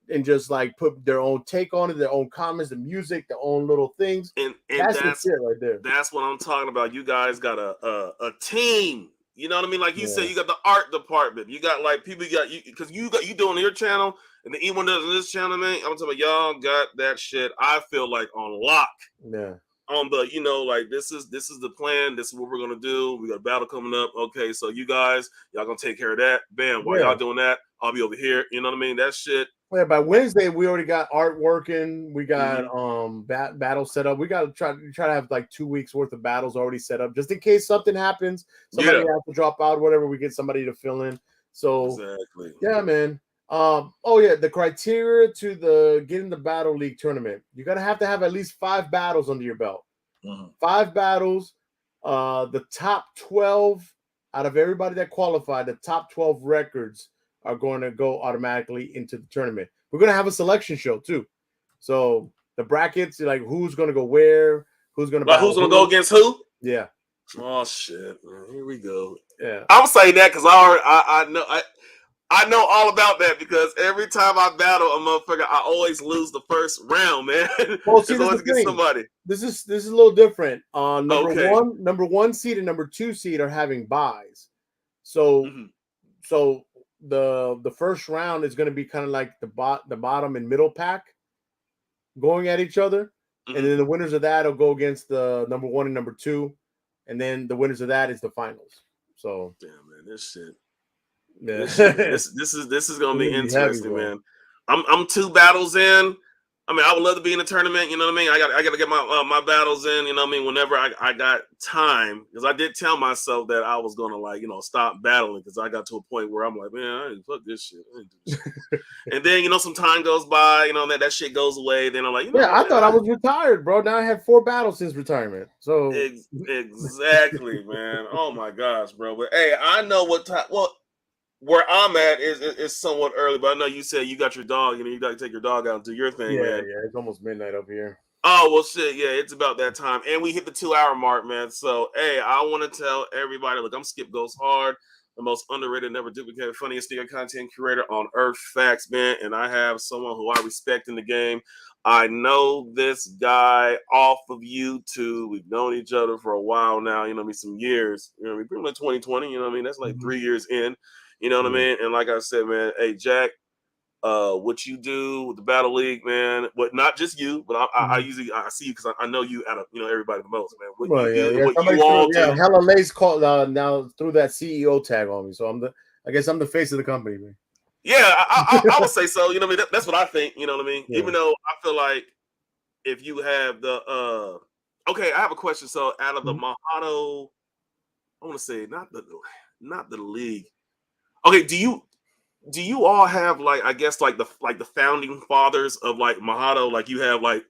and just like put their own take on it, their own comments, the music, their own little things. And that's the shit right there. That's what I'm talking about. You guys got a team. You know what I mean? Like you said, you got the art department. You got like people because you doing your channel and the E1 does on this channel, man. I'm talking about y'all got that shit. I feel like on lock. Yeah. On the, like this is the plan. This is what we're gonna do. We got a battle coming up. Okay, so you guys, y'all gonna take care of that. Bam. While y'all doing that, I'll be over here. You know what I mean? That shit. Yeah, by Wednesday we already got art working. We got battle set up. We got to try to have like 2 weeks worth of battles already set up, just in case something happens. Somebody has to drop out, whatever. We get somebody to fill in. So exactly. Yeah, man. The criteria to get in the battle league tournament, you gotta have to have at least 5 battles under your belt. 5 battles. The top 12 out of everybody that qualified, the top 12 records are going to go automatically into the tournament. We're going to have a selection show too. So the brackets, like who's going to go where, who's going to who's going to go against who? Yeah. Oh shit, man. Here we go. Yeah. I'm saying that because I know all about that because every time I battle a motherfucker, I always lose the first round, man. Well, see, always against somebody. This is a little different. Number one seed and number 2 seed are having buys. So so the first round is going to be kind of like the bottom and middle pack going at each other, and then the winners of that will go against the number 1 and number 2, and then the winners of that is the finals. So damn, man, this shit. Yeah. This is gonna be interesting, heavy, man. I'm 2 battles in. I mean, I would love to be in a tournament. You know what I mean? I got to get my battles in. You know what I mean? Whenever I got time, because I did tell myself that I was gonna stop battling because I got to a point where I'm like, man, I ain't fuck this shit. I ain't do this shit. And then some time goes by. That shit goes away. Then I'm like, I thought I was retired, bro. Now I had 4 battles since retirement. So exactly, man. Oh my gosh, bro. But hey, I know what time. Well, where I'm at is somewhat early, but I know you said you got your dog. You got to take your dog out and do your thing, man. Yeah, it's almost midnight up here. Oh, well, shit, yeah, it's about that time. And we hit the 2-hour mark, man. So, hey, I want to tell everybody, look, I'm Skipgoeshard, the most underrated, never duplicated, funniest sticker content curator on Earth. Facts, man. And I have someone who I respect in the game. I know this guy off of YouTube. We've known each other for a while now, some years. Pretty much 2020, that's like 3 years in. You know what I mean? And like I said, man, hey, Jack, what you do with the Battle League, man, but not just you, but I usually see you because I know you out of everybody the most, man. What you all do. Hella Lace called now threw that CEO tag on me, so I guess I'm the face of the company, man. Yeah, I would say so. That's what I think. You know what I mean? Yeah. Even though I feel like if you have the okay, I have a question. So out of the Mahalo, I want to say not the league. Okay, do you do you all have like, I guess like the founding fathers of like Mahalo? Like you have like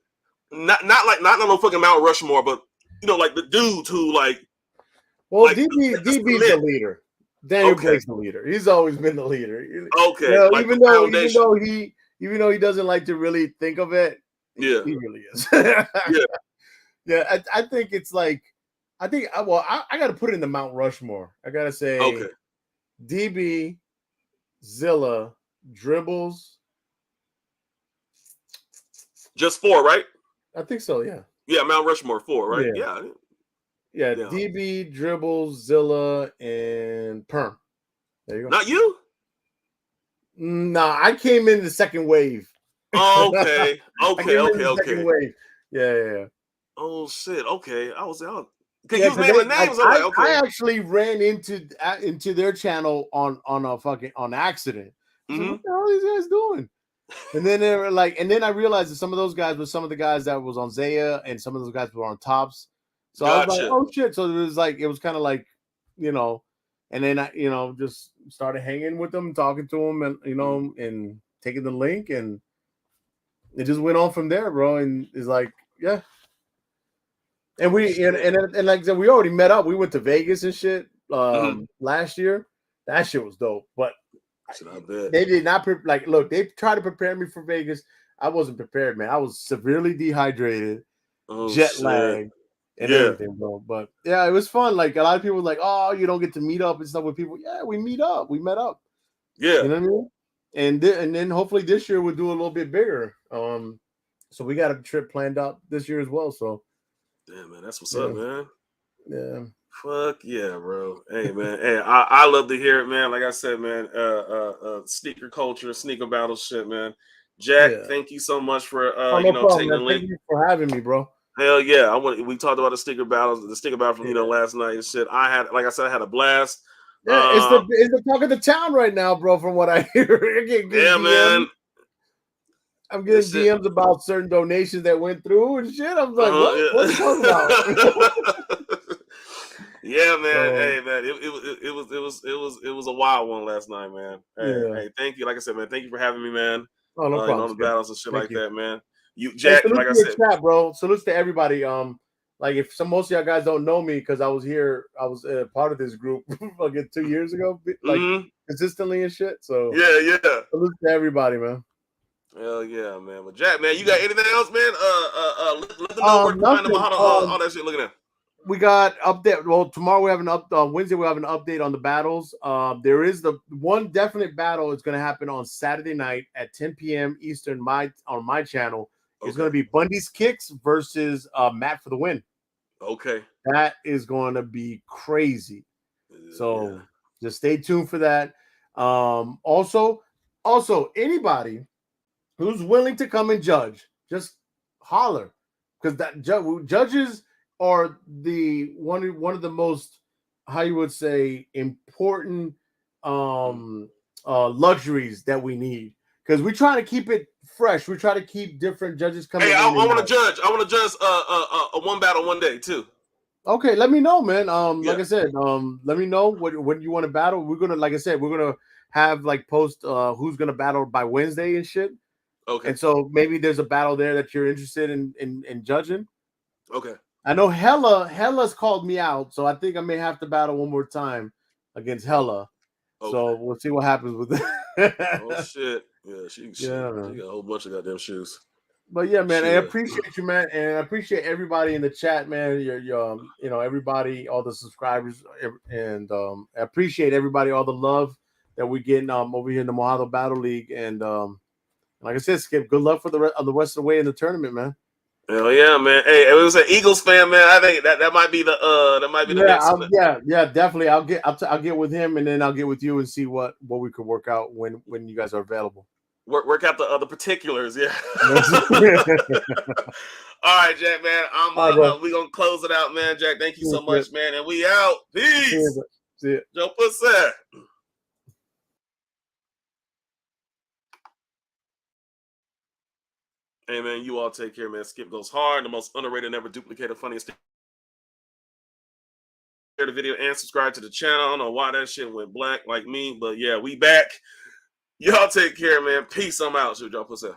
not no fucking Mount Rushmore, but you know, like the dudes who Well, like DB's the cement. leader. Daniel Okay, Blake's the leader. He's always been the leader. okay, like the foundation. Even though he doesn't like to really think of it, Yeah, he really is. yeah. Yeah, I think it's like I got to put it in the Mount Rushmore. I got to say Okay, DB, Zilla, Dribbles. just four, right? I think so. Yeah. Yeah, Mount Rushmore 4, right? Yeah. Yeah, Yeah. yeah. DB, Dribbles, Zilla, and Perm. There you go. Not you? Nah, I came in the second wave. Okay, I came in the okay. second wave. Yeah. Oh shit. Okay, I was out because Yeah, you was naming like, names. I'm like, I okay. actually ran into their channel on a fucking on accident. I was like, what the hell are these guys doing? And then they were like, and then I realized that some of those guys were some of the guys that was on Zaya, and some of those guys were on Tops. So I was like, Gotcha. oh shit. So it was kind of like, you know, and then I, just started hanging with them, talking to them, and and taking the link, and it just went on from there, bro. And it's like, yeah. And and like I said, we already met up. We went to Vegas and shit last year. That shit was dope. But I bet. they did not look, they tried to prepare me for Vegas. I wasn't prepared, man. I was severely dehydrated, jet lag, and everything, bro. But yeah, it was fun. Like a lot of people were like, oh, you don't get to meet up and stuff with people. Yeah, we meet up. We met up. Yeah. You know what I mean? And then hopefully this year we'll do a little bit bigger. So we got a trip planned out this year as well. So yeah, man, that's what's up, man. Yeah. Fuck yeah, bro. Hey man. Hey, I love to hear it, man. Like I said, man, sneaker culture, sneaker battle shit, man. Jack, thank you so much for no problem, taking man. the link. Thank you for having me, bro. Hell yeah. We talked about the sticker battle from last night and shit. I had a blast. Yeah, it's the talk of the town right now, bro, from what I hear. Man. I'm getting DMs about certain donations that went through and shit. I'm like, what? What are you talking about? Yeah, man. Hey, man. It was a wild one last night, man. Hey, thank you. Like I said, man, thank you for having me, man. Oh, no problem. On the battles and shit that, man. You, Jack, hey, like I said, chat, bro. Salutes to everybody. Like if most of y'all guys don't know me because I was part of this group like 2 years ago, like consistently and shit. So yeah. Salutes to everybody, man. Hell yeah, man. But Jack, man, you got anything else, man? Let them know where to find them, all that shit. Looking at. We got update. Well, tomorrow we have Wednesday we have an update on the battles. There is the one definite battle. It's going to happen on Saturday night at 10 p.m. Eastern. On my channel. It's going to be Bundy's Kicks versus Matt for the win. Okay, that is going to be crazy. So just stay tuned for that. Also, anybody who's willing to come and judge, just holler, because that judges are the one of the most, how you would say, important luxuries that we need, because we try to keep it fresh. We try to keep different judges coming. Hey, I want to judge. I want to judge a one battle one day too. Okay, let me know, man. Like I said, let me know what you want to battle. We're gonna, like I said, we're gonna have like post who's gonna battle by Wednesday and shit. Okay. And so maybe there's a battle there that you're interested in judging. Okay. I know Hella's called me out, so I think I may have to battle one more time against Hella. Okay. So we'll see what happens with that. Oh shit. Yeah, she got a whole bunch of goddamn shoes. But yeah, man, I appreciate you, man, and I appreciate everybody in the chat, man. Your everybody, all the subscribers, and I appreciate everybody, all the love that we're getting over here in the Mahalo Battle League. And like I said, Skip, good luck for the rest of the way in the tournament, man. Hell yeah, man. Hey, it was an Eagles fan, man. I think that might be the next one. Yeah, definitely. I'll get with him, and then I'll get with you and see what we could work out when you guys are available. Work out the particulars, yeah. All right, Jack, man. We gonna close it out, man. Jack, thank you so much, man. And we out. Peace. See ya. Joe Pussy. Hey, man, you all take care, man. Skip goes hard. The most underrated, never duplicated, funniest thing. Share the video and subscribe to the channel. I don't know why that shit went black like me, but yeah, we back. Y'all take care, man. Peace. I'm out. Shoot y'all pussy.